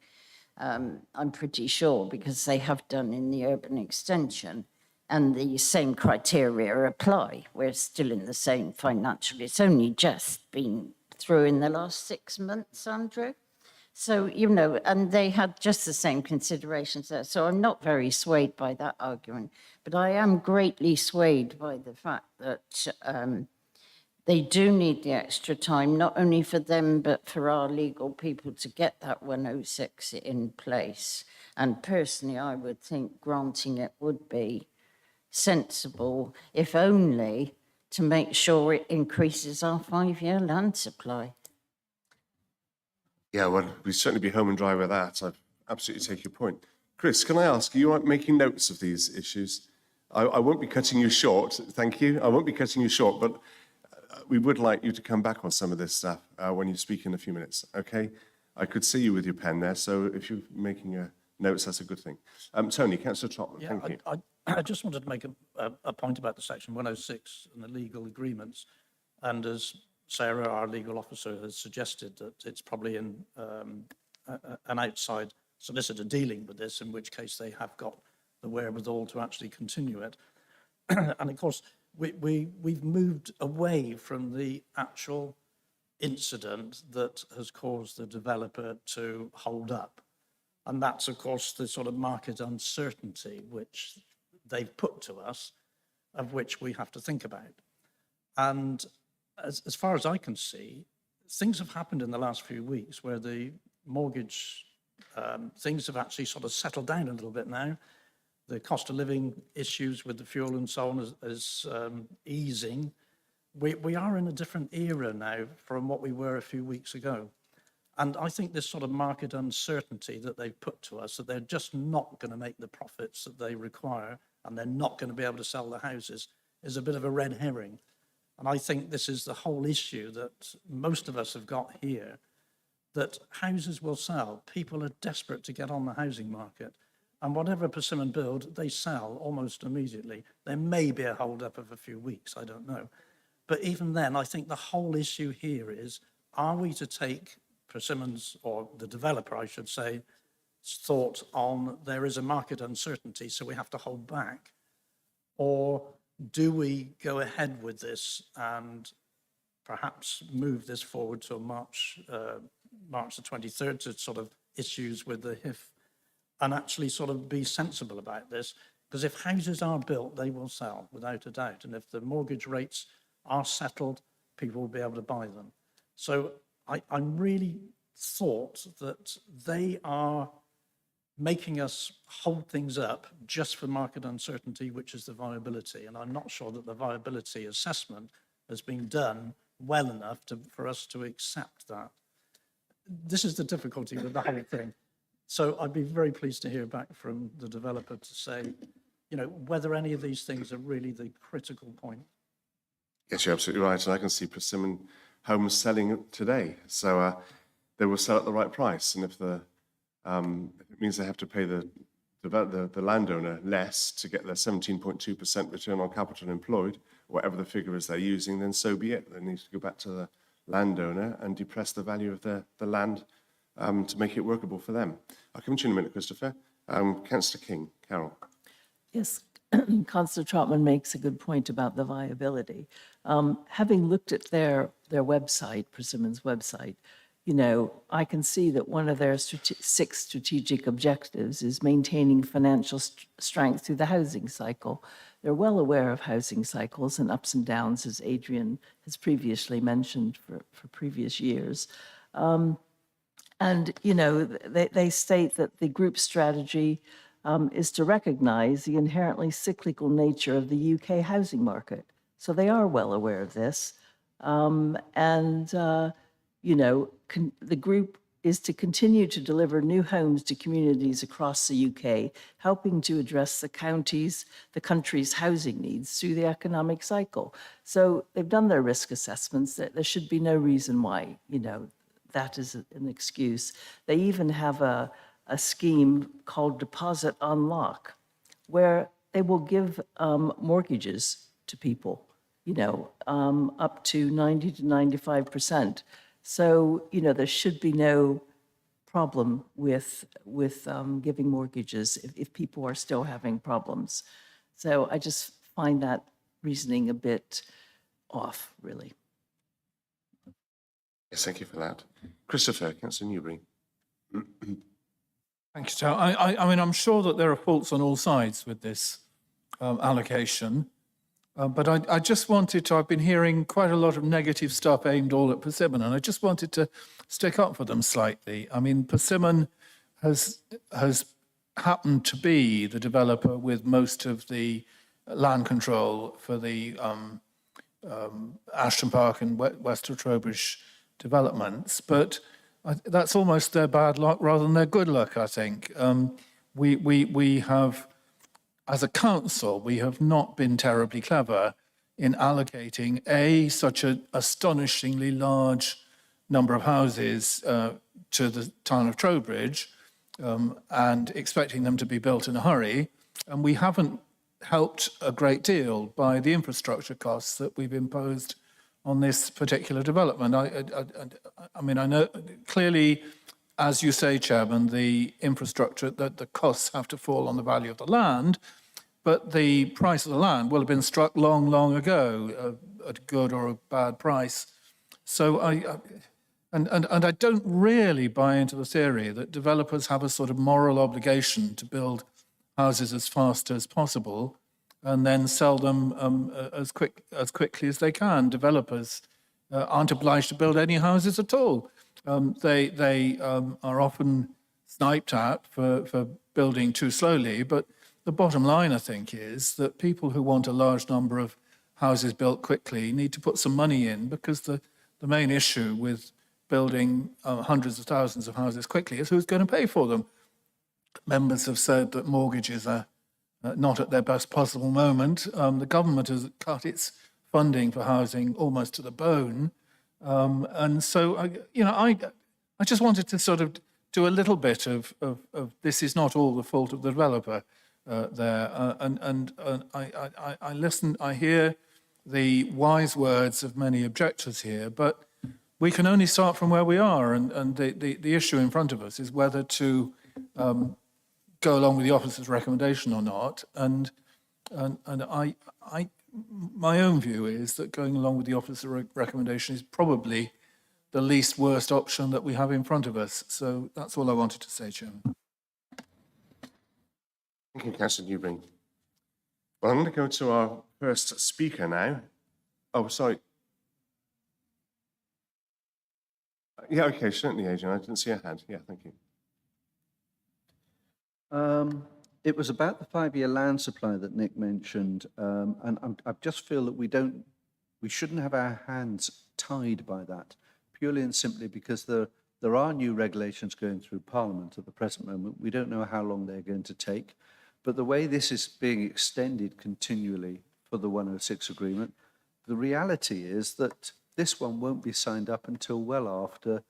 I'm pretty sure, because they have done in the urban extension, and the same criteria apply. We're still in the same financial. It's only just been through in the last 6 months, Andrew. So, you know, and they had just the same considerations there. So I'm not very swayed by that argument, but I am greatly swayed by the fact that they do need the extra time, not only for them, but for our legal people to get that 106 in place. And personally, I would think granting it would be sensible, if only to make sure it increases our 5-year land supply. Yeah, well, we'd certainly be home and dry with that. I absolutely take your point. Chris, can I ask, are you making notes of these issues? I won't be cutting you short, thank you. I won't be cutting you short, but we would like you to come back on some of this stuff when you speak in a few minutes, okay? I could see you with your pen there, so if you're making notes, that's a good thing. Tony, Councillor Trotman, thank you. I just wanted to make a point about the Section 106 and the legal agreements. And as Sarah, our legal officer, has suggested, that it's probably in an outside solicitor dealing with this, in which case they have got the wherewithal to actually continue it. And of course, we've moved away from the actual incident that has caused the developer to hold up. And that's, of course, the sort of market uncertainty which they've put to us, of which we have to think about. And as far as I can see, things have happened in the last few weeks where the mortgage, things have actually sort of settled down a little bit now. The cost of living issues with the fuel and so on is easing. We are in a different era now from what we were a few weeks ago. And I think this sort of market uncertainty that they've put to us, that they're just not going to make the profits that they require, and they're not going to be able to sell the houses, is a bit of a red herring. And I think this is the whole issue that most of us have got here, that houses will sell. People are desperate to get on the housing market. And whatever Persimmon build, they sell almost immediately. There may be a hold-up of a few weeks, I don't know. But even then, I think the whole issue here is, are we to take Persimmon's, or the developer, I should say, thought on there is a market uncertainty, so we have to hold back? Or do we go ahead with this and perhaps move this forward to March the 23rd to sort of issues with the HIF, and actually sort of be sensible about this? Because if houses are built, they will sell, without a doubt. And if the mortgage rates are settled, people will be able to buy them. So I'm really thought that they are making us hold things up just for market uncertainty, which is the viability. And I'm not sure that the viability assessment has been done well enough for us to accept that. This is the difficulty with the whole thing. So I'd be very pleased to hear back from the developer to say, you know, whether any of these things are really the critical point. Yes, you're absolutely right. And I can see Persimmon homes selling today. So they will sell at the right price. And if it means they have to pay the landowner less to get their 17.2% return on capital employed, whatever the figure is they're using, then so be it. They need to go back to the landowner and depress the value of the land to make it workable for them. I'll come to you in a minute, Christopher. Councillor King, Carol. Yes, Councillor Trotman makes a good point about the viability. Having looked at their website, Persimmon's website, you know, I can see that one of their 6 strategic objectives is maintaining financial strength through the housing cycle. They're well aware of housing cycles and ups and downs, as Adrian has previously mentioned for previous years. And, you know, they state that the group strategy is to recognize the inherently cyclical nature of the UK housing market. So they are well aware of this. You know, the group is to continue to deliver new homes to communities across the UK, helping to address the country's housing needs through the economic cycle. So they've done their risk assessments. There should be no reason why, you know, that is an excuse. They even have a scheme called Deposit Unlock, where they will give mortgages to people, you know, up to 90 to 95%. So, you know, there should be no problem with giving mortgages if people are still having problems. So I just find that reasoning a bit off, really. Yes, thank you for that. Christopher, Councillor Newbury. Thank you, Chair. I mean, I'm sure that there are faults on all sides with this allocation, but I just wanted to, I've been hearing quite a lot of negative stuff aimed all at Persimmon, and I just wanted to stick up for them slightly. I mean, Persimmon has happened to be the developer with most of the land control for the Ashton Park and West of Trowbridge developments, but that's almost their bad luck rather than their good luck, I think. We have, as a council, we have not been terribly clever in allocating such an astonishingly large number of houses to the town of Trowbridge and expecting them to be built in a hurry. And we haven't helped a great deal by the infrastructure costs that we've imposed on this particular development. I mean, I know clearly, as you say, Chairman, the infrastructure, that the costs have to fall on the value of the land, but the price of the land will have been struck long, long ago at a good or a bad price. So I don't really buy into the theory that developers have a sort of moral obligation to build houses as fast as possible and then sell them as quickly as they can. Developers aren't obliged to build any houses at all. They are often sniped at for building too slowly, but the bottom line, I think, is that people who want a large number of houses built quickly need to put some money in, because the main issue with building hundreds of thousands of houses quickly is who's going to pay for them. Members have said that mortgages are not at their best possible moment. The government has cut its funding for housing almost to the bone. And so, I just wanted to sort of do a little bit of this is not all the fault of the developer there. I listen, I hear the wise words of many objectors here, but we can only start from where we are. And the issue in front of us is whether to go along with the officer's recommendation or not. And my own view is that going along with the officer's recommendation is probably the least worst option that we have in front of us. So that's all I wanted to say, Chairman. Thank you, Councillor Newbury. Well, I'm going to go to our first speaker now. Oh, sorry. Yeah, okay, certainly, Adrian. I didn't see a hand. Yeah, thank you. It was about the 5-year land supply that Nick mentioned, and I just feel that we shouldn't have our hands tied by that, purely and simply because there are new regulations going through Parliament at the present moment. We don't know how long they're going to take, but the way this is being extended continually for the 106 agreement, the reality is that this one won't be signed up until well after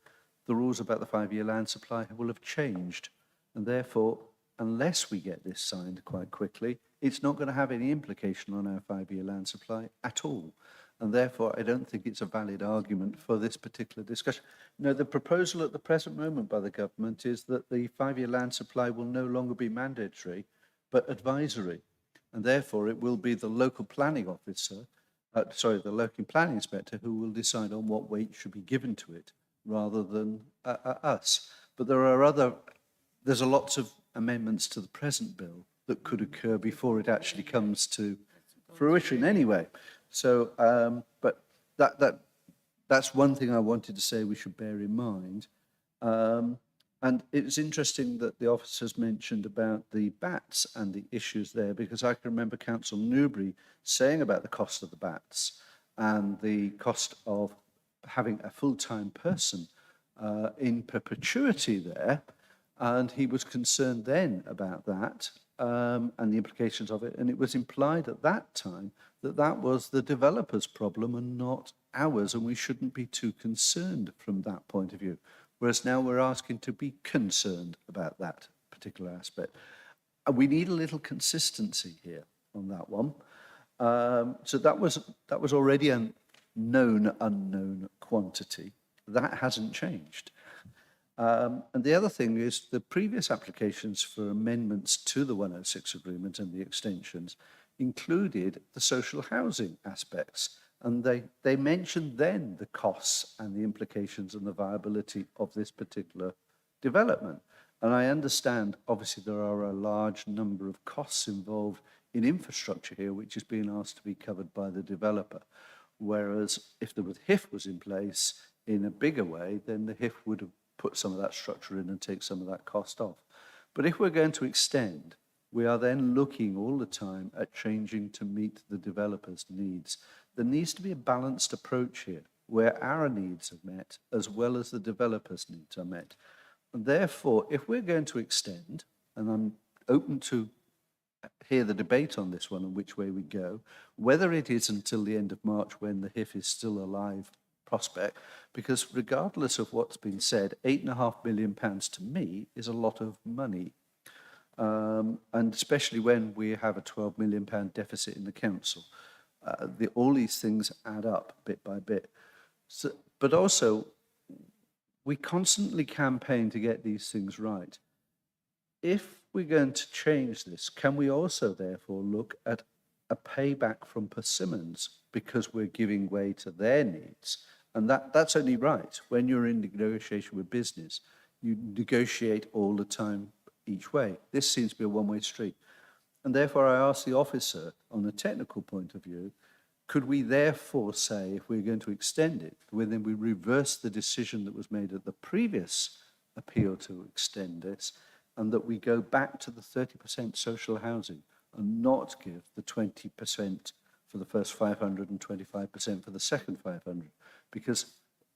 the rules about the 5-year land supply will have changed, and therefore, unless we get this signed quite quickly, it's not going to have any implication on our 5-year land supply at all. And therefore, I don't think it's a valid argument for this particular discussion. No, the proposal at the present moment by the government is that the 5-year land supply will no longer be mandatory, but advisory. And therefore, it will be the local planning officer, the local planning inspector, who will decide on what weight should be given to it, rather than us. But there's a lots of amendments to the present bill that could occur before it actually comes to fruition anyway. So, but that's one thing I wanted to say we should bear in mind. And it's interesting that the officers mentioned about the bats and the issues there, because I can remember Councillor Newbury saying about the cost of the bats and the cost of having a full-time person in perpetuity there. And he was concerned then about that and the implications of it. And it was implied at that time that that was the developer's problem and not ours, and we shouldn't be too concerned from that point of view. Whereas now we're asking to be concerned about that particular aspect. We need a little consistency here on that one. So that was already a known unknown quantity. That hasn't changed. And the other thing is the previous applications for amendments to the 106 agreement and the extensions included the social housing aspects. And they mentioned then the costs and the implications and the viability of this particular development. And I understand, obviously, there are a large number of costs involved in infrastructure here, which is being asked to be covered by the developer. Whereas if the HIF was in place in a bigger way, then the HIF would have put some of that structure in and take some of that cost off. But if we're going to extend, we are then looking all the time at changing to meet the developer's needs. There needs to be a balanced approach here, where our needs are met as well as the developer's needs are met. And therefore, if we're going to extend, and I'm open to hear the debate on this one and which way we go, whether it is until the end of March when the HIF is still a live prospect, because regardless of what's been said, £8.5 million to me is a lot of money. And especially when we have a £12 million deficit in the council. All these things add up bit by bit. So, but also, we constantly campaign to get these things right. If we're going to change this, can we also therefore look at a payback from Persimmons because we're giving way to their needs? And that's only right. When you're in negotiation with business, you negotiate all the time each way. This seems to be a one-way street. And therefore, I ask the officer, on a technical point of view, could we therefore say, if we're going to extend it, then we reverse the decision that was made at the previous appeal to extend this, and that we go back to the 30% social housing and not give the 20% for the first 500 and 25% for the second 500? Because,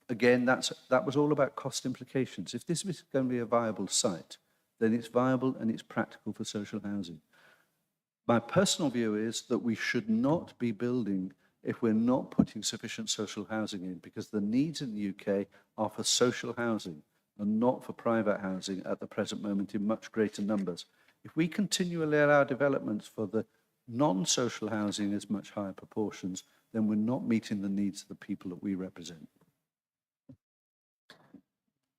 again, that was all about cost implications. If this is going to be a viable site, then it's viable and it's practical for social housing. My personal view is that we should not be building if we're not putting sufficient social housing in, because the needs in the UK are for social housing and not for private housing at the present moment in much greater numbers. If we continually allow developments for the non-social housing as much higher proportions, then we're not meeting the needs of the people that we represent.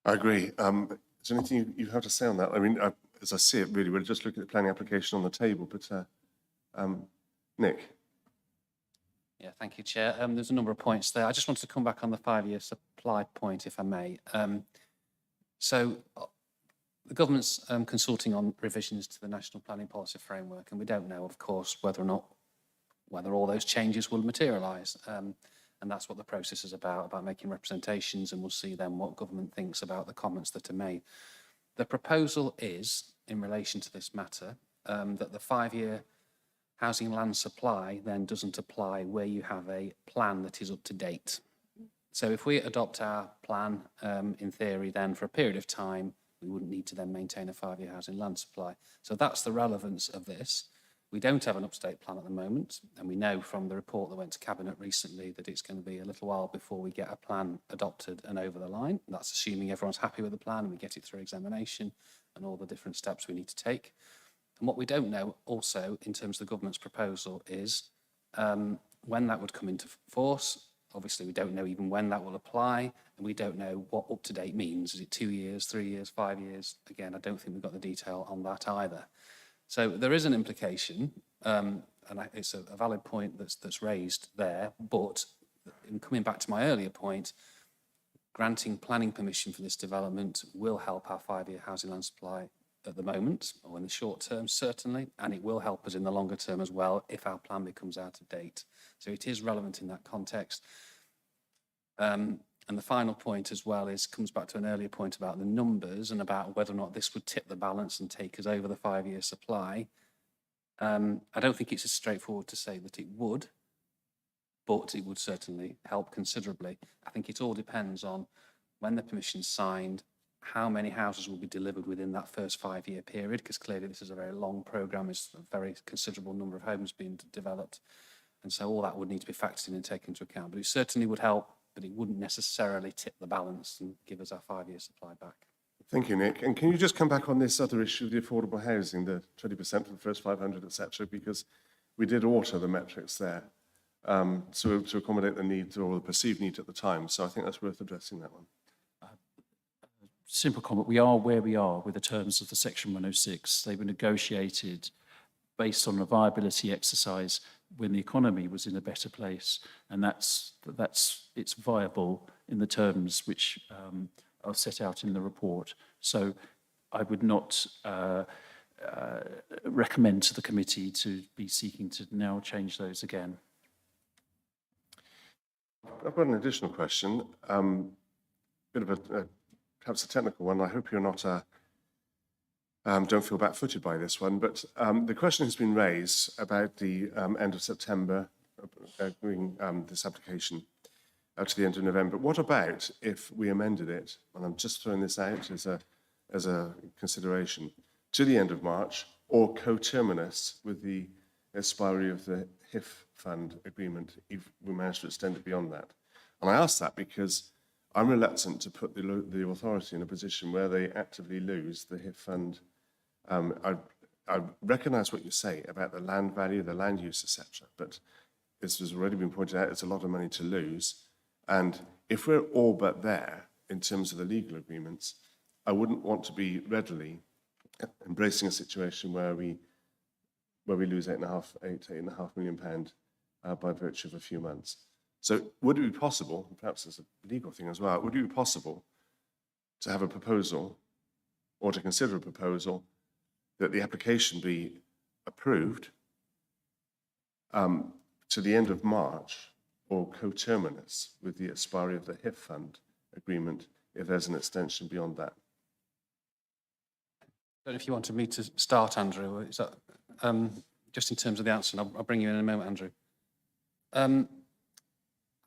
I agree. Is there anything you have to say on that? I mean, as I see it, really, we're just looking at the planning application on the table, but Nick? Yeah, thank you, Chair. There's a number of points there. I just wanted to come back on the 5-year supply point, if I may. So the government's consulting on revisions to the National Planning Policy Framework, and we don't know, of course, whether all those changes will materialise. And that's what the process is about making representations, and we'll see then what government thinks about the comments that are made. The proposal is, in relation to this matter, that the 5-year housing land supply then doesn't apply where you have a plan that is up to date. So if we adopt our plan, in theory, then for a period of time, we wouldn't need to then maintain a 5-year housing land supply. So that's the relevance of this. We don't have an up-to-date plan at the moment, and we know from the report that went to Cabinet recently that it's going to be a little while before we get a plan adopted and over the line. That's assuming everyone's happy with the plan and we get it through examination and all the different steps we need to take. And what we don't know also in terms of the government's proposal is when that would come into force. Obviously, we don't know even when that will apply, and we don't know what up-to-date means. Is it 2 years, 3 years, 5 years? Again, I don't think we've got the detail on that either. So there is an implication, and it's a valid point that's raised there, but in coming back to my earlier point, granting planning permission for this development will help our 5-year housing land supply at the moment, or in the short term, certainly, and it will help us in the longer term as well if our plan becomes out of date. So it is relevant in that context. And the final point as well comes back to an earlier point about the numbers and about whether or not this would tip the balance and take us over the 5-year supply. I don't think it's as straightforward to say that it would, but it would certainly help considerably. I think it all depends on when the permission's signed, how many houses will be delivered within that first 5-year period, because clearly this is a very long programme, it's a very considerable number of homes being developed. And so all that would need to be factored in and taken into account. But it certainly would help, but it wouldn't necessarily tip the balance and give us our 5-year supply back. Thank you, Nick. And can you just come back on this other issue of the affordable housing, the 20% for the first 500, etc., because we did alter the metrics there to accommodate the needs or the perceived need at the time. So I think that's worth addressing that one. Simple comment, we are where we are with the terms of the Section 106. They were negotiated based on a viability exercise when the economy was in a better place, and it's viable in the terms which are set out in the report. So I would not recommend to the committee to be seeking to now change those again. I've got an additional question, bit of a perhaps a technical one. I hope you're not don't feel back-footed by this one, but the question has been raised about the end of September, bringing this application to the end of November. What about if we amended it, and I'm just throwing this out as a consideration, to the end of March, or coterminous with the expiry of the HIF fund agreement, if we manage to extend it beyond that? And I ask that because I'm reluctant to put the authority in a position where they actively lose the HIF fund. I recognise what you say about the land value, the land use, etc. But this has already been pointed out, it's a lot of money to lose. And if we're all but there in terms of the legal agreements, I wouldn't want to be readily embracing a situation where we lose £8.5 million by virtue of a few months. So would it be possible, perhaps as a legal thing as well, would it be possible to have a proposal or to consider a proposal that the application be approved to the end of March or coterminous with the expiry of the HIF fund agreement if there's an extension beyond that? I don't know if you wanted me to start, Andrew. Is that, just in terms of the answer, and I'll bring you in a moment, Andrew.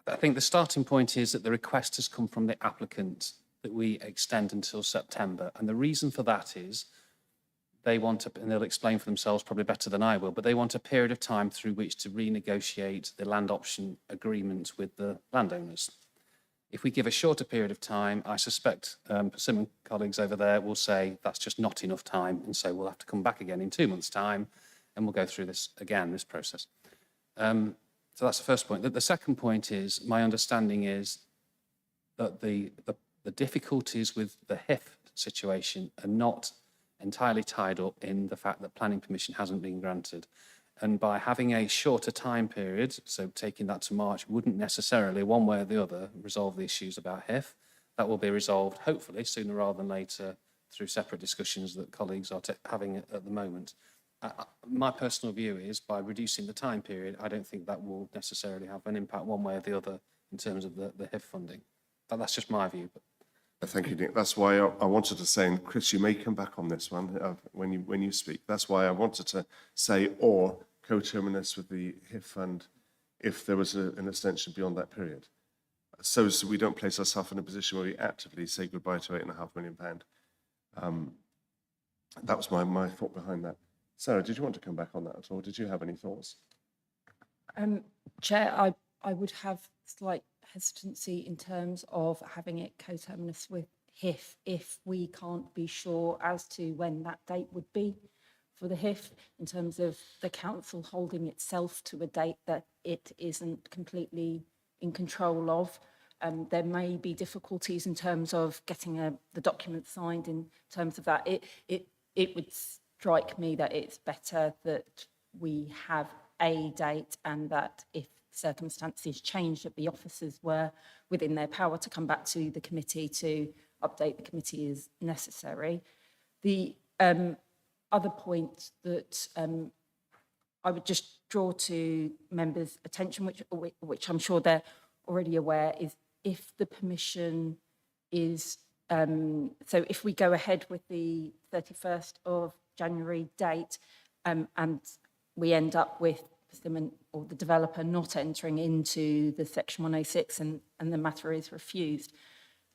I think the starting point is that the request has come from the applicant that we extend until September. And the reason for that is they want to, and they'll explain for themselves probably better than I will, but they want a period of time through which to renegotiate the land option agreement with the landowners. If we give a shorter period of time, I suspect Persimmon colleagues over there will say that's just not enough time, and so we'll have to come back again in 2 months' time, and we'll go through this again, this process. So that's the first point. The second point is, my understanding is that the difficulties with the HIF situation are not entirely tied up in the fact that planning permission hasn't been granted. And by having a shorter time period, so taking that to March, wouldn't necessarily, one way or the other, resolve the issues about HIF. That will be resolved, hopefully, sooner rather than later, through separate discussions that colleagues are having at the moment. My personal view is, by reducing the time period, I don't think that will necessarily have an impact one way or the other in terms of the HIF funding. But that's just my view. Thank you, Nick. That's why I wanted to say, and Chris, you may come back on this one when you speak. That's why I wanted to say, or coterminous with the HIF fund if there was an extension beyond that period. So we don't place ourselves in a position where we actively say goodbye to £8.5 million. That was my thought behind that. Sarah, did you want to come back on that at all? Did you have any thoughts? Chair, I would have slight hesitancy in terms of having it coterminous with HIF if we can't be sure as to when that date would be for the HIF, in terms of the council holding itself to a date that it isn't completely in control of. There may be difficulties in terms of getting the document signed in terms of that. It would strike me that it's better that we have a date, and that if circumstances change, that the officers were within their power to come back to the committee to update the committee as necessary. The other point that I would just draw to members' attention, which I'm sure they're already aware, is if the permission is, so if we go ahead with the 31st of January date, and we end up with Persimmon or the developer not entering into the Section 106 and the matter is refused,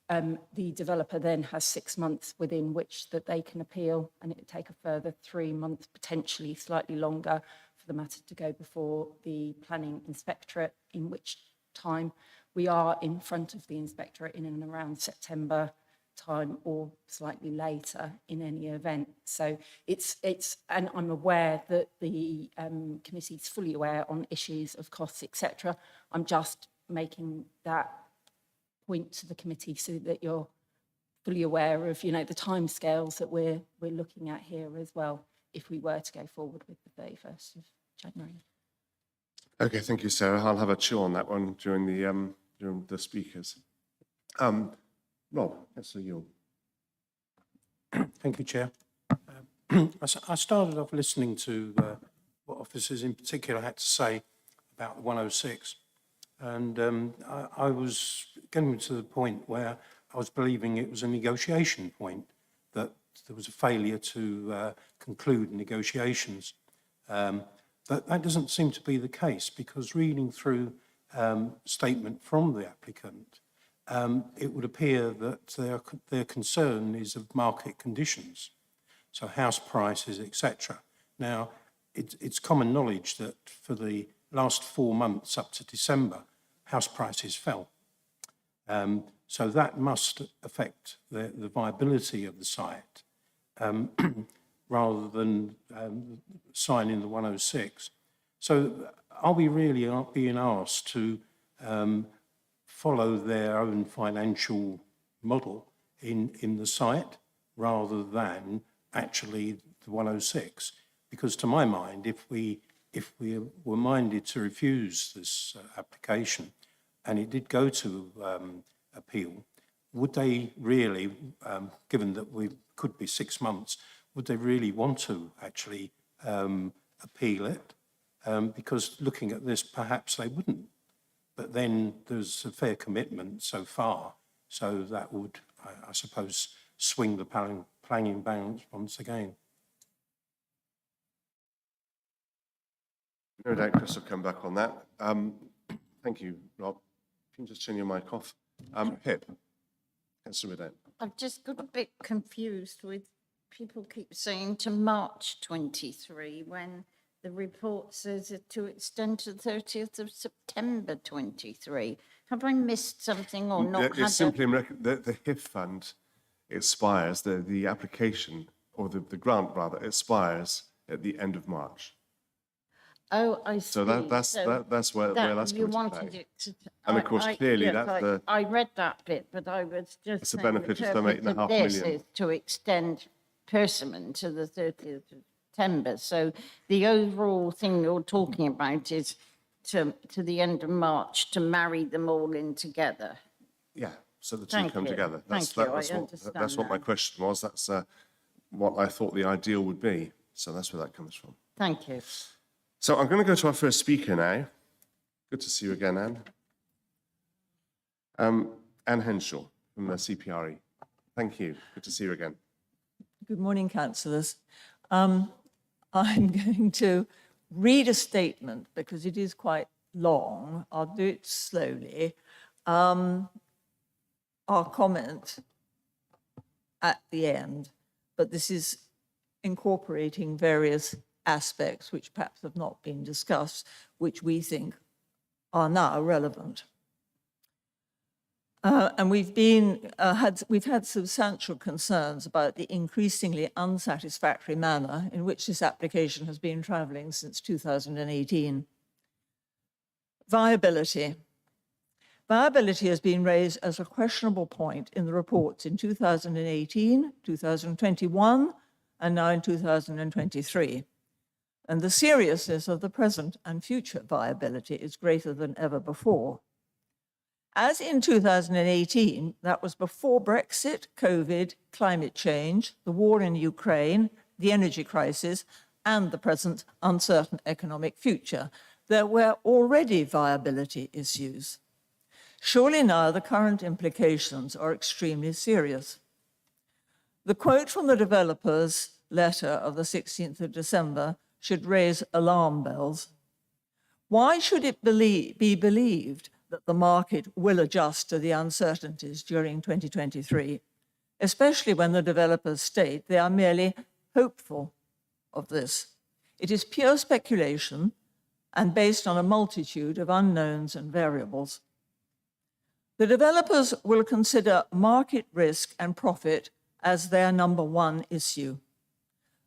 the developer then has 6 months within which that they can appeal, and it would take a further 3 months, potentially slightly longer, for the matter to go before the planning inspectorate, in which time we are in front of the inspectorate in and around September time or slightly later in any event. So it's and I'm aware that the committee is fully aware on issues of costs, etc. I'm just making that point to the committee so that you're fully aware of, the timescales that we're looking at here as well, if we were to go forward with the 31st of January. Okay, thank you, Sarah. I'll have a chew on that one during the speakers. Rob, that's you. Thank you, Chair. I started off listening to what officers in particular had to say about the 106. And I was getting to the point where I was believing it was a negotiation point, that there was a failure to conclude negotiations. But that doesn't seem to be the case, because reading through a statement from the applicant, it would appear that their concern is of market conditions, so house prices, etc. Now, it's common knowledge that for the last 4 months up to December, house prices fell. So that must affect the viability of the site, rather than signing the 106. So are we really being asked to follow their own financial model in the site rather than actually the 106? Because to my mind, if we were minded to refuse this application and it did go to appeal, would they really, given that we could be 6 months, would they really want to actually appeal it? Because looking at this, perhaps they wouldn't. But then there's a fair commitment so far, so that would, I suppose, swing the planning balance once again. No doubt Chris will come back on that. Thank you, Rob. If you can just turn your mic off. Pip, Councillor Ridout. I've just got a bit confused with people keep saying to March 23 when the report says it to extend to 30th of September 23. Have I missed something or not? It's simply the HIF fund expires, the application, or the grant rather, expires at the end of March. Oh, I see. So that's where that's you coming to wanted play. it to. And of course, clearly, yes, that's the. I read that bit, but I was just It's a saying benefit the of some purpose of 8.5 this million. is to extend Persimmon to the 30th of September. So the overall thing you're talking about is to the end of March to marry them all in together. Yeah, so the two Thank come you. together. Thank you. I understand That's what my now. question was. That's what I thought the ideal would be. So that's where that comes from. Thank you. So I'm going to go to our first speaker now. Good to see you again, Anne. Anne Henshaw from the CPRE. Thank you. Good to see you again. Good morning, councillors. I'm going to read a statement because it is quite long. I'll do it slowly. Our comment at the end, but this is incorporating various aspects which perhaps have not been discussed, which we think are now relevant. And we've had substantial concerns about the increasingly unsatisfactory manner in which this application has been travelling since 2018. Viability. Viability has been raised as a questionable point in the reports in 2018, 2021, and now in 2023. And the seriousness of the present and future viability is greater than ever before. As in 2018, that was before Brexit, COVID, climate change, the war in Ukraine, the energy crisis, and the present uncertain economic future, there were already viability issues. Surely now the current implications are extremely serious. The quote from the developer's letter of the 16th of December should raise alarm bells. Why should it be believed that the market will adjust to the uncertainties during 2023, especially when the developers state they are merely hopeful of this? It is pure speculation and based on a multitude of unknowns and variables. The developers will consider market risk and profit as their number one issue.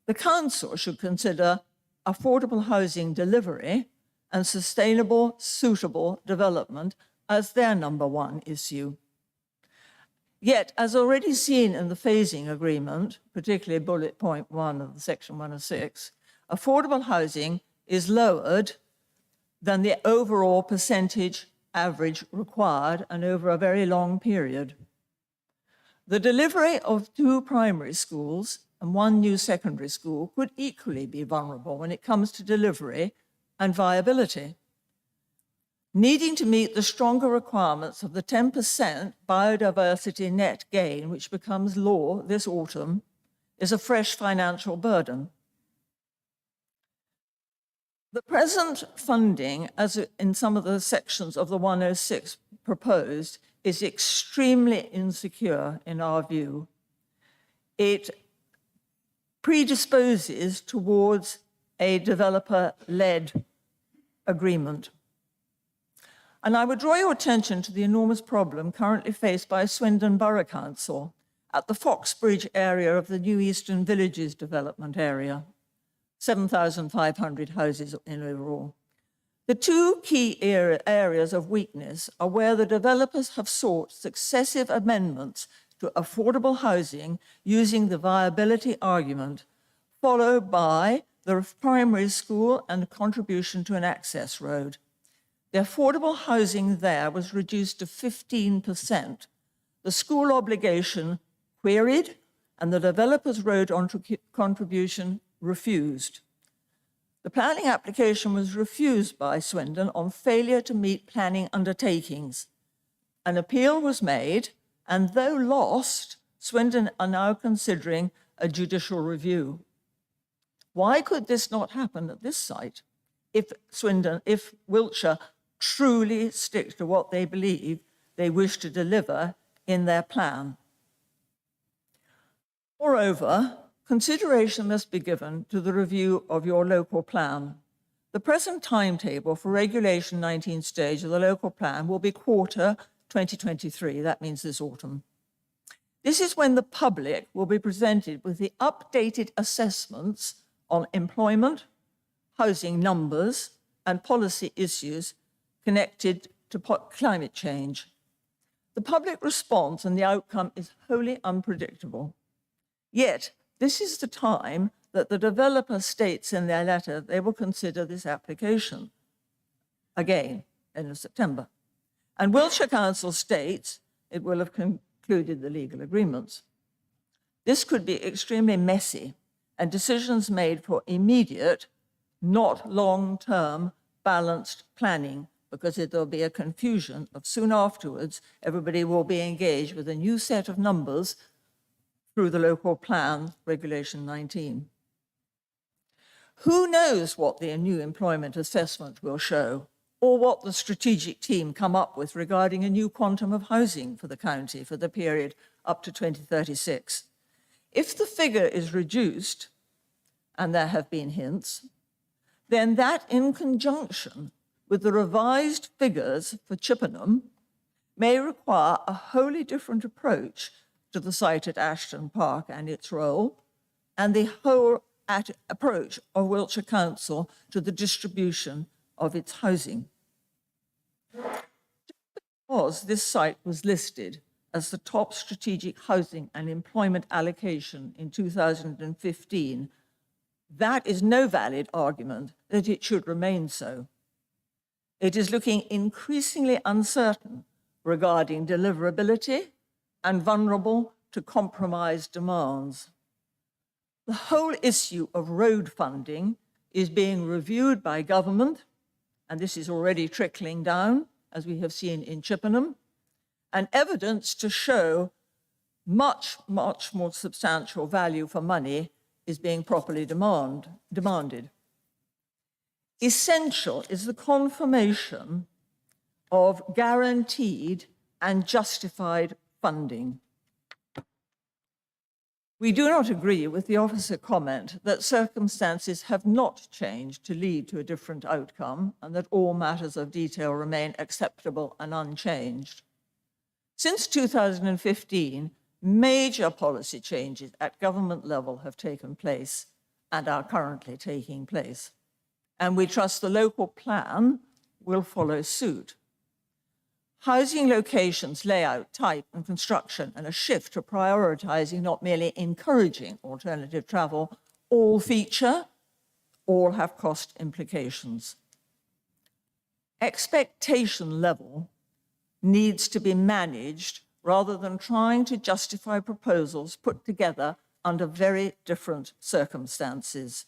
The council should consider affordable housing delivery and sustainable, suitable development as their number one issue. Yet, as already seen in the phasing agreement, particularly bullet point 1 of the section 106, affordable housing is lowered than the overall percentage average required and over a very long period. The delivery of 2 primary schools and 1 new secondary school could equally be vulnerable when it comes to delivery and viability. Needing to meet the stronger requirements of the 10% biodiversity net gain, which becomes law this autumn, is a fresh financial burden. The present funding, as in some of the sections of the 106 proposed, is extremely insecure in our view. It predisposes towards a developer-led agreement. And I would draw your attention to the enormous problem currently faced by Swindon Borough Council at the Foxbridge area of the New Eastern Villages development area, 7,500 houses in overall. The 2 key areas of weakness are where the developers have sought successive amendments to affordable housing using the viability argument, followed by the primary school and contribution to an access road. The affordable housing there was reduced to 15%. The school obligation queried, and the developer's road contribution refused. The planning application was refused by Swindon on failure to meet planning undertakings. An appeal was made, and though lost, Swindon are now considering a judicial review. Why could this not happen at this site if Wiltshire truly stick to what they believe they wish to deliver in their plan? Moreover, consideration must be given to the review of your local plan. The present timetable for Regulation 19 stage of the local plan will be quarter 2023. That means this autumn. This is when the public will be presented with the updated assessments on employment, housing numbers, and policy issues connected to climate change. The public response and the outcome is wholly unpredictable. Yet, this is the time that the developer states in their letter they will consider this application. Again, end of September. And Wiltshire Council states it will have concluded the legal agreements. This could be extremely messy and decisions made for immediate, not long-term, balanced planning, because there'll be a confusion of soon afterwards, everybody will be engaged with a new set of numbers through the local plan, Regulation 19. Who knows what the new employment assessment will show, or what the strategic team come up with regarding a new quantum of housing for the county for the period up to 2036. If the figure is reduced, and there have been hints, then that in conjunction with the revised figures for Chippenham may require a wholly different approach to the site at Ashton Park and its role, and the whole approach of Wiltshire Council to the distribution of its housing. Because this site was listed as the top strategic housing and employment allocation in 2015, that is no valid argument that it should remain so. It is looking increasingly uncertain regarding deliverability and vulnerable to compromised demands. The whole issue of road funding is being reviewed by government, and this is already trickling down, as we have seen in Chippenham, and evidence to show much, much more substantial value for money is being properly demanded. Essential is the confirmation of guaranteed and justified funding. We do not agree with the officer comment that circumstances have not changed to lead to a different outcome and that all matters of detail remain acceptable and unchanged. Since 2015, major policy changes at government level have taken place and are currently taking place. And we trust the local plan will follow suit. Housing locations, layout, type, and construction, and a shift to prioritizing, not merely encouraging alternative travel, all feature, all have cost implications. expectation level needs to be managed rather than trying to justify proposals put together under very different circumstances.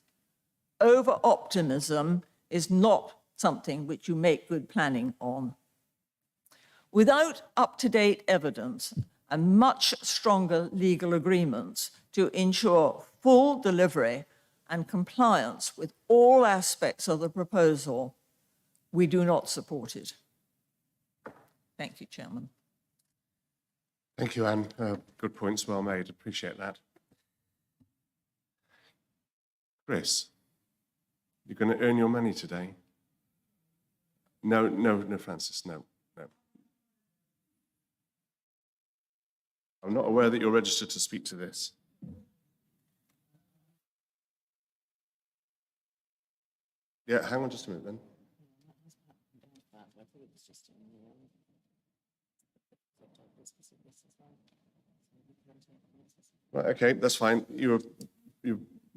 Over-optimism is not something which you make good planning on. Without up-to-date evidence and much stronger legal agreements to ensure full delivery and compliance with all aspects of the proposal, we do not support it. Thank you, Chairman. Thank you, Anne. Good points, well made. Appreciate that. Chris, you're going to earn your money today? No, Francis, no. I'm not aware that you're registered to speak to this. Yeah, hang on just a minute then. Right, okay, that's fine. You're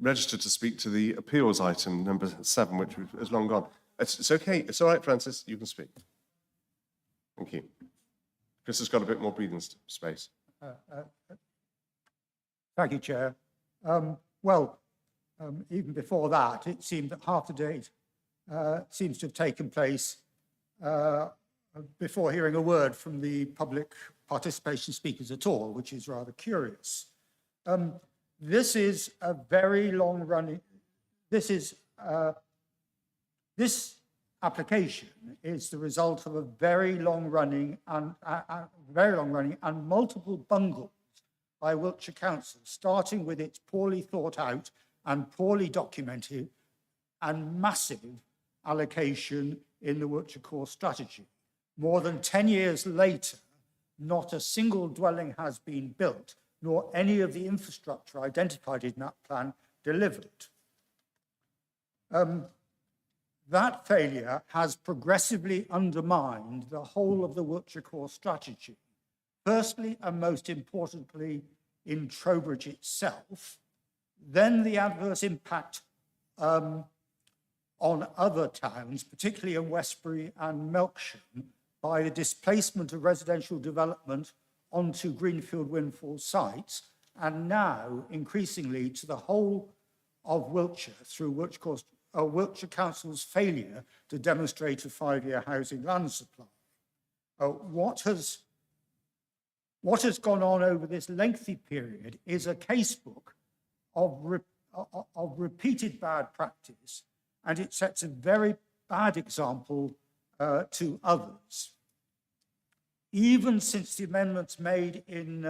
registered to speak to the appeals item number 7, which is long gone. It's okay. It's all right, Francis. You can speak. Thank you. Chris has got a bit more breathing space. Thank you, Chair. Even before that, it seemed that half the debate seems to have taken place before hearing a word from the public participation speakers at all, which is rather curious. This is a very long-running, this application is the result of a very long-running and multiple bungles by Wiltshire Council, starting with its poorly thought out and poorly documented and massive allocation in the Wiltshire Core Strategy. More than 10 years later, not a single dwelling has been built, nor any of the infrastructure identified in that plan delivered. That failure has progressively undermined the whole of the Wiltshire Core Strategy. Firstly, and most importantly, in Trowbridge itself, then the adverse impact on other towns, particularly in Westbury and Melksham, by the displacement of residential development onto greenfield windfall sites, and now increasingly to the whole of Wiltshire through Wiltshire Council's failure to demonstrate a 5-year housing land supply. What has gone on over this lengthy period is a casebook of repeated bad practice, and it sets a very bad example to others. Even since the amendments made in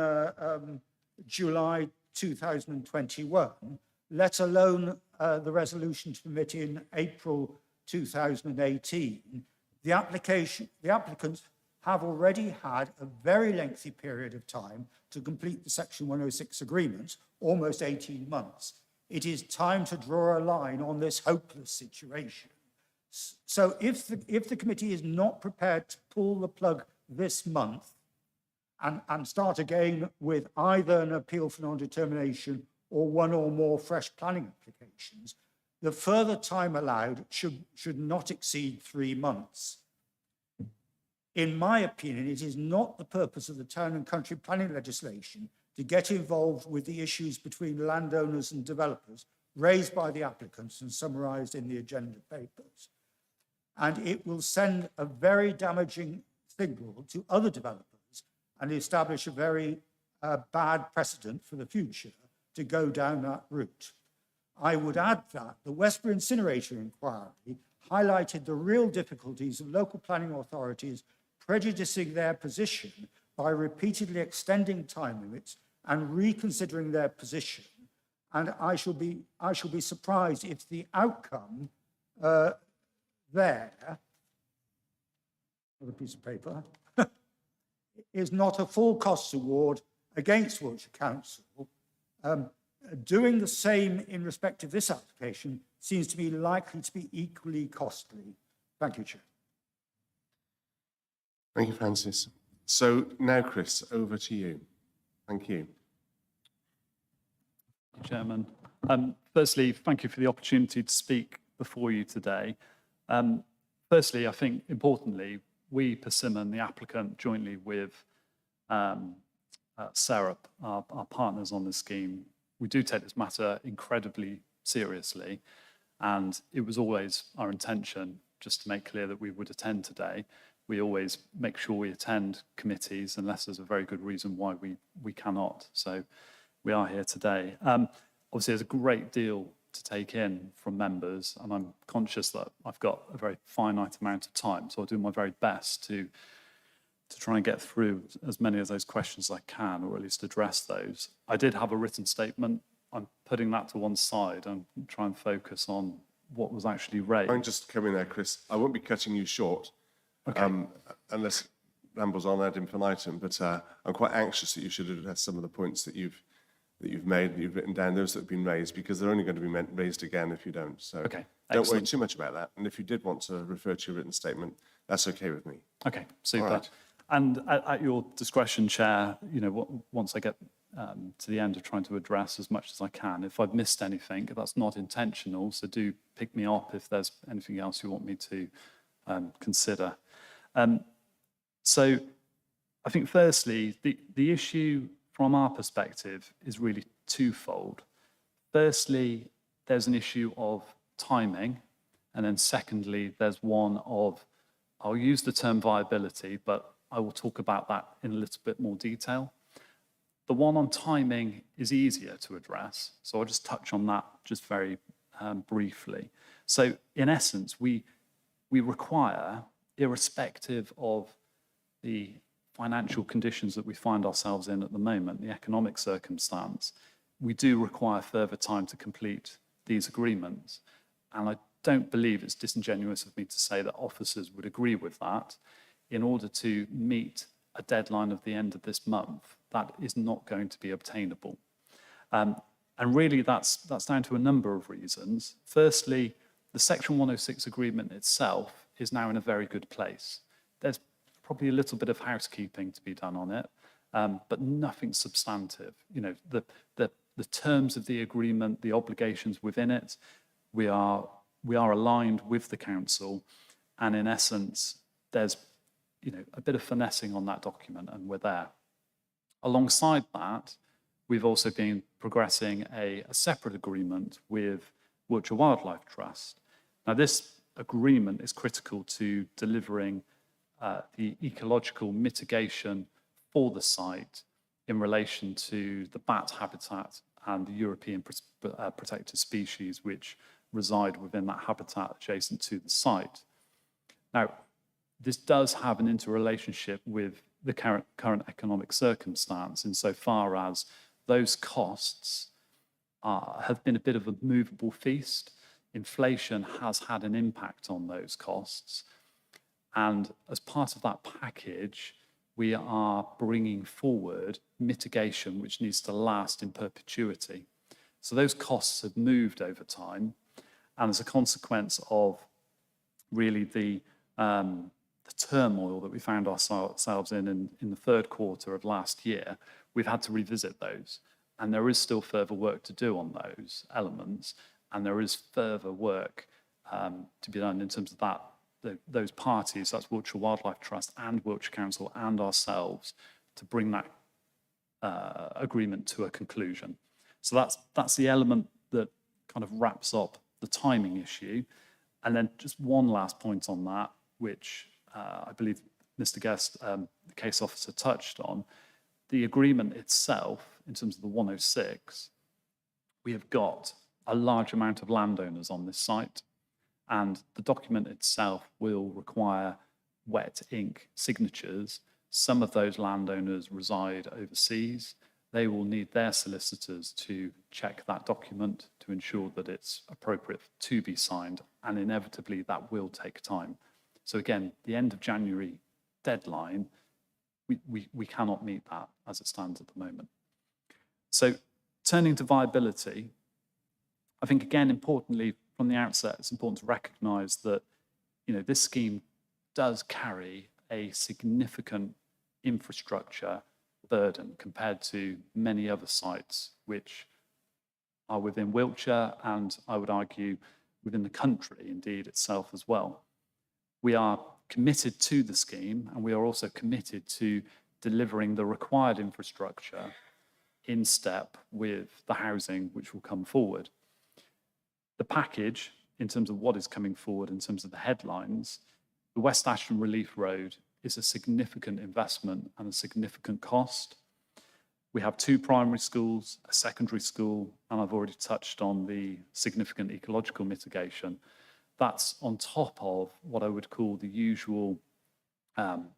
July 2021, let alone the resolution to permit in April 2018, the applicants have already had a very lengthy period of time to complete the Section 106 agreement, almost 18 months. It is time to draw a line on this hopeless situation. So if the committee is not prepared to pull the plug this month and start again with either an appeal for non-determination or one or more fresh planning applications, the further time allowed should not exceed 3 months. In my opinion, it is not the purpose of the town and country planning legislation to get involved with the issues between landowners and developers raised by the applicants and summarised in the agenda papers. And it will send a very damaging signal to other developers and establish a very bad precedent for the future to go down that route. I would add that the Westbury Incinerator Inquiry highlighted the real difficulties of local planning authorities prejudicing their position by repeatedly extending time limits and reconsidering their position. And I shall be surprised if the outcome there, another piece of paper, is not a full costs award against Wiltshire Council. Doing the same in respect of this application seems to be likely to be equally costly. Thank you, Chair. Thank you, Francis. So now, Chris, over to you. Thank you. Chairman. Firstly, thank you for the opportunity to speak before you today. Firstly, I think importantly, we, Persimmon, the applicant, jointly with SERAP, our partners on this scheme, we do take this matter incredibly seriously. And it was always our intention, just to make clear that we would attend today. We always make sure we attend committees unless there's a very good reason why we cannot. So we are here today. Obviously, there's a great deal to take in from members, and I'm conscious that I've got a very finite amount of time, so I'll do my very best to try and get through as many of those questions as I can, or at least address those. I did have a written statement. I'm putting that to one side and try and focus on what was actually raised. I'm just coming there, Chris. I won't be cutting you short, unless rambles on ad infinitum, but I'm quite anxious that you should address some of the points that you've made, that you've written down, those that have been raised, because they're only going to be raised again if you don't. So don't worry too much about that. And if you did want to refer to your written statement, that's okay with me. Okay, super. All right. And at your discretion, Chair, once I get to the end of trying to address as much as I can, if I've missed anything, that's not intentional, so do pick me up if there's anything else you want me to consider. So I think firstly, the issue from our perspective is really twofold. Firstly, there's an issue of timing, and then secondly, there's one of, I'll use the term viability, but I will talk about that in a little bit more detail. The one on timing is easier to address, so I'll just touch on that just very briefly. So in essence, we require, irrespective of the financial conditions that we find ourselves in at the moment, the economic circumstance, we do require further time to complete these agreements. And I don't believe it's disingenuous of me to say that officers would agree with that. In order to meet a deadline of the end of this month, that is not going to be obtainable. And really that's down to a number of reasons. Firstly, the Section 106 agreement itself is now in a very good place. There's probably a little bit of housekeeping to be done on it, but nothing substantive. The terms of the agreement, the obligations within it, we are aligned with the council, and in essence, there's a bit of finessing on that document, and we're there. Alongside that, we've also been progressing a separate agreement with Wiltshire Wildlife Trust. Now, this agreement is critical to delivering the ecological mitigation for the site in relation to the bat habitat and the European protected species which reside within that habitat adjacent to the site. Now, this does have an interrelationship with the current economic circumstance insofar as those costs have been a bit of a movable feast. Inflation has had an impact on those costs. And as part of that package, we are bringing forward mitigation which needs to last in perpetuity. So those costs have moved over time. And as a consequence of really the turmoil that we found ourselves in the third quarter of last year, we've had to revisit those. And there is still further work to do on those elements. And there is further work to be done in terms of those parties, that's Wiltshire Wildlife Trust and Wiltshire Council and ourselves, to bring that agreement to a conclusion. So that's the element that kind of wraps up the timing issue. And then just one last point on that, which I believe Mr. Guest, the case officer, touched on. The agreement itself, in terms of the 106, we have got a large amount of landowners on this site, and the document itself will require wet ink signatures. Some of those landowners reside overseas. They will need their solicitors to check that document to ensure that it's appropriate to be signed, and inevitably that will take time. So again, the end of January deadline, we cannot meet that as it stands at the moment. So turning to viability, I think again, importantly, from the outset, it's important to recognise that this scheme does carry a significant infrastructure burden compared to many other sites which are within Wiltshire and I would argue within the country indeed itself as well. We are committed to the scheme, and we are also committed to delivering the required infrastructure in step with the housing which will come forward. The package, in terms of what is coming forward, in terms of the headlines, the West Ashton Relief Road is a significant investment and a significant cost. We have 2 primary schools, a secondary school, and I've already touched on the significant ecological mitigation. That's on top of what I would call the usual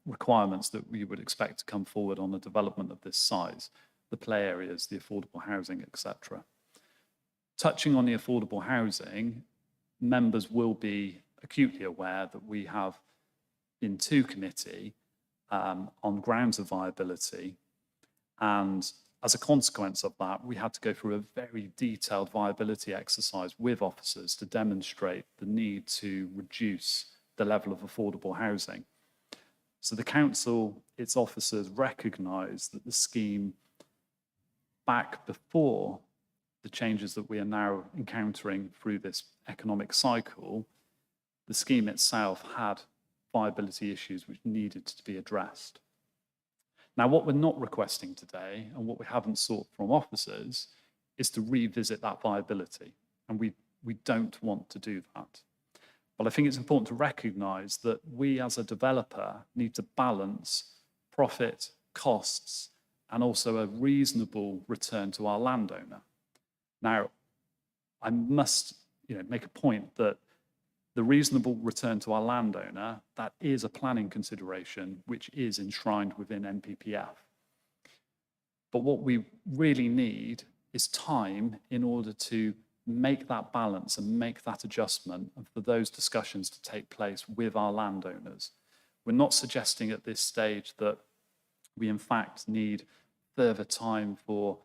requirements that we would expect to come forward on a development of this size, the play areas, the affordable housing, etc. Touching on the affordable housing, members will be acutely aware that we have been to committee on grounds of viability, and as a consequence of that, we had to go through a very detailed viability exercise with officers to demonstrate the need to reduce the level of affordable housing. So the council, its officers recognised that the scheme back before the changes that we are now encountering through this economic cycle, the scheme itself had viability issues which needed to be addressed. Now, what we're not requesting today, and what we haven't sought from officers, is to revisit that viability, and we don't want to do that. But I think it's important to recognise that we as a developer need to balance profit, costs, and also a reasonable return to our landowner. Now, I must make a point that the reasonable return to our landowner, that is a planning consideration which is enshrined within NPPF. But what we really need is time in order to make that balance and make that adjustment and for those discussions to take place with our landowners. We're not suggesting at this stage that we in fact need further time for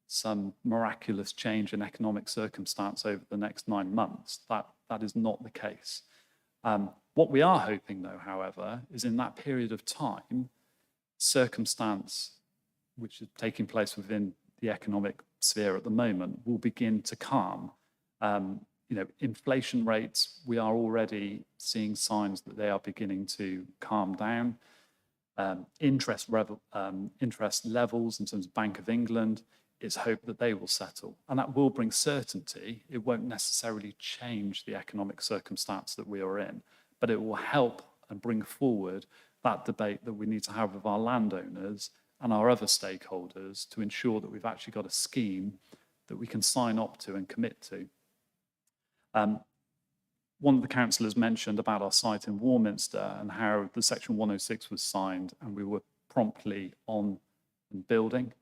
some miraculous change in economic circumstance over the next 9 months. That is not the case. What we are hoping, though, however, is in that period of time, circumstance which is taking place within the economic sphere at the moment will begin to calm. Inflation rates, we are already seeing signs that they are beginning to calm down. Interest levels in terms of Bank of England, it's hoped that they will settle. And that will bring certainty. It won't necessarily change the economic circumstance that we are in, but it will help and bring forward that debate that we need to have with our landowners and our other stakeholders to ensure that we've actually got a scheme that we can sign up to and commit to. One of the councillors mentioned about our site in Warminster and how the Section 106 was signed and we were promptly on and building.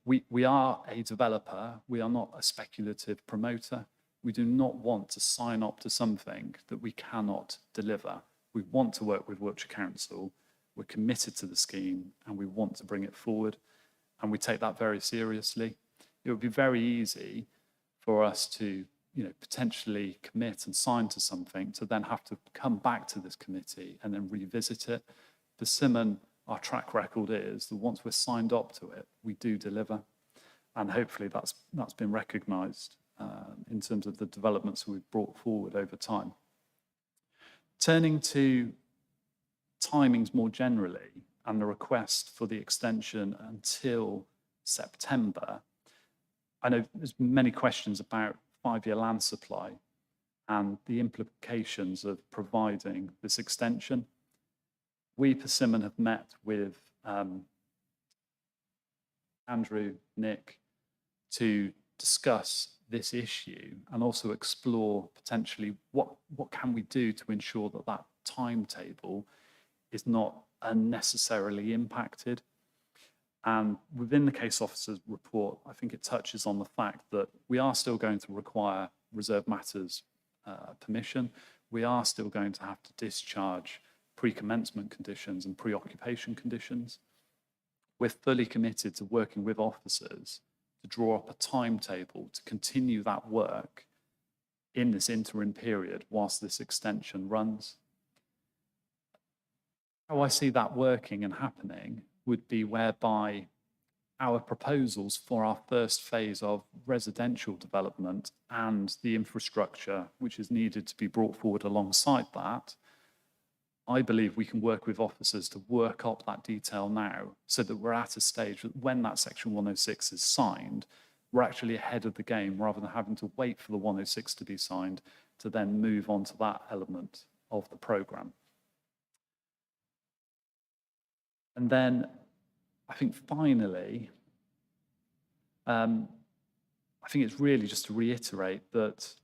We are a developer, we are not a speculative promoter. We do not want to sign up to something that we cannot deliver. We want to work with Wiltshire Council, we're committed to the scheme and we want to bring it forward, and we take that very seriously. It would be very easy for us to potentially commit and sign to something to then have to come back to this committee and then revisit it. For Persimmon, our track record is that once we're signed up to it, we do deliver. And hopefully that's been recognised in terms of the developments we've brought forward over time. Turning to timings more generally and the request for the extension until September, I know there's many questions about 5-year land supply and the implications of providing this extension. We, Persimmon, have met with Andrew, Nick, to discuss this issue and also explore potentially what can we do to ensure that that timetable is not unnecessarily impacted. And within the case officer's report, I think it touches on the fact that we are still going to require reserved matters permission. We are still going to have to discharge pre-commencement conditions and pre-occupation conditions. We're fully committed to working with officers to draw up a timetable to continue that work in this interim period whilst this extension runs. How I see that working and happening would be whereby our proposals for our first phase of residential development and the infrastructure which is needed to be brought forward alongside that I believe we can work with officers to work up that detail now so that we're at a stage that when that Section 106 is signed, we're actually ahead of the game rather than having to wait for the 106 to be signed to then move on to that element of the programme. And then I think finally, I think it's really just to reiterate that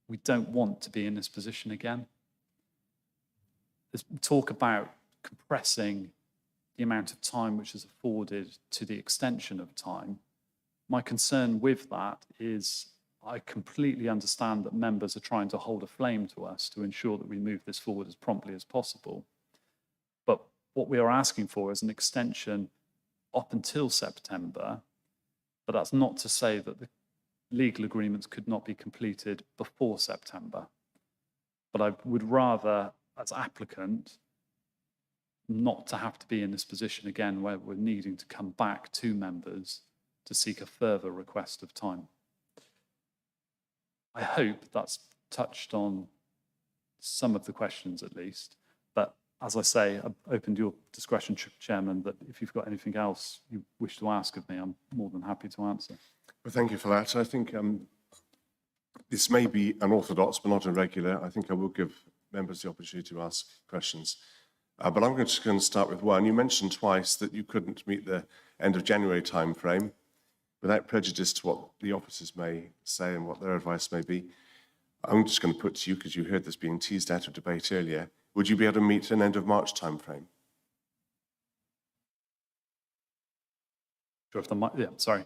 we don't want to be in this position again. There's talk about compressing the amount of time which is afforded to the extension of time. My concern with that is I completely understand that members are trying to hold a flame to us to ensure that we move this forward as promptly as possible. But what we are asking for is an extension up until September, but that's not to say that the legal agreements could not be completed before September. But I would rather, as applicant, not to have to be in this position again where we're needing to come back to members to seek a further request of time. I hope that's touched on some of the questions at least, but as I say, I've opened your discretion, Chairman, that if you've got anything else you wish to ask of me, I'm more than happy to answer. Well, thank you for that. I think this may be unorthodox, but not irregular. I think I will give members the opportunity to ask questions. But I'm just going to start with one. You mentioned twice that you couldn't meet the end of January timeframe without prejudice to what the officers may say and what their advice may be. I'm just going to put to you, because you heard this being teased out of debate earlier, would you be able to meet an end of March timeframe? Sure, yeah, sorry.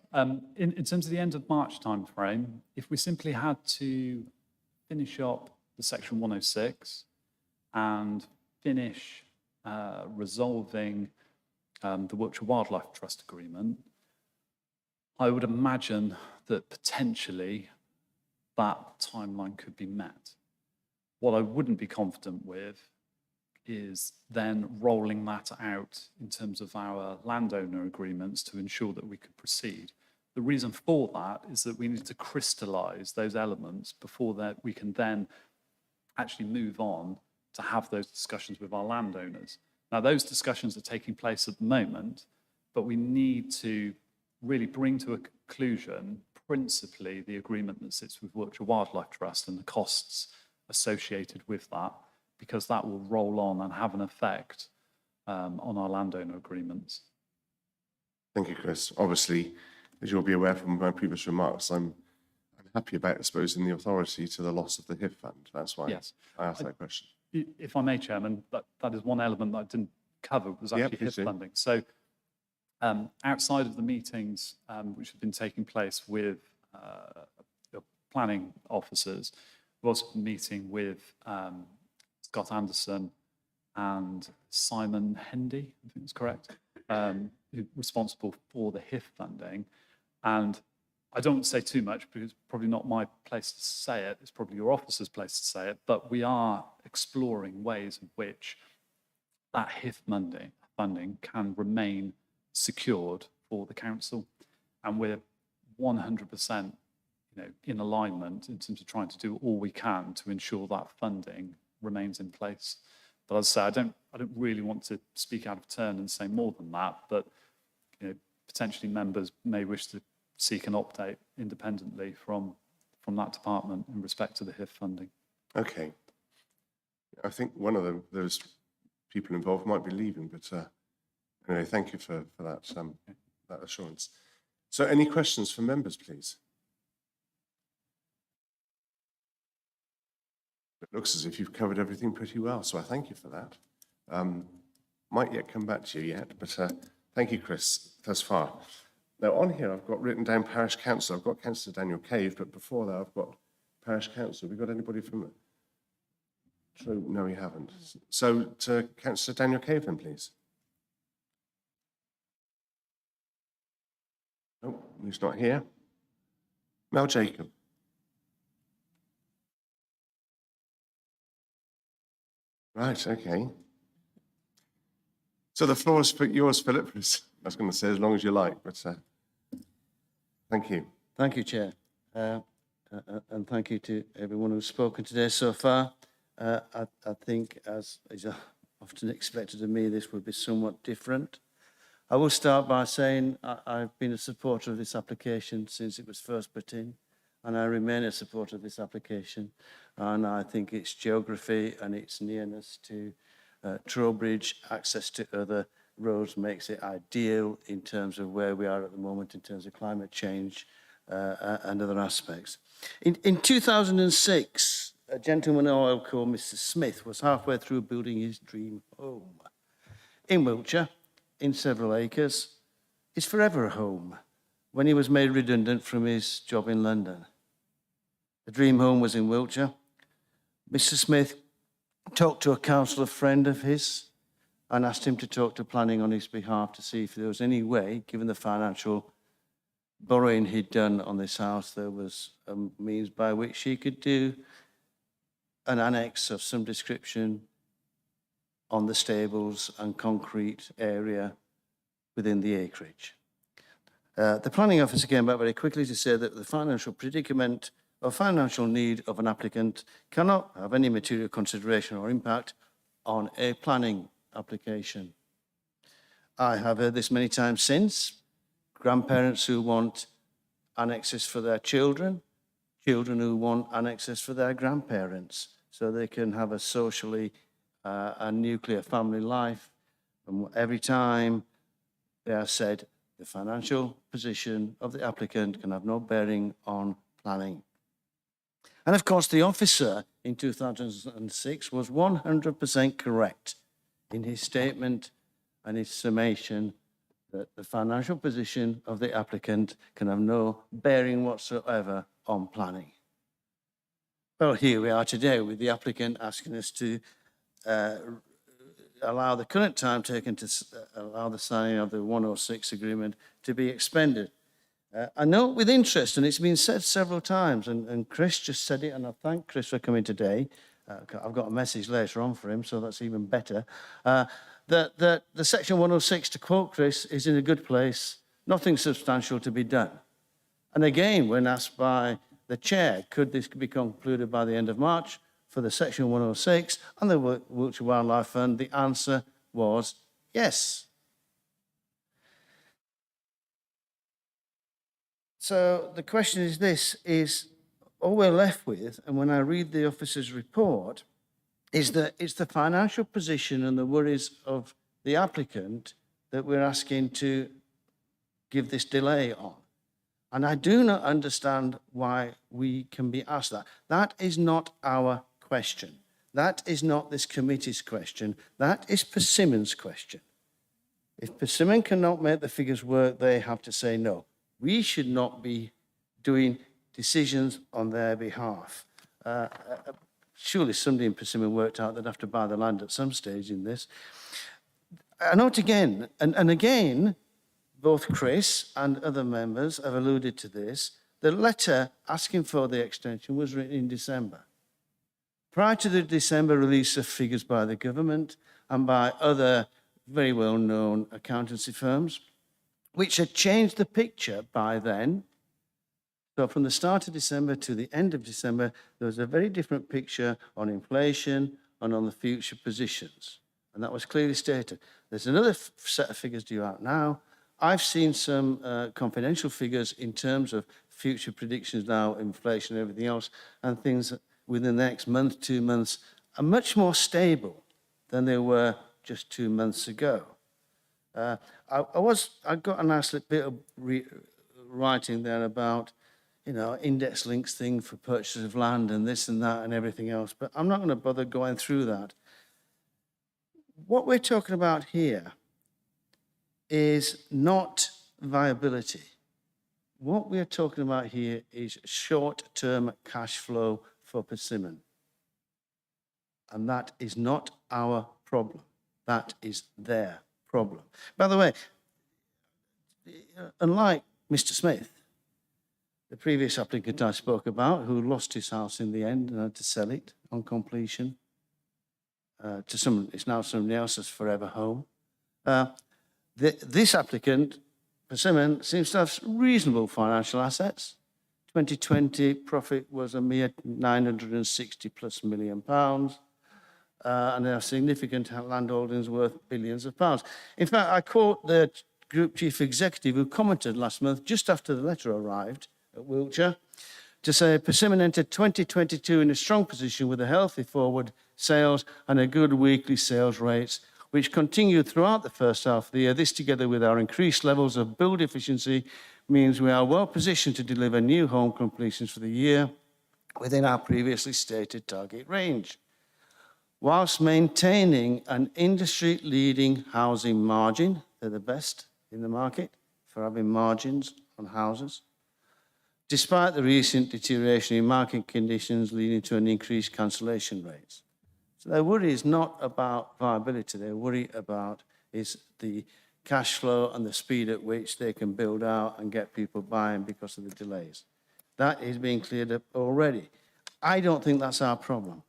In terms of the end of March timeframe, if we simply had to finish up the Section 106 and finish resolving the Wiltshire Wildlife Trust agreement, I would imagine that potentially that timeline could be met. What I wouldn't be confident with is then rolling that out in terms of our landowner agreements to ensure that we could proceed. The reason for that is that we need to crystallise those elements before that we can then actually move on to have those discussions with our landowners. Now, those discussions are taking place at the moment, but we need to really bring to a conclusion principally the agreement that sits with Wiltshire Wildlife Trust and the costs associated with that, because that will roll on and have an effect on our landowner agreements. Thank you, Chris. Obviously, as you'll be aware from my previous remarks, I'm happy about exposing the authority to the loss of the HIF fund. That's why Yes. I asked that question. If I may, Chairman, that is one element that I didn't cover, was actually HIF funding. So outside of the meetings which have been taking place with the planning officers, we've also been meeting with Scott Anderson and Simon Hendy, I think that's correct, who's responsible for the HIF funding. And I don't want to say too much because it's probably not my place to say it, it's probably your officer's place to say it, but we are exploring ways in which that HIF funding can remain secured for the council. And we're 100% in alignment in terms of trying to do all we can to ensure that funding remains in place. But as I say, I don't really want to speak out of turn and say more than that, but potentially members may wish to seek an update independently from that department in respect to the HIF funding. Okay. I think one of those people involved might be leaving, but anyway, thank you for that, that assurance. So any questions from members, please? It looks as if you've covered everything pretty well, so I thank you for that. Might yet come back to you yet, but thank you, Chris, thus far. Now, on here, I've got written down Parish Council. I've got Councillor Daniel Cave, but before that, I've got Parish Council. Have we got anybody from it? True, no, we haven't. So to Councillor Daniel Cave, then, please. No, he's not here. Mel Jacob. Right, okay. So the floor is yours, Philip. I was going to say as long as you like, but thank you. Thank you, Chair. And thank you to everyone who's spoken today so far. I think, as is often expected of me, this would be somewhat different. I will start by saying I've been a supporter of this application since it was first put in, and I remain a supporter of this application. And I think its geography and its nearness to Trowbridge, access to other roads, makes it ideal in terms of where we are at the moment in terms of climate change and other aspects. In 2006, a gentleman called Mr. Smith was halfway through building his dream home in Wiltshire, in several acres. It's forever a home, when he was made redundant from his job in London. The dream home was in Wiltshire. Mr. Smith talked to a councillor friend of his and asked him to talk to planning on his behalf to see if there was any way, given the financial borrowing he'd done on this house, there was a means by which he could do an annex of some description on the stables and concrete area within the acreage. The planning officer came back very quickly to say that the financial predicament or financial need of an applicant cannot have any material consideration or impact on a planning application. I have heard this many times since. Grandparents who want annexes for their children, children who want annexes for their grandparents, so they can have a socially and nuclear family life. And every time they are said, the financial position of the applicant can have no bearing on planning. And of course, the officer in 2006 was 100% correct in his statement and his summation that the financial position of the applicant can have no bearing whatsoever on planning. Well, here we are today with the applicant asking us to allow the current time taken to allow the signing of the 106 agreement to be expended. I note with interest, and it's been said several times, and Chris just said it, and I thank Chris for coming today. I've got a message later on for him, so that's even better. That the section 106, to quote Chris, is in a good place, nothing substantial to be done. And again, when asked by the chair, could this be concluded by the end of March for the section 106 and the Wiltshire Wildlife Fund, the answer was yes. So the question is this, is all we're left with, and when I read the officer's report, is that it's the financial position and the worries of the applicant that we're asking to give this delay on. And I do not understand why we can be asked that. That is not our question. That is not this committee's question. That is Persimmon's question. If Persimmon cannot make the figures work, they have to say no. We should not be doing decisions on their behalf. Surely somebody in Persimmon worked out they'd have to buy the land at some stage in this. I note again, and again, both Chris and other members have alluded to this, the letter asking for the extension was written in December. Prior to the December release of figures by the government and by other very well-known accountancy firms, which had changed the picture by then. So from the start of December to the end of December, there was a very different picture on inflation and on the future positions. And that was clearly stated. There's another set of figures due out now. I've seen some confidential figures in terms of future predictions now, inflation and everything else, and things within the next month, 2 months, are much more stable than they were just 2 months ago. I got a nice little bit of writing there about, index links thing for purchase of land and this and that and everything else, but I'm not going to bother going through that. What we're talking about here is not viability. What we're talking about here is short-term cash flow for Persimmon. And that is not our problem. That is their problem. By the way, unlike Mr. Smith, the previous applicant I spoke about, who lost his house in the end and had to sell it on completion to someone, it's now somebody else's forever home. This applicant, Persimmon, seems to have reasonable financial assets. 2020 profit was a mere £960+ million. and they have significant land holdings worth billions of pounds. In fact, I quote the Group Chief Executive who commented last month, just after the letter arrived at Wiltshire, to say Persimmon entered 2022 in a strong position with a healthy forward sales and a good weekly sales rates, which continued throughout the first half of the year. This, together with our increased levels of build efficiency, means we are well positioned to deliver new home completions for the year within our previously stated target range, whilst maintaining an industry-leading housing margin. They're the best in the market for having margins on houses, despite the recent deterioration in market conditions leading to an increased cancellation rates. So their worry is not about viability. Their worry about is the cash flow and the speed at which they can build out and get people buying because of the delays. That is being cleared up already. I don't think that's our problem.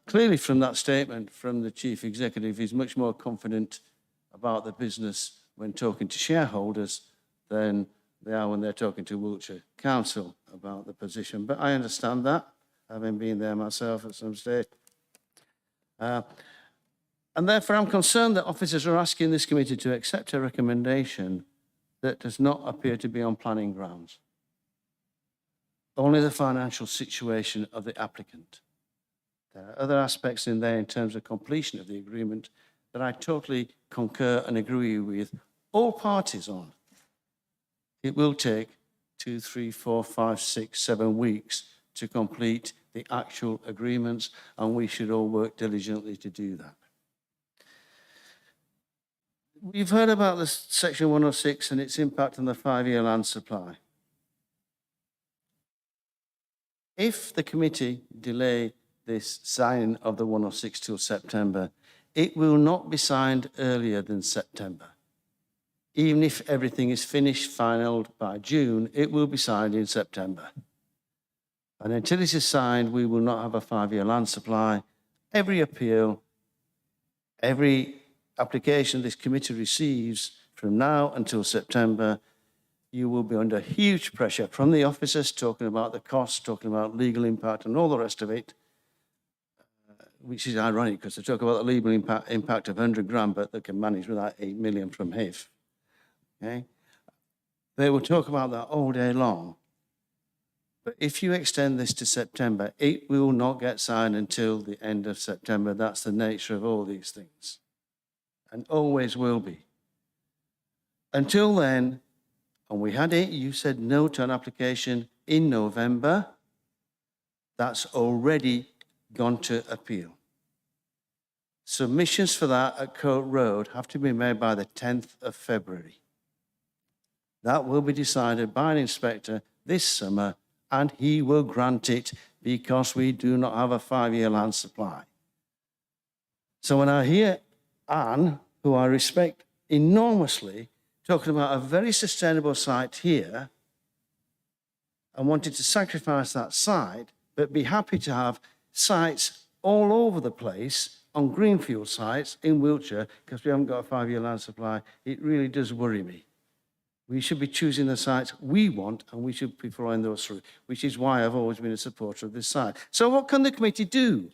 Clearly from that statement from the Chief Executive, he's much more confident about the business when talking to shareholders than they are when they're talking to Wiltshire Council about the position. But I understand that, having been there myself at some stage. And therefore, I'm concerned that officers are asking this committee to accept a recommendation that does not appear to be on planning grounds. Only the financial situation of the applicant. There are other aspects in there in terms of completion of the agreement that I totally concur and agree with all parties on. It will take 2, 3, 4, 5, 6, 7 weeks to complete the actual agreements, and we should all work diligently to do that. We've heard about the Section 106 and its impact on the 5-year land supply. If the committee delay this signing of the 106 till September, it will not be signed earlier than September. Even if everything is finished, finalled by June, it will be signed in September. And until it is signed, we will not have a 5-year land supply. Every appeal, every application this committee receives from now until September, you will be under huge pressure from the officers talking about the costs, talking about legal impact and all the rest of it, which is ironic because they talk about the legal impact of 100 grand, but they can manage without 8 million from HIF. Okay? They will talk about that all day long. But if you extend this to September, it will not get signed until the end of September. That's the nature of all these things, and always will be. Until then, and we had it, you said no to an application in November. That's already gone to appeal. Submissions for that at Coat Road have to be made by the 10th of February. That will be decided by an inspector this summer, and he will grant it because we do not have a 5-year land supply. So when I hear Anne, who I respect enormously, talking about a very sustainable site here and wanted to sacrifice that site, but be happy to have sites all over the place on greenfield sites in Wiltshire because we haven't got a 5-year land supply, it really does worry me. We should be choosing the sites we want and we should be following those through, which is why I've always been a supporter of this site. So what can the committee do?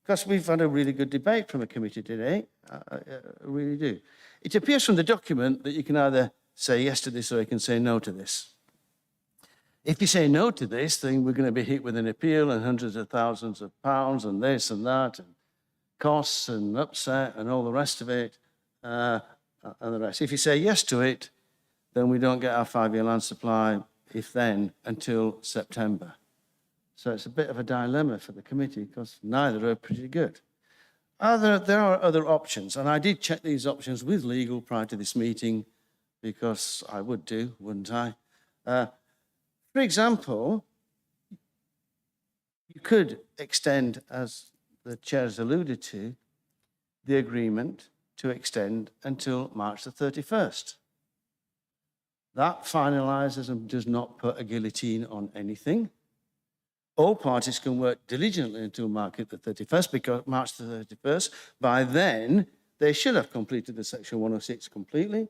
Because we've had a really good debate from the committee today. I really do. It appears from the document that you can either say yes to this or you can say no to this. If you say no to this, then we're going to be hit with an appeal and hundreds of thousands of pounds and this and that and costs and upset and all the rest of it and the rest. If you say yes to it, then we don't get our 5-year land supply, if then, until September. So it's a bit of a dilemma for the committee because neither are pretty good. There are other options, and I did check these options with legal prior to this meeting because I would do, wouldn't I? For example, you could extend, as the chair has alluded to, the agreement to extend until March the 31st. That finalises and does not put a guillotine on anything. All parties can work diligently until March the 31st, because March the 31st, by then, they should have completed the Section 106 completely.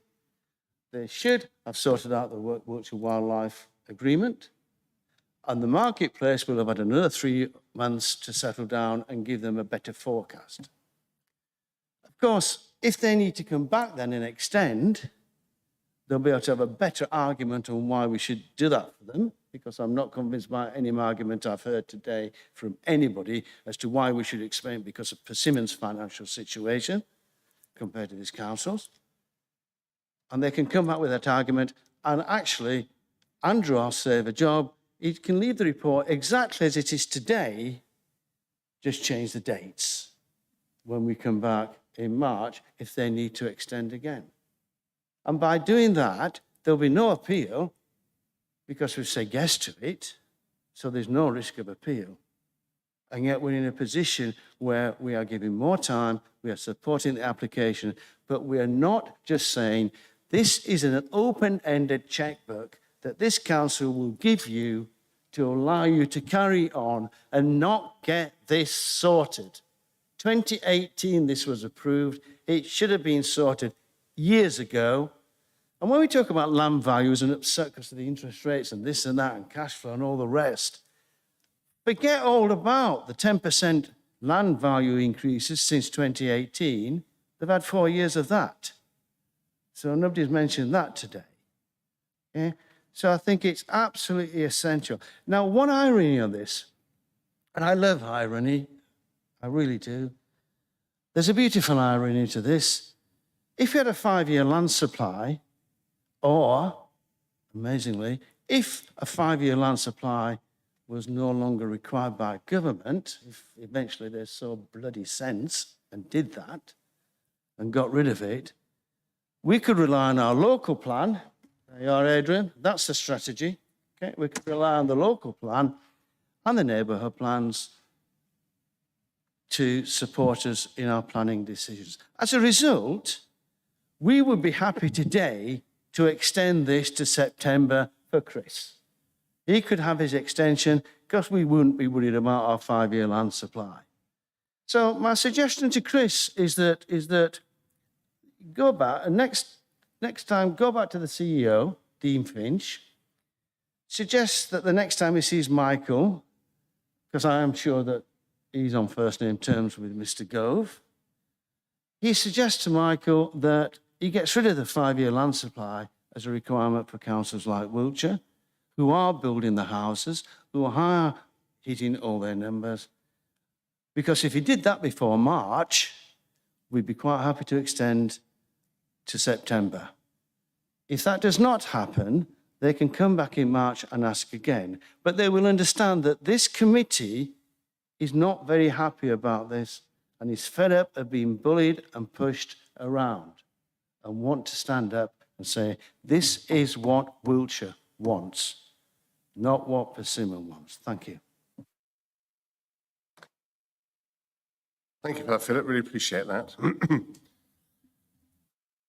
They should have sorted out the Wiltshire Wildlife Agreement. And the marketplace will have had another 3 months to settle down and give them a better forecast. Of course, if they need to come back then and extend, they'll be able to have a better argument on why we should do that for them, because I'm not convinced by any argument I've heard today from anybody as to why we should explain because of Persimmon's financial situation compared to this council's. And they can come back with that argument, and actually, Andrew will save a job. He can leave the report exactly as it is today, just change the dates when we come back in March if they need to extend again. And by doing that, there'll be no appeal because we've said yes to it, so there's no risk of appeal. And yet we're in a position where we are giving more time, we are supporting the application, but we are not just saying this is an open-ended checkbook that this council will give you to allow you to carry on and not get this sorted. 2018, this was approved. It should have been sorted years ago. And when we talk about land values and upset because of the interest rates and this and that and cash flow and all the rest, forget all about the 10% land value increases since 2018. They've had 4 years of that. So nobody's mentioned that today. Okay? So I think it's absolutely essential. Now, one irony on this, and I love irony, I really do. There's a beautiful irony to this. If you had a 5-year land supply, or, amazingly, if a 5-year land supply was no longer required by government, if eventually they saw bloody sense and did that and got rid of it, we could rely on our local plan. There you are, Adrian. That's the strategy. Okay? We could rely on the local plan and the neighbourhood plans to support us in our planning decisions. As a result, we would be happy today to extend this to September for Chris. He could have his extension because we wouldn't be worried about our 5-year land supply. So my suggestion to Chris is that go back and next time go back to the CEO, Dean Finch, suggest that the next time he sees Michael, because I am sure that he's on first name terms with Mr. Gove, he suggests to Michael that he gets rid of the 5-year land supply as a requirement for councils like Wiltshire, who are building the houses, who are hitting all their numbers. Because if he did that before March, we'd be quite happy to extend to September. If that does not happen, they can come back in March and ask again. But they will understand that this committee is not very happy about this and is fed up of being bullied and pushed around and want to stand up and say, this is what Wiltshire wants, not what Persimmon wants. Thank you. Thank you for that, Philip. Really appreciate that.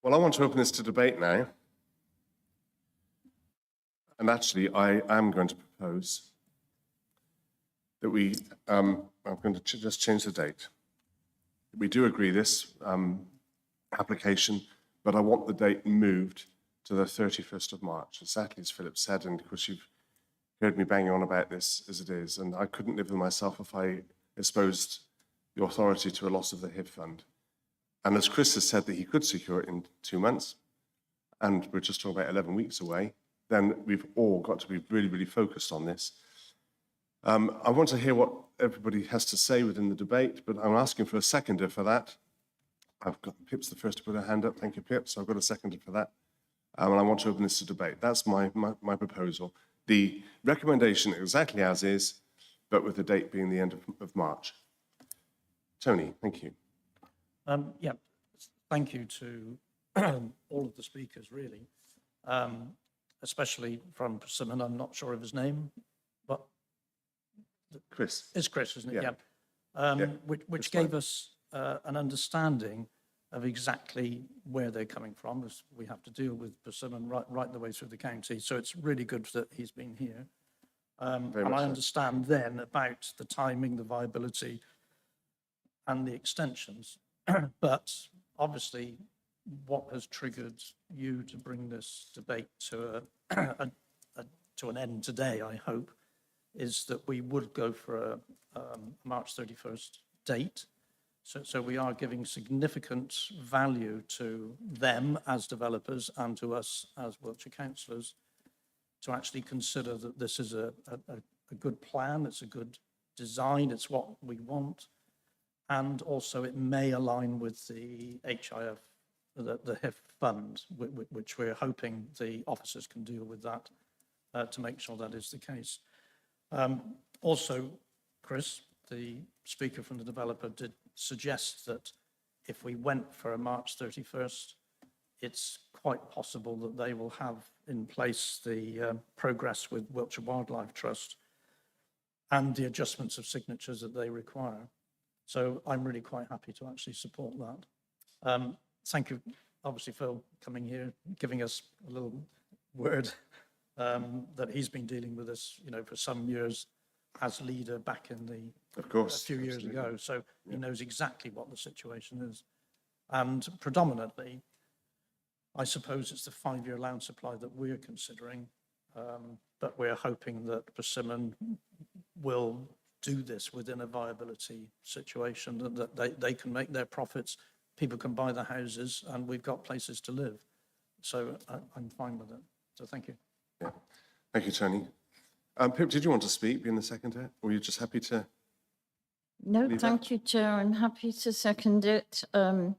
Well, I want to open this to debate now. And actually, I am going to propose that I'm going to just change the date. We do agree this application, but I want the date moved to the 31st of March, exactly as Philip said, and of course you've heard me banging on about this as it is, and I couldn't live with myself if I exposed the authority to a loss of the HIB fund. And as Chris has said that he could secure it in 2 months, and we're just talking about 11 weeks away, then we've all got to be really, really focused on this. I want to hear what everybody has to say within the debate, but I'm asking for a seconder for that. I've got Pip's the first to put her hand up. Thank you, Pip. So I've got a seconder for that. And I want to open this to debate. That's my proposal. The recommendation exactly as is, but with the date being the end of March. Tony, thank you. Yeah, thank you to all of the speakers, really, especially from Persimmon. I'm not sure of his name, but Chris. It's Chris, isn't it? Yeah. Yeah. Which gave us an understanding of exactly where they're coming from, as we have to deal with Persimmon right the way through the county. So it's really good that he's been here. And I understand then about the timing, the viability, and the extensions. But obviously, what has triggered you to bring this debate to an end today, I hope, is that we would go for a March 31st date. So we are giving significant value to them as developers and to us as Wiltshire councillors to actually consider that this is a good plan, it's a good design, it's what we want. And also it may align with the HIF, the HIF fund, which we're hoping the officers can deal with that to make sure that is the case. Also, Chris, the speaker from the developer, did suggest that if we went for a March 31st, it's quite possible that they will have in place the progress with Wiltshire Wildlife Trust and the adjustments of signatures that they require. So I'm really quite happy to actually support that. Thank you, obviously, Phil, coming here, giving us a little word that he's been dealing with us, for some years as leader back in the, of course, a few years ago. So he knows exactly what the situation is. And predominantly, I suppose it's the 5-year land supply that we're considering, but we're hoping that Persimmon will do this within a viability situation, that they can make their profits, people can buy the houses, and we've got places to live. So I'm fine with it. So thank you. Yeah. Thank you, Tony. Pip, did you want to speak, being the seconder, or were you just happy to? No, thank you, Chair. I'm happy to second it. I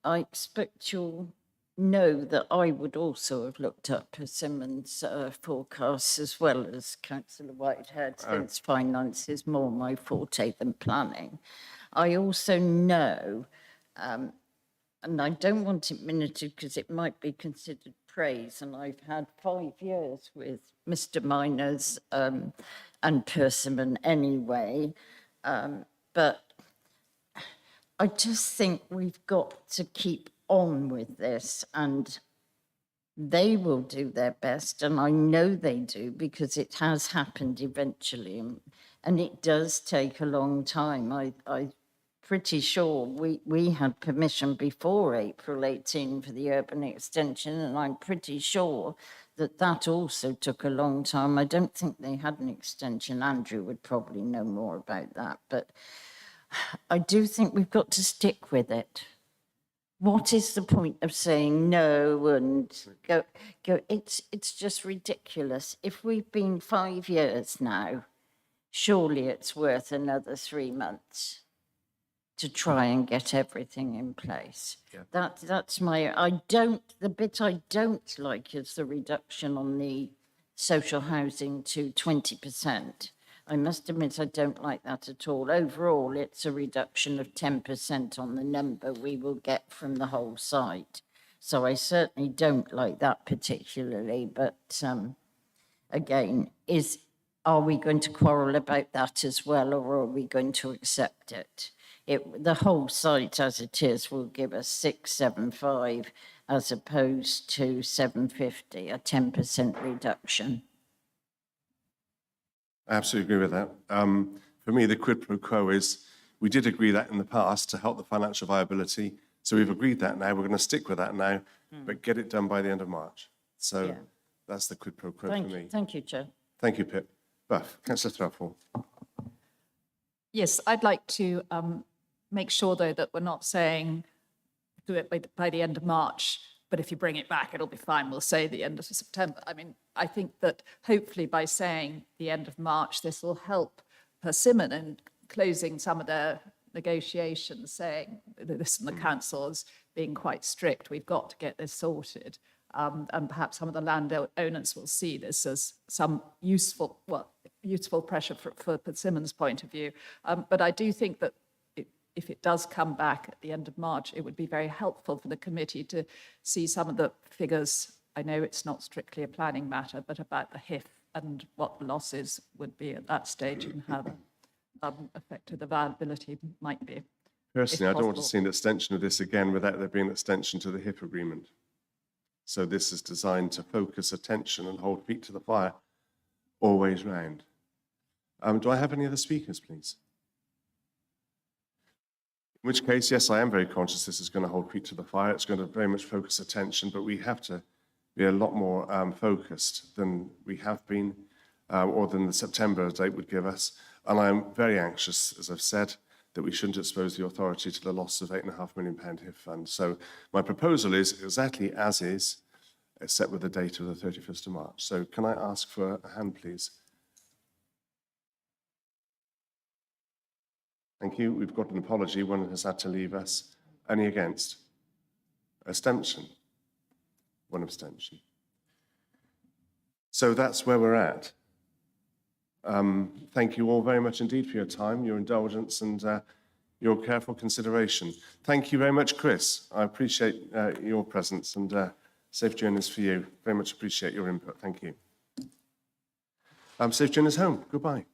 expect you'll know that I would also have looked up Persimmon's forecasts as well as Councillor Whitehead, since finance is more my forte than planning. I also know, and I don't want it minuted because it might be considered praise, and I've had 5 years with Mr. Miners and Persimmon anyway, but I just think we've got to keep on with this, and they will do their best, and I know they do because it has happened eventually, and it does take a long time. I'm pretty sure we had permission before April 18 for the urban extension, and I'm pretty sure that also took a long time. I don't think they had an extension. Andrew would probably know more about that, but I do think we've got to stick with it. What is the point of saying no and go? It's just ridiculous. If we've been 5 years now, surely it's worth another 3 months to try and get everything in place. Yeah. That's the bit I don't like is the reduction on the social housing to 20%. I must admit I don't like that at all. Overall, it's a reduction of 10% on the number we will get from the whole site. So I certainly don't like that particularly, but again, are we going to quarrel about that as well, or are we going to accept it? The whole site as it is will give us 675 as opposed to 750, a 10% reduction. I absolutely agree with that. For me, the quid pro quo is we did agree that in the past to help the financial viability. So we've agreed that now. We're going to stick with that now, but get it done by the end of March. So that's the quid pro quo for me. Thank you, Chair. Thank you, Pip. Buff, Councillor Thruffle. Yes, I'd like to make sure, though, that we're not saying do it by the end of March, but if you bring it back, it'll be fine. We'll say the end of September. I mean, I think that hopefully by saying the end of March, this will help Persimmon in closing some of their negotiations, saying this and the council's being quite strict. We've got to get this sorted. And perhaps some of the landowners will see this as some useful pressure for Persimmon's point of view. But I do think that if it does come back at the end of March, it would be very helpful for the committee to see some of the figures. I know it's not strictly a planning matter, but about the HIF and what the losses would be at that stage and how affected the viability might be. Personally, I don't want to see an extension of this again without there being an extension to the HIP agreement. So this is designed to focus attention and hold feet to the fire always round. Do I have any other speakers, please? In which case, yes, I am very conscious this is going to hold feet to the fire. It's going to very much focus attention, but we have to be a lot more focused than we have been. or than the September date would give us. And I'm very anxious, as I've said, that we shouldn't expose the authority to the loss of £8.5 million HIF fund. So my proposal is exactly as is, except with the date of the 31st of March. So can I ask for a hand, please? Thank you. We've got an apology. One has had to leave us. Any against? Abstention? One abstention. So that's where we're at. Thank you all very much indeed for your time, your indulgence, and your careful consideration. Thank you very much, Chris. I appreciate your presence, and safe journeys for you. Very much appreciate your input. Thank you. Safe journeys home. Goodbye.